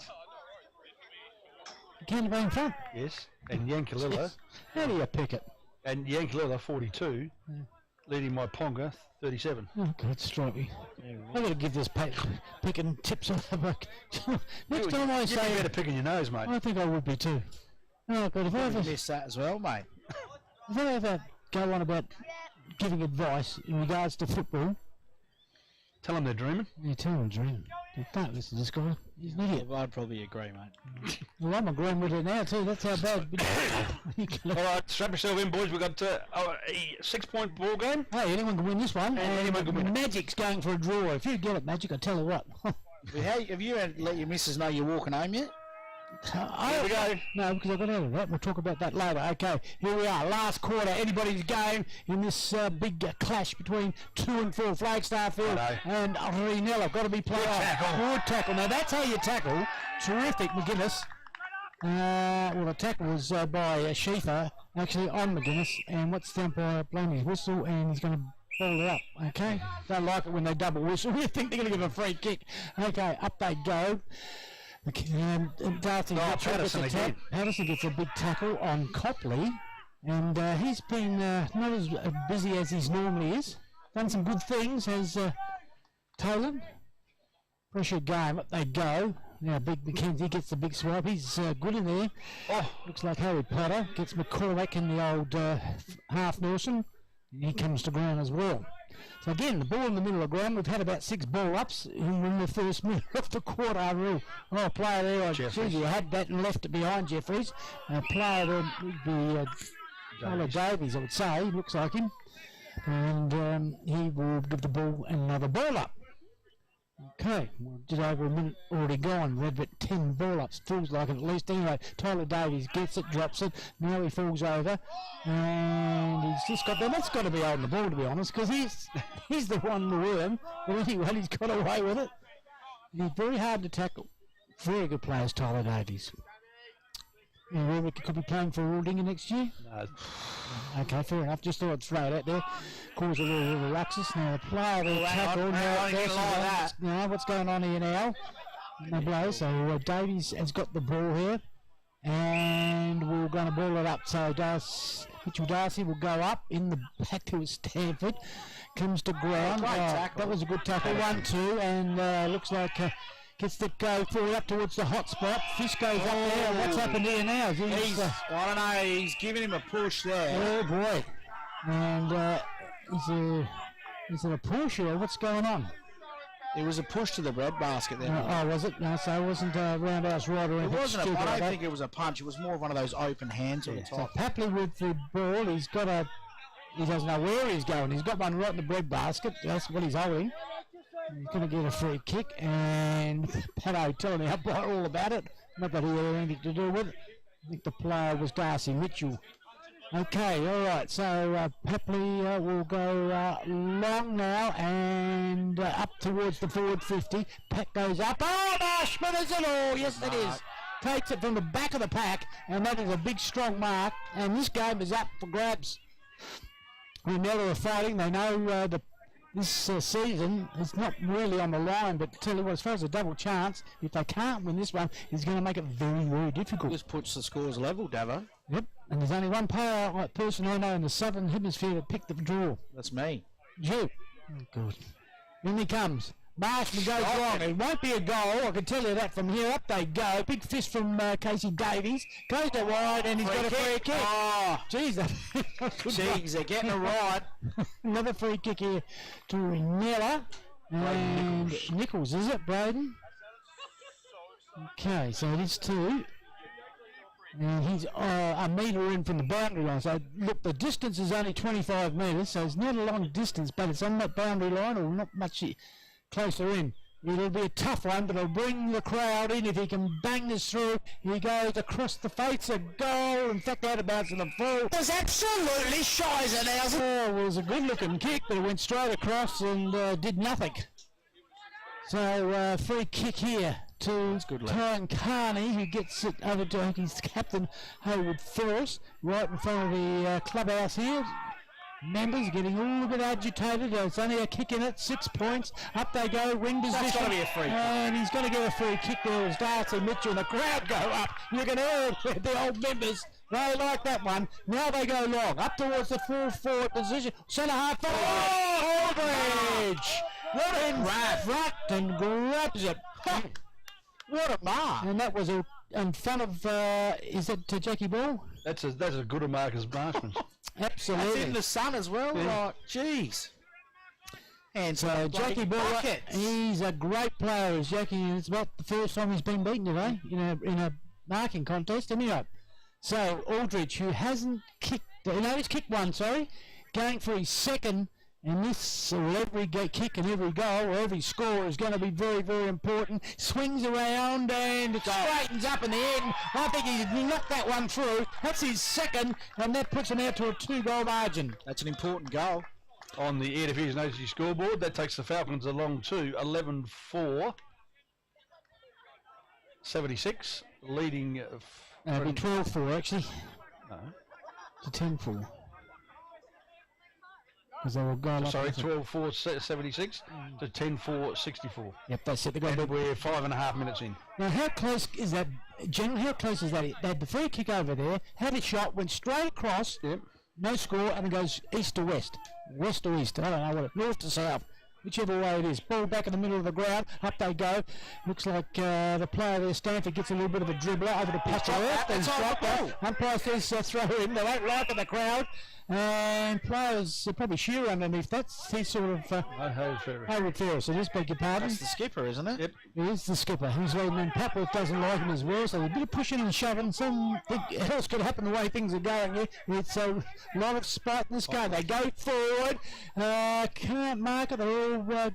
Speaker 2: Encounter Bay in front.
Speaker 1: Yes, and Yankalilla.
Speaker 2: How do you pick it?
Speaker 1: And Yankalilla 42. Leading Maiponga 37.
Speaker 2: Oh, God, strike me. I've got to give this picking tips on the back. Next time I say...
Speaker 1: You're better picking your nose, mate.
Speaker 2: I think I would be too. Oh, God, if I ever...
Speaker 3: missed that as well, mate.
Speaker 2: If I ever go on about giving advice in regards to football...
Speaker 1: Tell them they're dreaming.
Speaker 2: Yeah, tell them dreaming. Don't listen to this guy. He's an idiot.
Speaker 3: Well, I'd probably agree, mate.
Speaker 2: Well, I'm agreeing with it now, too. That's how bad...
Speaker 1: All right, strap yourself in, boys. We've got a 6-point ball game.
Speaker 2: Hey, anyone can win this one.
Speaker 1: Anyone can win it.
Speaker 2: Magic's going for a draw. If you get it, Magic, I tell you what.
Speaker 3: Have you let your missus know you're walking home yet?
Speaker 2: Here we go. No, because I got out of that. We'll talk about that later. Okay, here we are. Last quarter. Anybody's game in this big clash between 2 and 4 Flagstaff Hill and Reanella. Got to be played on. Good tackle. Now that's how you tackle. Terrific, McGuinness. Well, the tackle was by Schieffer, actually on McGuinness. And what's the umpire blowing his whistle? And he's going to ball it up. Okay. Don't like it when they double whistle. You think they're going to give a free kick. Okay, up they go. Darcy Patterson gets a big tackle on Copley, and he's been not as busy as he normally is. Done some good things, has Tolan. Pressure game, up they go. Now Big McKenzie gets the big swipe. He's good in there. Looks like Harry Potter gets McCormack in the old half Nelson. He comes to ground as well. So again, the ball in the middle of the ground. We've had about 6 ball ups in the first minute of the quarter. Unreal. Oh, a player there. Geez, you had that and left it behind Jeffries. A player there would be Davies, I would say. He looks like him. And he will give the ball another ball up. Okay, well, just over a minute already gone. We've got 10 ball ups. Feels like it at least. Anyway, Tyler Davies gets it, drops it. Now he falls over. And he's just got that. That's got to be holding the ball, to be honest, because he's the one, the worm. But anyway, he's got away with it. He's very hard to tackle. Very good players, Tyler Davies. We could be playing for Aldinga next year? No. Okay, fair enough. Just thought I'd throw it out there. Cause a little bit of ruxus. Now the player will tackle. Now what's going on here now? No blow. So Davies has got the ball here. And we're going to ball it up. So Mitchell Darcy will go up in the back to Stanford. Comes to ground. That was a good tackle. 1-2. And looks like... gets the go forward up towards the hot spot. Fish goes up there. What's happened here now? I
Speaker 3: don't know. He's giving him a push there.
Speaker 2: Oh boy! And is it a push or what's going on?
Speaker 3: It was a push to the bread basket there.
Speaker 2: Was it? No, so it wasn't a roundhouse right or anything.
Speaker 3: It wasn't. I don't think it was a punch. It was more of one of those open hands on the top.
Speaker 2: So Papley with the ball. He doesn't know where he's going. He's got one right in the bread basket. That's what he's holding. He's going to get a free kick, and Pato telling the umpire all about it. Not that he had anything to do with it. I think the player was Darcy Mitchell. Okay, all right. So Papley will go long now and up towards the forward 50. Pat goes up. Oh, Marshman is it all? Yes, it is. Takes it from the back of the pack, and that is a big, strong mark. And this game is up for grabs. Reanella are fighting. They know this season is not really on the line, but tell you what, as far as a double chance, if they can't win this one, it's going to make it very, very difficult.
Speaker 3: This puts the scores level, Davo.
Speaker 2: Yep, and there's only one person I know in the southern hemisphere that picked the draw.
Speaker 3: That's me.
Speaker 2: You. Oh, good. In he comes. Marshman goes wrong. It won't be a goal, I can tell you that from here. Up they go. Big fist from Casey Davies. Goes to wide and he's got a free kick.
Speaker 3: Oh,
Speaker 2: jeez,
Speaker 3: they're getting a ride.
Speaker 2: Another free kick here to Reynella. And Nichols, is it, Braden? Okay, so it is 2. And he's a metre in from the boundary line. So, look, the distance is only 25 metres, so it's not a long distance, but it's on that boundary line or not much closer in. It'll be a tough one, but it'll bring the crowd in. If he can bang this through, he goes across the face, a goal. In fact, out of bounds in the full.
Speaker 3: There's absolutely shizer now.
Speaker 2: Oh, well, it was a good-looking kick, but it went straight across and did nothing. So, free kick here to Tyron Carney, who gets it over to his captain, Haywood Force, right in front of the clubhouse here. Members getting a little bit agitated. It's only a kick in it. 6 points. Up they go. Ring position.
Speaker 3: That's got to be a free kick.
Speaker 2: And he's going to get a free kick there as Darcy Mitchell and the crowd go up. You can hear the old members. They like that one. Now they go long. Up towards the full forward position. Centre half. Oh, Aldridge! What in front and grabs it. What a mark. And that was in front of, is it to Jackie Ball?
Speaker 1: That's as good a mark as Marshman's.
Speaker 2: Absolutely.
Speaker 3: That's in the sun as well.
Speaker 2: Yeah.
Speaker 3: Oh, jeez.
Speaker 2: And so Jackie Ball, he's a great player, is Jackie, and it's about the first time he's been beaten today in a marking contest. Anyway, so Aldridge, who hasn't kicked, he's kicked one, going for his second. And this, every kick and every goal or every score is going to be very, very important. Swings around and it straightens up in the end. I think he knocked that one through. That's his second, and that puts him out to a 2-goal margin.
Speaker 3: That's an important goal.
Speaker 1: On the Air Division OC scoreboard, that takes the Falcons along to 11-4. 76, leading...
Speaker 2: It'll be 12-4, actually.
Speaker 1: No.
Speaker 2: To 10-4. Because they will go up.
Speaker 1: Sorry, 12-4, 76 to 10-4, 64.
Speaker 2: Yep, that's it.
Speaker 1: And we're 5.5 minutes in.
Speaker 2: Now, how close is that? General, how close is that? They had the free kick over there, had a shot, went straight across, no score, and it goes east to west. West to east, I don't know what it, north to south. Whichever way it is. Ball back in the middle of the ground. Up they go. Looks like the player there, Stanford, gets a little bit of a dribbler over to Patcher. Umpire says throw in. They won't like in the crowd. and players probably sheer underneath. That's his sort of Hayward Ferris. So just beg your pardon.
Speaker 3: That's the skipper, isn't it?
Speaker 2: Yep. He is the skipper. He's well, and Papworth doesn't like him as well, so there's a bit of pushing and shoving. Something else could happen the way things are going here. It's a lot of spite in this game. They go forward. Can't mark it. They're all...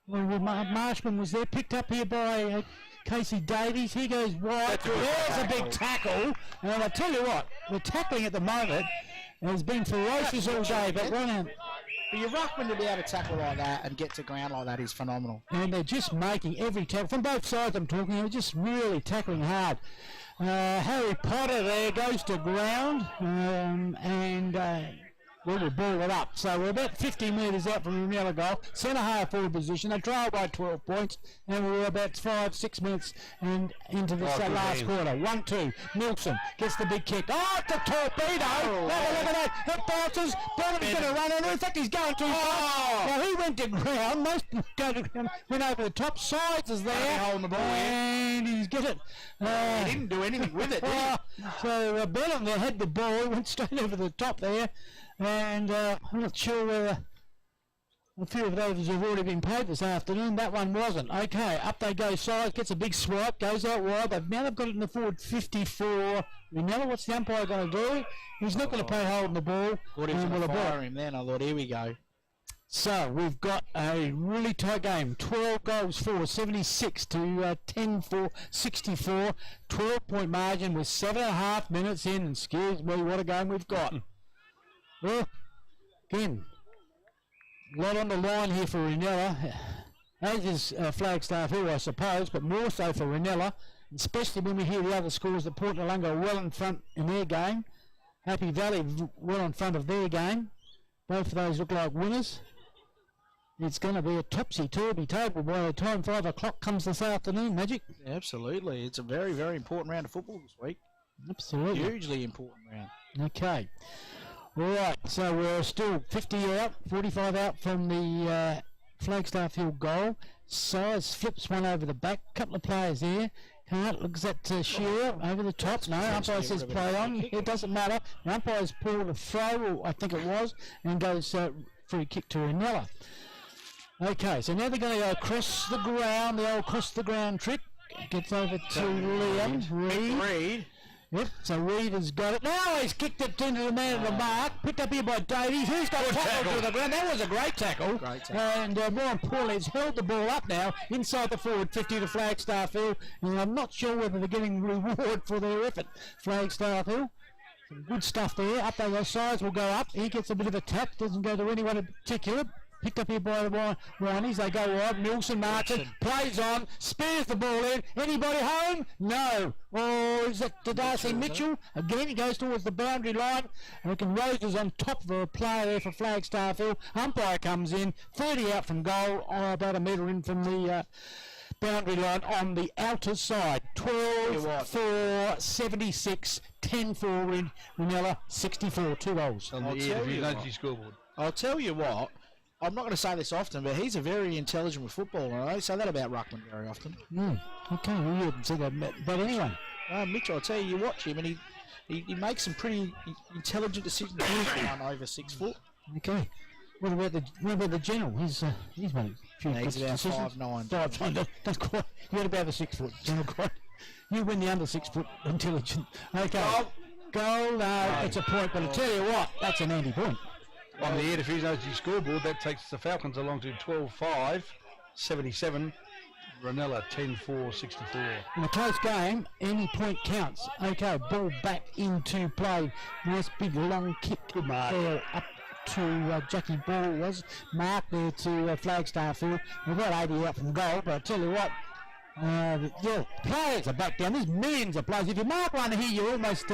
Speaker 2: Marshman was there, picked up here by Casey Davies. He goes wide. There's a big tackle. And I tell you what, the tackling at the moment has been ferocious all day, but run out.
Speaker 3: For your ruckman to be able to tackle like that and get to ground like that is phenomenal.
Speaker 2: And they're just making every tackle, from both sides I'm talking, they're just really tackling hard. Harry Potter there goes to ground, we'll ball it up. So we're about 50 metres out from the Reanella goal. Centre half forward position. They trail by 12 points, and we're about 5-6 minutes and into the last quarter. 1-2. Nilsson gets the big kick. Oh, it's a torpedo! Have a look at that. It bounces. Bottom's going to run under. In fact, he's going too far. Now he went to ground. Most go to ground. Went over the top. Sides is there.
Speaker 3: Holding the ball
Speaker 2: and he's get it.
Speaker 3: He didn't do anything with it, did he?
Speaker 2: So Bellum there had the ball. Went straight over the top there. And I'm not sure whether a few of those have already been paid this afternoon. That one wasn't. Okay, up they go. Sides gets a big swipe, goes out wide. Now they've got it in the forward 54. Reanella, what's the umpire going to do? He's not going to play holding the ball.
Speaker 3: Thought he was going to fire him then. I thought, here we go.
Speaker 2: So we've got a really tight game. 12 goals for, 76 to 10 for 64. 12-point margin with 7.5 minutes in. Excuse me, what a game we've got. Well, again, a lot on the line here for Reanella, as is Flagstaff Hill, I suppose, but more so for Reanella, especially when we hear the other scores that Port Noarlunga are well in front in their game. Happy Valley well in front of their game. Both of those look like winners. It's going to be a topsy-turvy table by the time 5 o'clock comes this afternoon, Magic.
Speaker 3: Yeah, absolutely. It's a very, very important round of football this week.
Speaker 2: Absolutely.
Speaker 3: Hugely important round.
Speaker 2: Okay. All right, so we're still 50 out, 45 out from the Flagstaff Hill goal. Size flips one over the back. Couple of players there. Looks at Shearer over the top. No, umpire says play on. It doesn't matter. The umpire's pulled a throw, I think it was, and goes free kick to Reynella. Okay, so now they're going to go across the ground, the old cross the ground trick. Gets over to Liam.
Speaker 3: Reed.
Speaker 2: Yep, so Reed has got it. Now he's kicked it into the man of the mark. Picked up here by Davies. He's got tackled to the ground. That was a great tackle. And more importantly, it's held the ball up now inside the forward 50 to Flagstaff Hill. And I'm not sure whether they're getting reward for their effort. Flagstaff Hill. Some good stuff there. Up those sides will go up. He gets a bit of a tap. Doesn't go to anyone in particular. Picked up here by the Ronnies. They go wide. Nilsson Martin plays on, spears the ball in. Anybody home? No. Oh, is it to Darcy Mitchell? Again, he goes towards the boundary line. I reckon Rose is on top of a player there for Flagstaff Hill. Umpire comes in, 30 out from goal, about a metre in from the boundary line on the outer side. 12 for 76, 10 for Reanella, 64, 2 goals.
Speaker 1: On the EFU scoreboard.
Speaker 3: I'll tell you what. I'm not going to say this often, but he's a very intelligent footballer. I don't say that about Ruckman very often.
Speaker 2: Okay, well, you didn't say that. But anyway.
Speaker 3: Mitchell, I'll tell you watch him, and he makes some pretty intelligent decisions over 6 foot.
Speaker 2: Okay. What about the general? He's made a few
Speaker 3: he's about
Speaker 2: decisions.
Speaker 3: 5'9".
Speaker 2: 5'9". That's quite. You got about the 6 foot general. Quite. You win the under 6 foot intelligent. Okay. Goal. No, it's a point. But I tell you what, that's an anti-point.
Speaker 1: On the EFU scoreboard, that takes the Falcons along to 12-5, 77. Reynella 10-4, 64.
Speaker 2: In a close game, any point counts. Okay, ball back into play. Nice big long kick.
Speaker 1: Good mark.
Speaker 2: Up to Jackie Ball was. Mark there to Flagstaff Hill. We've got 80 out from goal, but I tell you what, players are back down. There's millions of players. If you mark one here, you're almost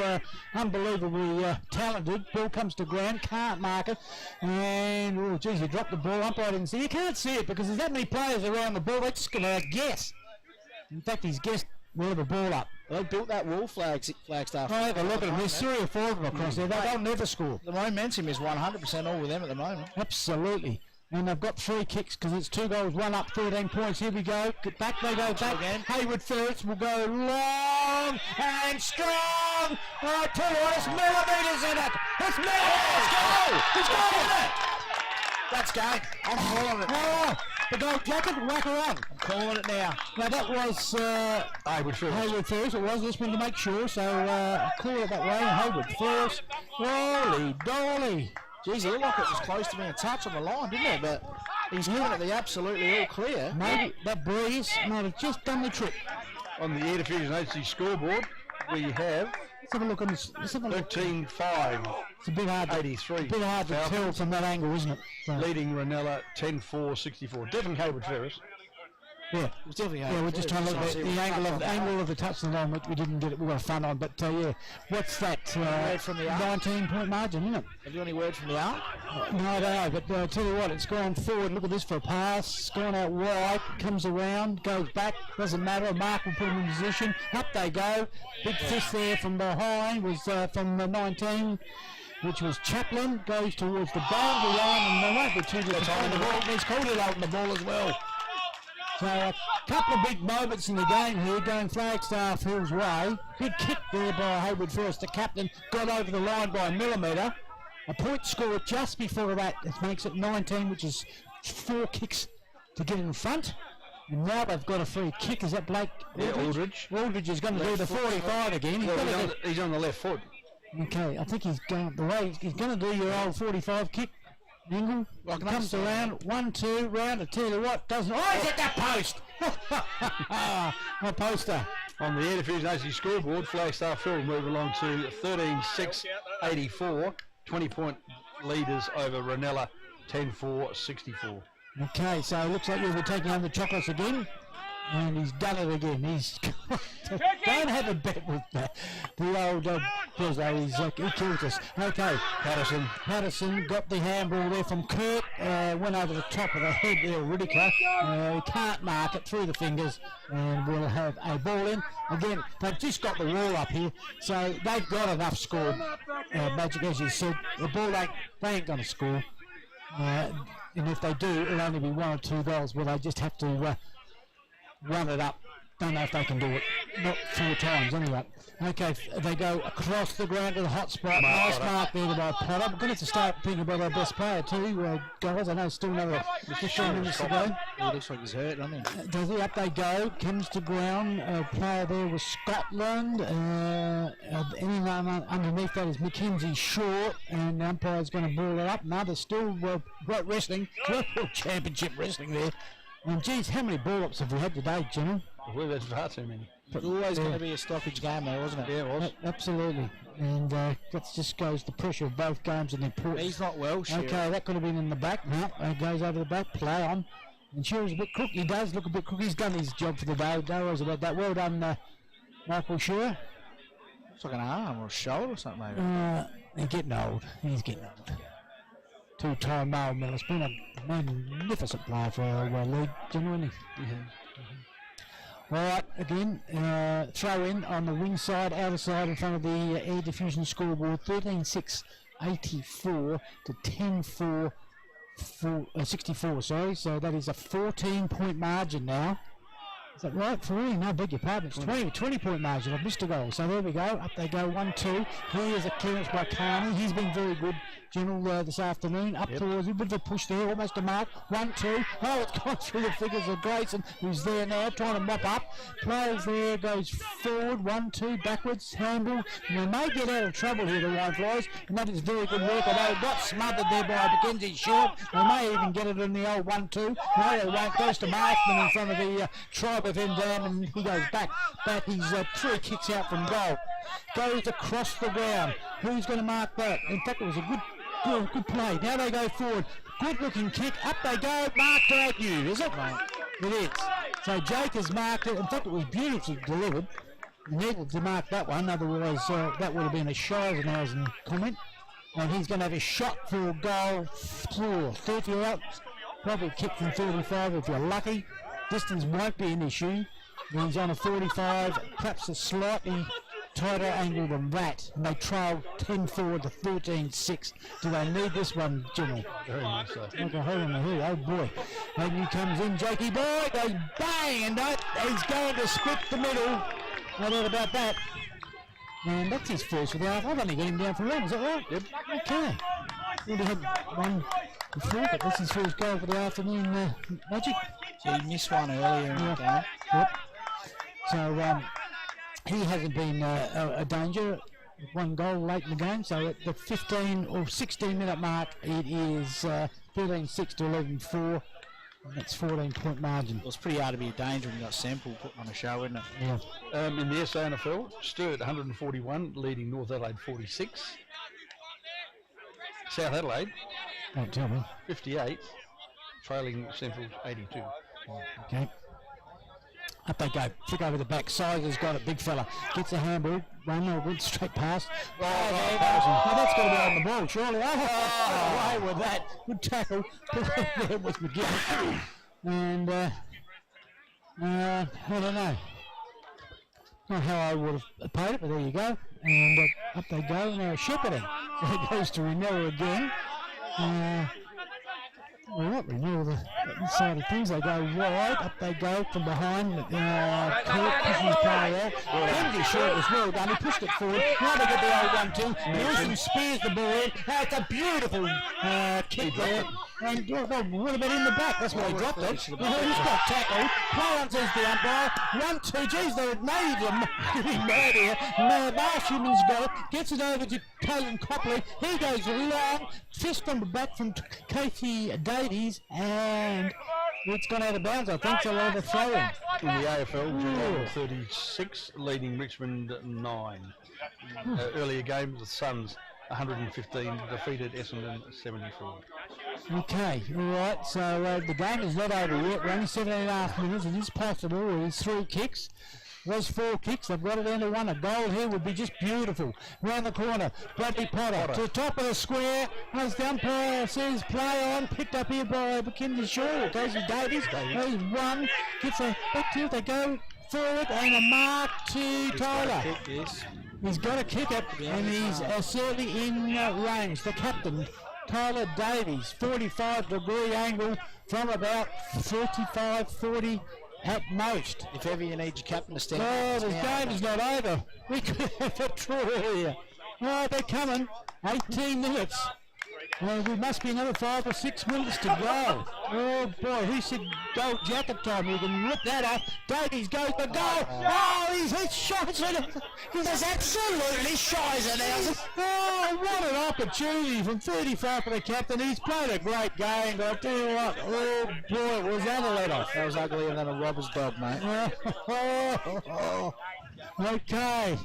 Speaker 2: unbelievably talented. Ball comes to ground, can't mark it. And, oh, geez, you dropped the ball. Umpire didn't see it. You can't see it because there's that many players around the ball. They're just going to guess. In fact, he's guessed where the ball up.
Speaker 3: They built that wall, Flagstaff.
Speaker 2: Oh, have a look at them. There's 3 or 4 of them across there. They'll never score.
Speaker 3: The momentum is 100% all with them at the moment.
Speaker 2: Absolutely. And they've got 3 kicks because it's 2 goals, 1 up, 13 points. Here we go. Back they go back. Hayward Ferris will go long and strong. long. I tell you what, it's millimetres in it. It's millimetres. It's go in it.
Speaker 3: That's go. I'm calling it.
Speaker 2: Oh, the gold jacket, whack her up.
Speaker 3: I'm calling it now.
Speaker 2: Now that was
Speaker 1: Haywood first.
Speaker 2: It was. Just wanted to make sure, so call it that way. Haywood first. Holy dolly.
Speaker 3: Geez, it looked like it was close to being a touch on the line, didn't it? But he's given it the absolutely all clear.
Speaker 2: Maybe that breeze might have just done the trick.
Speaker 1: On the Air Diffusion Agency scoreboard, we have
Speaker 2: Let's have a look on this. Let's have a look.
Speaker 1: 13-5.
Speaker 2: It's a bit hard.
Speaker 1: 83.
Speaker 2: A bit hard to tell from that angle, isn't it? So,
Speaker 1: Leading Reynella 10-4-64. Definitely Haywood Ferris.
Speaker 2: yeah.
Speaker 3: It was definitely
Speaker 2: Yeah, we're just trying to look at the angle of the touch of the line, which we didn't get it. We got a fun on, but yeah, what's that?
Speaker 3: Word from the arc.
Speaker 2: 19-point margin, isn't it?
Speaker 3: Have you any word from the arc?
Speaker 2: No, I don't know, but tell you what, it's gone forward. Look at this for a pass. It's gone out wide, comes around, goes back. Doesn't matter. Mark will put him in position. Up they go. Big fist there from behind was from the 19. Which was Chaplin, goes towards the boundary line, and they won't be too good to find the ball. He's called it out on the ball as well. So a couple of big moments in the game here, going Flagstaff Hill's way. Big kick there by Haywood first. The captain got over the line by a millimetre. A point scored just before that. It makes it 19, which is 4 kicks to get in front. And now they've got a free kick. Is that Blake?
Speaker 1: Yeah, Aldridge.
Speaker 2: Aldridge is going to do the 45 again.
Speaker 1: He's on the left foot.
Speaker 2: Okay, I think he's going the way he's going to do your old 45 kick. Ingle comes around, 1-2 round. I tell you what, doesn't. Oh, he's at that post! My poster.
Speaker 1: On the Air Diffusion Agency scoreboard, Flagstaff Hill move along to 13-6-84. 20-point leaders over Reanella 10-4-64.
Speaker 2: Okay, so it looks like you'll be taking on the chocolates again. And he's done it again. Don't have a bet with the old Brizzo. He kills us. Okay, Patterson got the handball there from Kurt. Went over the top of the head there, Whittaker. He can't mark it through the fingers, and we'll have a ball in. Again, they've just got the wall up here, so they've got enough score. Magic, as you said, the ball they ain't going to score. And if they do, it'll only be 1 or 2 goals. Well, they just have to run it up. Don't know if they can do it. Not 4 times anyway. Okay, they go across the ground to the hot spot. Nice mark there by Potter. We're going to have to start thinking about our best player too, guys. I know still another 15 minutes to go.
Speaker 3: He looks like he's hurt, doesn't he?
Speaker 2: Does he? Up they go. Comes to ground. Player there was Scotland. Anyone underneath that is Mackenzie Short. And the umpire's going to ball it up. Now they're still great wrestling. World Championship wrestling there. And geez, how many ball-ups have we had today, Jimmy?
Speaker 1: Well, that's far too many.
Speaker 3: But always going to be a stoppage game there, wasn't it?
Speaker 1: Yeah, it was.
Speaker 2: Absolutely. And that just goes the pressure of both games and the importance.
Speaker 3: He's not well, sure.
Speaker 2: Okay, that could have been in the back. No, it goes over the back, play on. And Shearer's a bit crook. He does look a bit crook. He's done his job for the day. No worries about that. Well done, Michael Shearer.
Speaker 3: It's like an arm or a shoulder or something, maybe.
Speaker 2: He's getting old. He's getting old. 2-time male medal. It's been a magnificent player for our league, genuinely. All right, again, throw in on the wing side, outer side in front of the Air Diffusion scoreboard, 13-6-84 to 10-4-64, sorry. So that is a 14-point margin now. Is that right? 40? No, beg your pardon. It's 20-point margin. I've missed a goal. So there we go. Up they go, 1-2. Here's a clearance by Carney. He's been very good, General, this afternoon. Up towards a bit of a push there, almost a mark. 1-2. Oh, it's gone through the figures of Grayson, who's there now, trying to mop up. Players there, goes forward, 1-2, backwards, handle. And they may get out of trouble here, the Wineflies, and that is very good work. Although it got smothered there by Mackenzie Short. They may even get it in the old 1-2. No, they won't. Goes to Markman in front of the tribe of Endam, and he goes back. He's 3 kicks out from goal. Goes across the ground. Who's going to mark that? In fact, it was a good play. Now they go forward. Good looking kick. Up they go. Marked out you, is it, mate? It is. So Jake has marked it. In fact, it was beautifully delivered. He needed to mark that one. Otherwise, that would have been a Scheisenhausen comment. And he's going to have a shot for a goal. 30 out. Probably kick from 35 if you're lucky. Distance won't be an issue. He's on a 45, perhaps a slightly tighter angle than that. And they trail 10-4 to 13-6. Do they need this one, General?
Speaker 1: Very much so.
Speaker 2: Like a hole in the head, oh boy. And he comes in, Jakey boy, goes bang, and he's going to split the middle. No doubt about that. And that's his first for the half. I've only got him down for one, is that right?
Speaker 1: Yep.
Speaker 2: Okay. Already had one before, but that's his first goal for the afternoon, Magic.
Speaker 3: So he missed one earlier in the game.
Speaker 2: Yep. So he hasn't been a danger. One goal late in the game, so at the 15 or 16 minute mark, it is 13-6 to 11-4, and that's 14-point margin.
Speaker 3: Well, it's pretty hard to be a danger when you've got Semple putting on a show, isn't it?
Speaker 2: Yeah.
Speaker 1: In the SANFL, Sturt 141, leading North Adelaide 46. South Adelaide
Speaker 2: Don't tell me.
Speaker 1: 58, trailing Central 82.
Speaker 2: Okay. Up they go. Flick over the back. Sizer's got it. Big fella. Gets a handball. Went straight past. Oh, that's got to be on the ball, surely. Oh, away with that. Good tackle. There was McGill. And, I don't know. Not how I would have played it, but there you go. And up they go. Now shepherding. So it goes to Reynella again. Well, not Reynella, the inside of things. They go wide. Up they go from behind. Kurt pushing his player out. Kennedy short was well done. He pushed it forward. Now they get the old 1-2. Wilson spears the ball in. It's a beautiful kick there. And what about in the back? That's why he dropped it. He's got tackled. Play on says the umpire. 1-2. Geez, they made him mad here. Marshall's got it. Gets it over to Colin Copley. He goes long. Fist on the back from Katie Davies. And it's gone out of bounds. I think so. Over throwing.
Speaker 1: In the AFL, Geelong 36, leading Richmond 9. Earlier games, the Suns 115 defeated Essendon 74.
Speaker 2: Okay, all right, so the game is not over yet. We're only 7.5 minutes. It is possible. It is 3 kicks. It was 4 kicks. They've got it down to 1. A goal here would be just beautiful. Round the corner, Bradley Potter to the top of the square. As the umpire says, play on. Picked up here by McKinley Shaw. Goes to Davies. Goes 1. Gets a back to it. They go forward and a mark to Tyler. He's got to kick it, and he's certainly in range. The captain, Tyler Davies, 45-degree angle from about 35-40 at most.
Speaker 3: If ever you need your captain to stand
Speaker 2: Oh, the game is not over. We could have a draw here. Oh, they're coming. 18 minutes. We must be another 5 or 6 minutes to go. Oh boy, who said go jacket time? You can rip that off. Davies goes for goal. Oh, he's shies it. He's absolutely shies it out. Oh, what an opportunity from 35 for the captain. He's played a great game, but I'll tell you what, oh boy, was that a let off.
Speaker 3: That was uglier than a robber's dog, mate.
Speaker 2: Okay.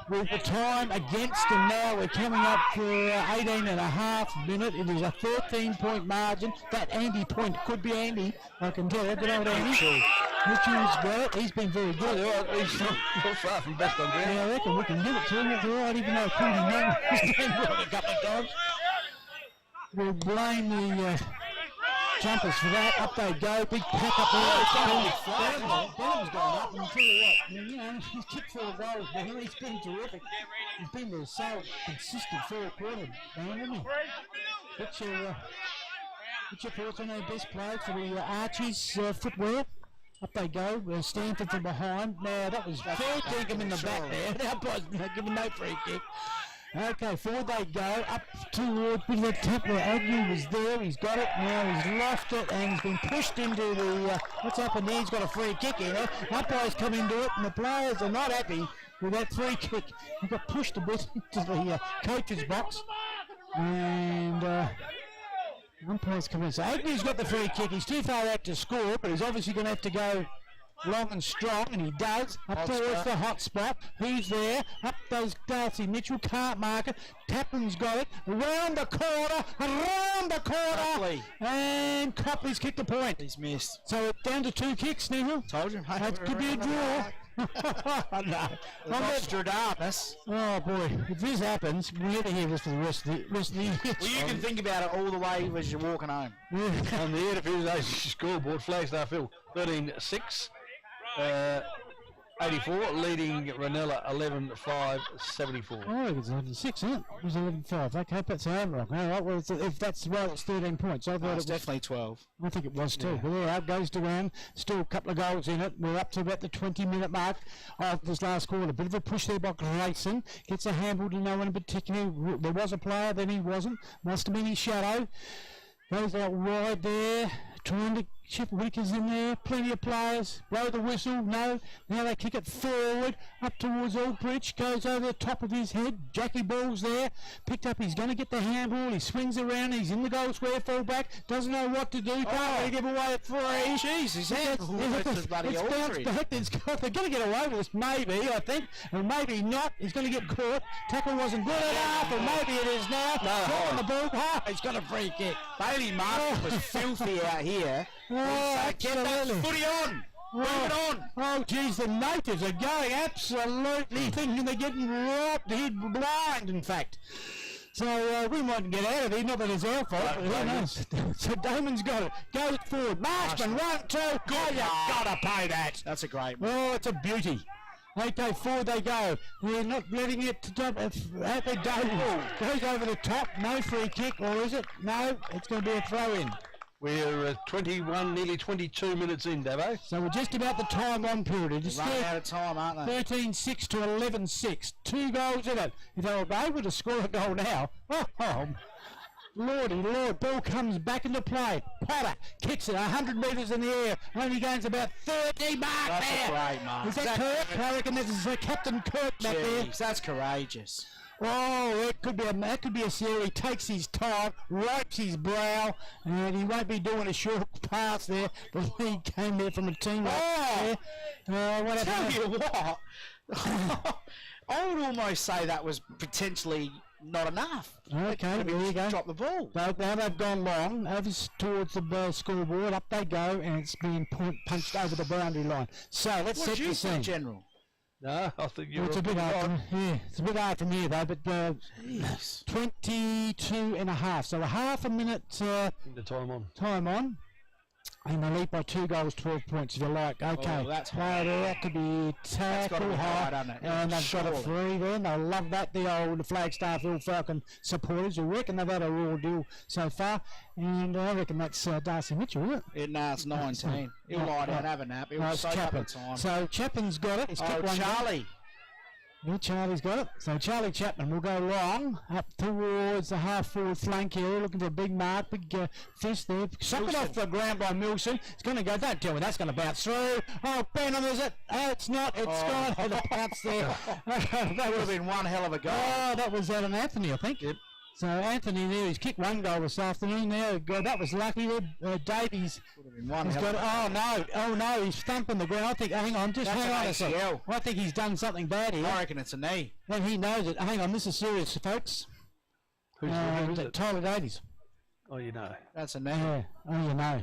Speaker 2: With the time against them now, we're coming up for 18.5 minutes. It is a 13-point margin. That Andy point could be Andy, I can tell you. Good old Andy. Mitchell's got it. He's been very good.
Speaker 1: He's not far from best on ground.
Speaker 2: Yeah, I reckon we can give it to him. That's all right, even though Cody Nunn has been good a couple of times. We'll blame the jumpers for that. Up they go. Big pack up there. Benham's gone up, and I'll tell you what, you know, he's kicked 4 goals, but he's been terrific. He's been there so consistent for a quarter, hasn't he? What's your thoughts on our best players for the Archie's footwear? Up they go. Stanford from behind. Now, that was fair dinkum in the back there. The umpire's giving no free kick. Okay, forward they go, up towards the top where Agnew was there. He's got it, now he's lost it, and he's been pushed into the, what's happened there? He's got a free kick here. Umpires come into it, and the players are not happy with that free kick. He got pushed a bit into the coach's box, and umpires come in. So Agnew's got the free kick. He's too far out to score, but he's obviously going to have to go long and strong, and he does. Up towards the hot spot. He's there. Up goes Darcy Mitchell. Can't mark it. Tapman's got it. Around the corner. And Copley's kicked the point.
Speaker 3: He's missed.
Speaker 2: So it's down to 2 kicks, Neville.
Speaker 3: Told you.
Speaker 2: That could be a draw. No.
Speaker 3: Nostradamus.
Speaker 2: Oh boy, if this happens, we have to hear this for the rest of the year.
Speaker 3: Well, you can think about it all the way as you're walking home.
Speaker 1: On the Edifusation scoreboard, Flagstaff Hill 13-6. 84, leading Reynella 11-5-74.
Speaker 2: Oh, it was 11-6, isn't it? It was 11-5. Okay, that's an overall. All right, well, if that's right, it's 13 points. I thought
Speaker 3: It's
Speaker 2: it was
Speaker 3: definitely 12.
Speaker 2: I think it was too. But there it goes to round. Still a couple of goals in it. We're up to about the 20-minute mark of this last quarter. Bit of a push there by Grayson. Gets a handball to no one in particular. There was a player, then he wasn't. Must have been his shadow. Goes out wide there. Trying to chip Wickers in there. Plenty of players. Blow the whistle. No. Now they kick it forward. Up towards Aldrich. Goes over the top of his head. Jackie Ball's there. Picked up. He's going to get the handball. He swings around. He's in the goal square. Fall back. Doesn't know what to do. Can't really give away a free.
Speaker 3: Jeez, his handball versus bloody
Speaker 2: It's bounced
Speaker 3: Aldrich.
Speaker 2: back. They're going to get away with this, maybe, I think. Or maybe not. He's going to get caught. Tackle wasn't good enough. Or maybe it is now. Dropping the ball. Oh, he's got a free kick.
Speaker 3: Bailey Martin was filthy out here.
Speaker 2: Oh,
Speaker 3: Get that
Speaker 2: absolutely.
Speaker 3: footy on! Move it on!
Speaker 2: Oh, geez, the natives are going absolutely thinking they're getting robbed. He's blind, in fact. So we might get out of here, not that it's our fault, but who knows. So Damon's got it. Goes forward. Marshman, 1, 2, go. You've got to pay that.
Speaker 3: That's a great one.
Speaker 2: Oh, it's a beauty. Okay, forward they go. They're not letting it to top. Out they go. Goes over the top. No free kick, or is it? No, it's going to be a throw-in.
Speaker 1: We're 21, nearly 22 minutes in, Davo.
Speaker 2: So we're just about the time on period. It's
Speaker 3: Running out of time, aren't they?
Speaker 2: 13-6 to 11-6. 2 goals in it. If they were able to score a goal now, Lordy Lord, ball comes back into play. Potter kicks it 100 metres in the air. Only gains about 30 mark
Speaker 3: That's
Speaker 2: there.
Speaker 3: a great mark.
Speaker 2: Is that Kirk? I reckon this is Captain Kirk back there.
Speaker 3: Jeez, that's courageous.
Speaker 2: Oh, that could be a series. He takes his time, wipes his brow, and he won't be doing a short pass there. The lead came there from a team right there. What
Speaker 3: Tell
Speaker 2: happened?
Speaker 3: you what, I would almost say that was potentially not enough.
Speaker 2: Okay, there you go.
Speaker 3: Drop the ball.
Speaker 2: Now they've gone long, over towards the scoreboard, up they go, and it's being punched over the boundary line. So let's
Speaker 3: What
Speaker 2: set
Speaker 3: do you
Speaker 2: the
Speaker 3: think,
Speaker 2: scene.
Speaker 3: General?
Speaker 1: No, I think you're
Speaker 2: It's a bit hard
Speaker 1: right.
Speaker 2: it's a bit hard from here though, but
Speaker 3: Jeez.
Speaker 2: 22 and a half. So a half a minute
Speaker 1: The time on.
Speaker 2: time on. And they lead by 2 goals, 12 points if you like. Okay,
Speaker 3: Oh, that's
Speaker 2: right there, that could be
Speaker 3: That's gotta
Speaker 2: tackle
Speaker 3: be high,
Speaker 2: high.
Speaker 3: doesn't it?
Speaker 2: And they've got a
Speaker 3: Surely.
Speaker 2: free there. They'll love that, the old Flagstaff Hill Falcon supporters who reckon they've had a raw deal so far. And I reckon that's Darcy Mitchell, isn't it?
Speaker 3: No, it's 19. He'll lie down, have a nap. He'll
Speaker 2: It's
Speaker 3: soak up the
Speaker 2: Chapman.
Speaker 3: time.
Speaker 2: So Chapman's got it. He's
Speaker 3: Oh,
Speaker 2: kicked one down.
Speaker 3: Charlie.
Speaker 2: Yeah, Charlie's got it. So Charlie Chapman will go long up towards the half-forward flank area, looking for a big mark, big fist there. Sucked it off the ground by Milson. It's going to go. Don't tell me that's going to bounce through. Oh, Benham, is it? Oh, it's not. It's gone. Had a bounce there.
Speaker 3: That would have been one hell of a goal.
Speaker 2: Oh, that was Adam Anthony, I think.
Speaker 1: Yep.
Speaker 2: So Anthony there, he's kicked 1 goal this afternoon. There, that was lucky. Davies
Speaker 3: Would have been one
Speaker 2: has
Speaker 3: hell
Speaker 2: got
Speaker 3: of
Speaker 2: it. Oh no, he's thumping the ground. I think. Hang on, just
Speaker 3: That's
Speaker 2: hang
Speaker 3: an
Speaker 2: on a second.
Speaker 3: ACL.
Speaker 2: I think he's done something bad here.
Speaker 3: I reckon it's a knee.
Speaker 2: And he knows it. Hang on, this is serious, folks.
Speaker 1: Who is it?
Speaker 2: Tyler Davies.
Speaker 1: Oh, you know.
Speaker 3: That's a knee.
Speaker 2: Yeah, oh, you know.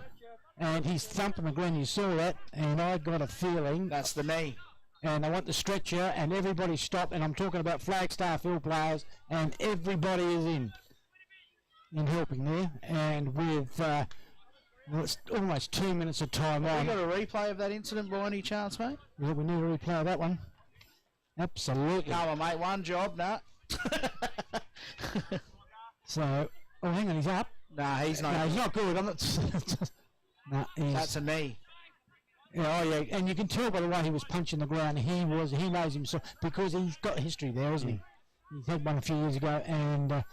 Speaker 2: And he's thumping the ground. You saw that, and I got a feeling.
Speaker 3: That's the knee.
Speaker 2: And I want the stretcher, and everybody stop. And I'm talking about Flagstaff Hill players, and everybody is in helping there. And with it's almost 2 minutes of time
Speaker 3: Have
Speaker 2: on.
Speaker 3: you got a replay of that incident by any chance, mate?
Speaker 2: Yeah, we need to replay that one. Absolutely.
Speaker 3: Come on, mate. One job, nah.
Speaker 2: So, oh, hang on, he's up.
Speaker 3: Nah, he's
Speaker 2: No,
Speaker 3: not.
Speaker 2: he's not good. I'm not. No, he's,
Speaker 3: That's a knee.
Speaker 2: yeah, oh yeah, and you can tell by the way he was punching the ground. He knows himself because he's got history there, hasn't he? He's had one a few years ago, and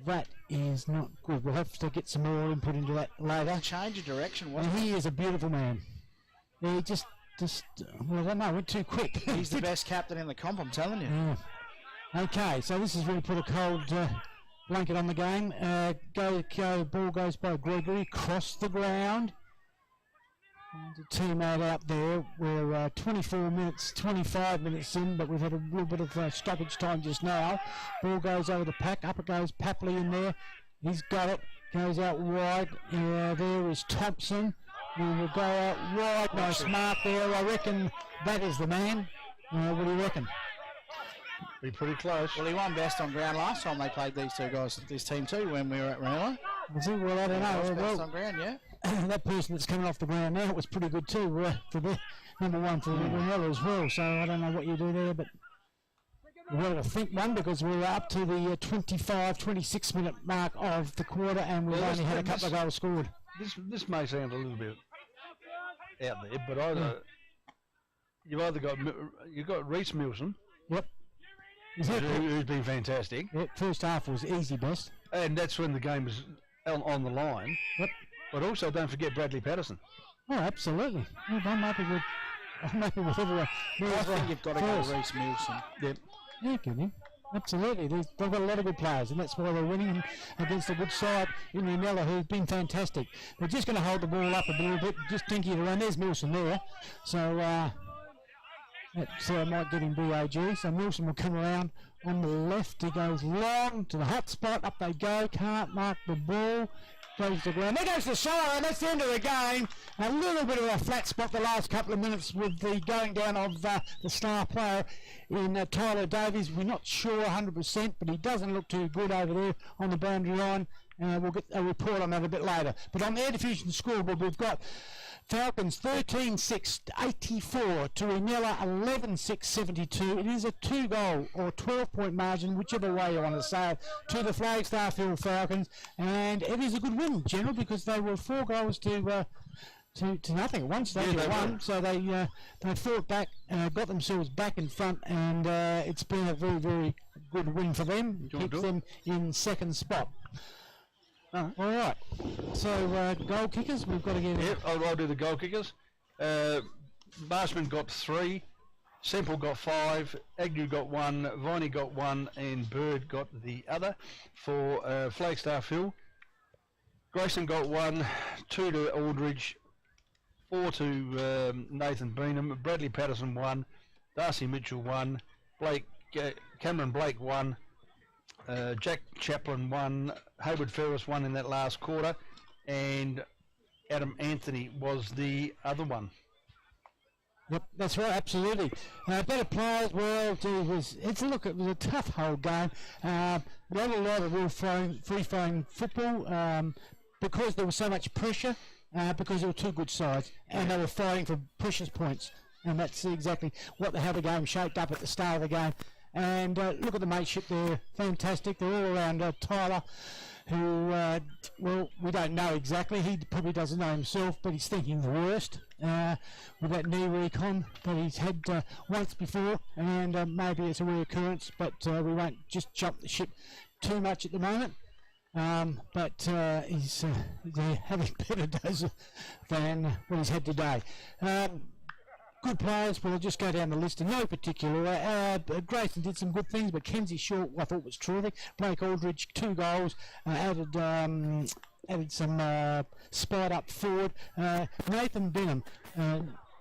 Speaker 2: that is not good. We'll have to get some more input into that later.
Speaker 3: Change of direction,
Speaker 2: And
Speaker 3: wasn't
Speaker 2: he is a beautiful man. He just, well, I don't know, went too quick.
Speaker 3: he? He's the best captain in the comp, I'm telling you.
Speaker 2: Yeah. Okay, so this has really put a cold blanket on the game. Ball goes by Gregory, cross the ground. The teammate out there. We're 25 minutes in, but we've had a little bit of stoppage time just now. Ball goes over the pack, up it goes Papley in there. He's got it, goes out wide. There is Thompson. He will go out wide. Nice mark there. I reckon that is the man. What do you reckon?
Speaker 1: Be pretty close.
Speaker 3: Well, he won best on ground last time they played these two guys, this team too, when we were at Reynella.
Speaker 2: Was he? Well, I don't know.
Speaker 3: Best
Speaker 2: Well,
Speaker 3: on ground, yeah.
Speaker 2: that person that's coming off the ground now was pretty good too. For the number one for Reynella as well. So I don't know what you do there, but well, I think one because we're up to the 25, 26 minute mark of the quarter, and we've only had a couple of goals scored.
Speaker 1: This may sound a little bit out there, but you've got Reese Milson.
Speaker 2: Yep.
Speaker 1: Who's been fantastic.
Speaker 2: Yep. First half was easy best,
Speaker 1: and that's when the game was on the line.
Speaker 2: Yep.
Speaker 1: But also don't forget Bradley Patterson.
Speaker 2: Oh, absolutely. Well, I'm happy with everyone.
Speaker 3: I think you've got to go Reese Milson.
Speaker 1: Yep.
Speaker 2: Yeah, can you? Absolutely. They've got a lot of good players, and that's why they're winning against a good side in Reanella, who's been fantastic. They're just going to hold the ball up a little bit, just dinky to run. There's Milson there. So that might get him BAG. So Milson will come around on the left. He goes long to the hot spot. Up they go. Can't mark the ball. Goes to the ground. There goes the solo, and that's the end of the game. A little bit of a flat spot the last couple of minutes with the going down of the star player in Tyler Davies. We're not sure 100%, but he doesn't look too good over there on the boundary line. We'll get a report on that a bit later. But on the Air Diffusion scoreboard, we've got Falcons 13-6, 84 to Reynella 11-6, 72. It is a 2-goal or 12-point margin, whichever way you want to say it, to the Flagstaff Hill Falcons. And it is a good win, General, because they were 4 goals to nothing at one stage. They won, so they fought back, got themselves back in front, and it's been a very, very good win for them. Keeps them in second spot. All right. So goal kickers, we've got to get.
Speaker 1: Yep, I'll do the goal kickers. Marshman got 3, Semple got 5, Agnew got 1, Viney got 1, and Bird got the other for Flagstaff Hill. Grayson got 1, 2 to Aldridge, 4 to Nathan Beenham, Bradley Patterson 1, Darcy Mitchell 1, Cameron Blake 1. Jack Chaplin 1, Hayward Ferris 1 in that last quarter, and Adam Anthony was the other one.
Speaker 2: Yep, that's right, absolutely. Better players, well, it was a tough whole game. Not a lot of real free-flowing football because there was so much pressure, because there were 2 good sides, and they were fighting for precious points, and that's exactly how the game shaped up at the start of the game. And look at the mateship there, fantastic. They're all around Tyler, who, we don't know exactly. He probably doesn't know himself, but he's thinking the worst with that knee recon that he's had once before, and maybe it's a reoccurrence, but we won't just jump the ship too much at the moment. But he's having better days than what he's had today. Good players, but I'll just go down the list in no particular. Grayson did some good things, but Kenzie Short I thought was terrific. Blake Aldridge, 2 goals, added some spot up forward. Nathan Benham,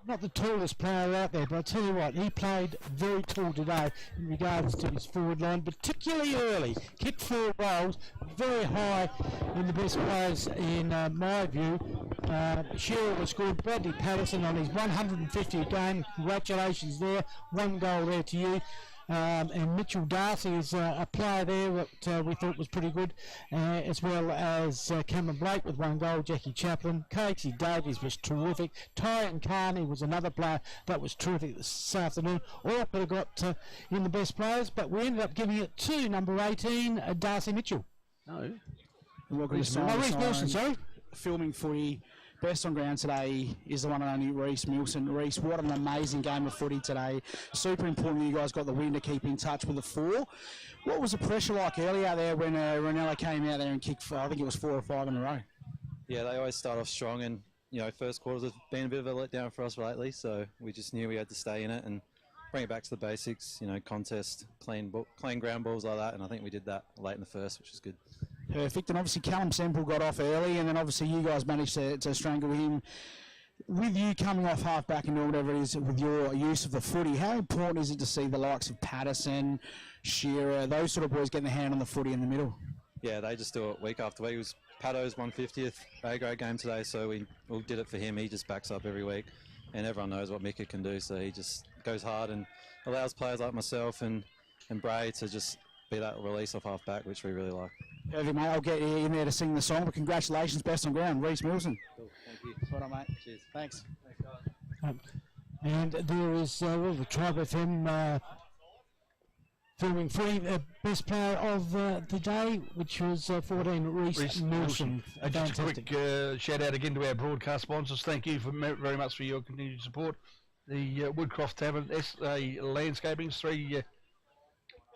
Speaker 2: not the tallest player out there, but I'll tell you what, he played very tall today in regards to his forward line, particularly early. Kicked 4 goals, very high in the best players in my view. Shearer was good. Bradley Patterson on his 150th game. Congratulations there. 1 goal there to you. And Mitchell Darcy is a player there that we thought was pretty good, as well as Cameron Blake with 1 goal, Jackie Chaplin. Casey Davies was terrific. Tyan Carney was another player that was terrific this afternoon. All could have got in the best players, but we ended up giving it to number 18, Darcy Mitchell.
Speaker 3: No. Reese
Speaker 2: Milson, sorry.
Speaker 3: Filming footy. Best on ground today is the one and only Reese Milson. Reese, what an amazing game of footy today. Super important you guys got the win to keep in touch with the 4. What was the pressure like earlier there when Reynella came out there and kicked, I think it was 4 or 5 in a row?
Speaker 5: Yeah, they always start off strong, and first quarters have been a bit of a letdown for us lately, so we just knew we had to stay in it and bring it back to the basics, contest, clean ground balls like that, and I think we did that late in the first, which is good.
Speaker 3: Perfect, and obviously Callum Semple got off early, and then obviously you guys managed to strangle him. With you coming off half back and whatever it is with your use of the footy, how important is it to see the likes of Patterson, Shearer, those sort of boys getting their hand on the footy in the middle?
Speaker 5: Yeah, they just do it week after week. It was Pato's 150th A-grade game today, so we did it for him. He just backs up every week, and everyone knows what Mika can do, so he just goes hard and allows players like myself and Bray to just be that release off half back, which we really like.
Speaker 3: Perfect, mate. I'll get you in there to sing the song, but congratulations, best on ground, Reese Milson.
Speaker 5: Cool, thank you.
Speaker 3: Well done, mate.
Speaker 5: Cheers.
Speaker 3: Thanks.
Speaker 5: Thanks, guys.
Speaker 2: And there is the Tribe FM filming free best player of the day, which was 14 Reese Nelson.
Speaker 1: Just a quick shout out again to our broadcast sponsors. Thank you very much for your continued support. The Woodcroft Tavern, SA Landscaping, 3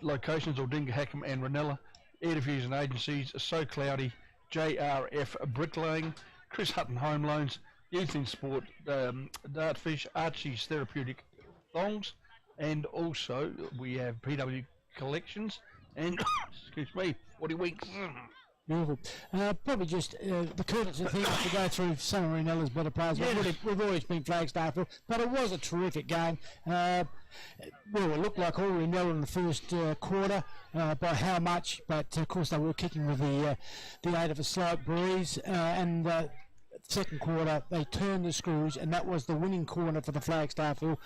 Speaker 1: locations, Aldinga, Hackham and Reynella. Air Diffusion Agencies, So Cloudy, JRF Bricklaying, Chris Hutton Home Loans, Youth in Sport, Dartfish, Archie's Therapeutic Thongs, and also we have PW Collections and, excuse me, 40 Weeks.
Speaker 2: Beautiful. Probably just the courtesy thing to go through some of Reanella's better players.
Speaker 1: Yes.
Speaker 2: We've always been Flagstaff Hill, but it was a terrific game. Well, it looked like all Reynella in the first quarter, by how much, but of course they were kicking with the aid of a slight breeze, and second quarter they turned the screws, and that was the winning corner for the Flagstaff Hill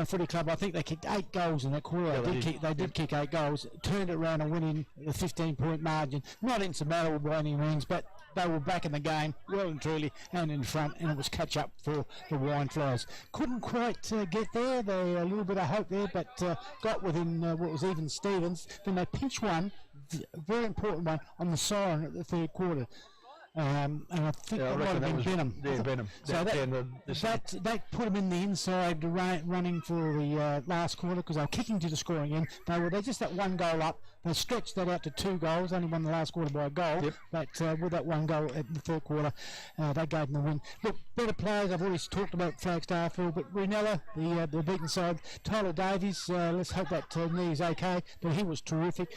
Speaker 2: Footy Club. I think they kicked 8 goals in that quarter.
Speaker 1: Yeah,
Speaker 2: they did kick 8 goals, turned it around and winning the 15-point margin. Not insurmountable by any means, but they were back in the game, well and truly, and in front, and it was catch up for the Wine Flyers. Couldn't quite get there. They a little bit of hope there, but got within what was even Stevens. Then they pinched one, a very important one, on the siren at the third quarter. And I think that might have been Benham.
Speaker 1: Yeah, Benham.
Speaker 2: So that put them in the inside running for the last quarter, because they were kicking to the scoring end. They just that one goal up. They stretched that out to 2 goals, only won the last quarter by a goal. Yep. But with that one goal in the third quarter, they gave them the win. Look, better players, I've already talked about Flagstaff Hill, but Reanella, the beaten side, Tyler Davies, let's hope that knee is okay, but he was terrific.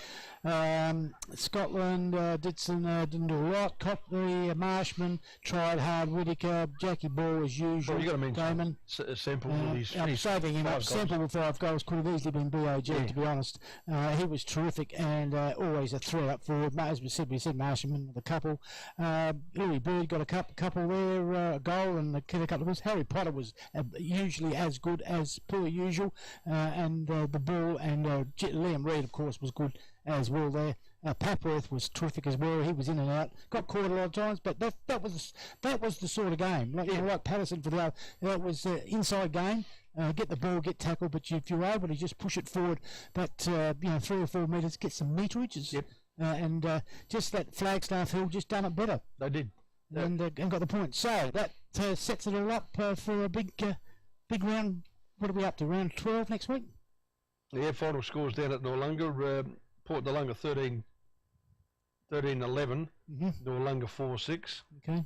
Speaker 2: Scotland didn't do a lot. Copley, Marshman tried hard. Whittaker, Jackie Ball as usual.
Speaker 1: Well, you got to mention
Speaker 2: Damon.
Speaker 1: Semple with his
Speaker 2: I'm saving him up.
Speaker 1: 5
Speaker 2: Semple with 5 goals could have easily been BOG, to be honest. He was terrific and always a threat up forward. As we said Marshman with a couple. Louis Bird got a couple there, a goal and a couple of goals. Harry Potter was usually as good as per usual, and the ball and Liam Reid, of course, was good as well there. Papworth was terrific as well. He was in and out. Got caught a lot of times, but that was the sort of game. Like Patterson for the other. That was inside game. Get the ball, get tackled, but if you're able to just push it forward, but 3 or 4 metres, get some meterages. Yep. And just that Flagstaff Hill just done it better.
Speaker 1: They did.
Speaker 2: And got the point. So that sets it all up for a big round. What are we up to? Round 12 next week?
Speaker 1: Yeah, final scores down at Noarlunga. Port Noarlunga 13-11. Noarlunga 4-6.
Speaker 2: Okay.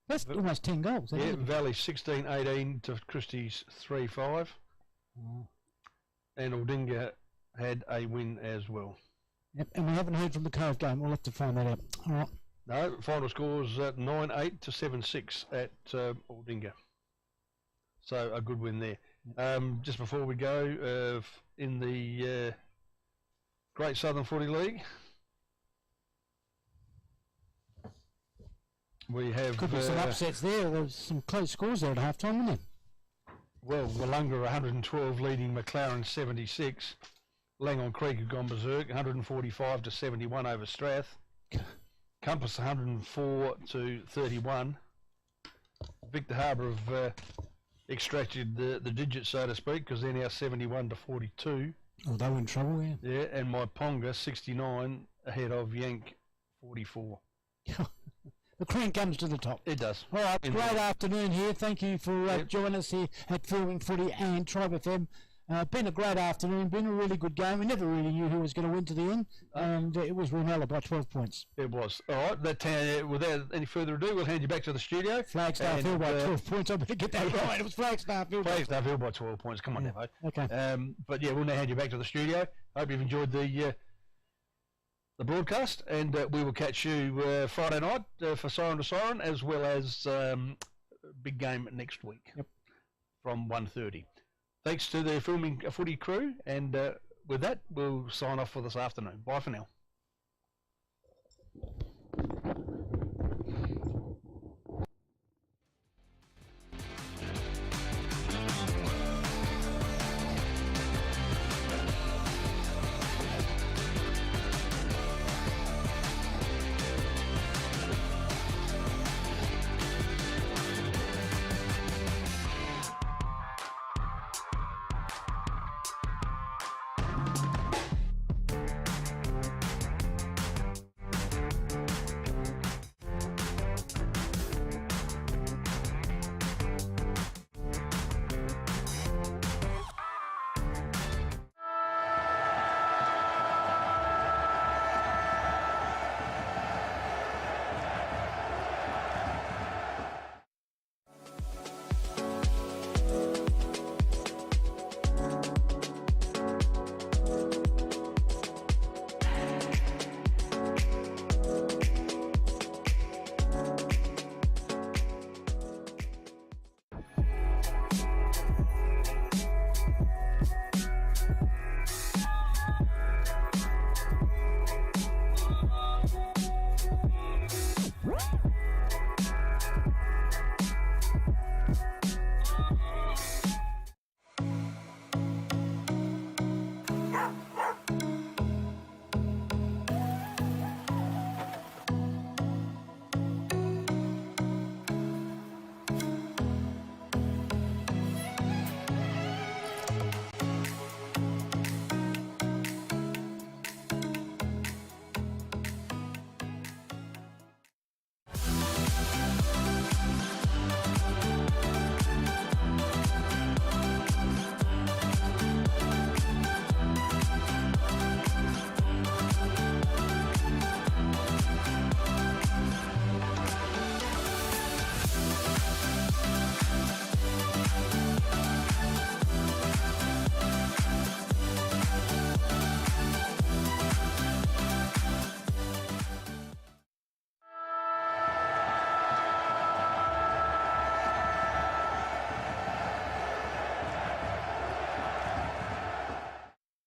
Speaker 2: That's almost 10 goals.
Speaker 1: Yeah, Valley 16-18 to Christie's 3-5. And Aldinga had a win as well.
Speaker 2: Yep, and we haven't heard from the Cove game. We'll have to find that out. All right.
Speaker 1: No, final scores 9-8 to 7-6 at Aldinga. So a good win there. Just before we go, in the Great Southern Footy League, we have...
Speaker 2: Could be some upsets there. There's some close scores there at half-time, wasn't there?
Speaker 1: Well, Wollonga 112 leading McLaren 76. Langon Creek had gone berserk, 145 to 71 over Strath. Compass 104 to 31. Victor Harbour have extracted the digits, so to speak, because they're now 71 to 42.
Speaker 2: Oh, they were in trouble, yeah.
Speaker 1: Yeah, and my Ponga 69 ahead of Yank 44.
Speaker 2: The cream comes to the top.
Speaker 1: It does.
Speaker 2: All right, great afternoon here. Thank you for joining us here at Filming Footy and Tribe FM. Been a great afternoon, been a really good game. We never really knew who was going to win to the end, and it was Reanella by 12 points.
Speaker 1: It was. All right, without any further ado, we'll hand you back to the studio.
Speaker 2: Flagstaff Hill by 12 points. I better get that right. It was Flagstaff Hill.
Speaker 1: Flagstaff Hill by 12 points. Come on now, mate.
Speaker 2: Okay.
Speaker 1: But yeah, we'll now hand you back to the studio. Hope you've enjoyed the broadcast, and we will catch you Friday night for Siren to Siren, as well as big game next week from 1:30. Thanks to the Filming Footy crew, and with that, we'll sign off for this afternoon. Bye for now.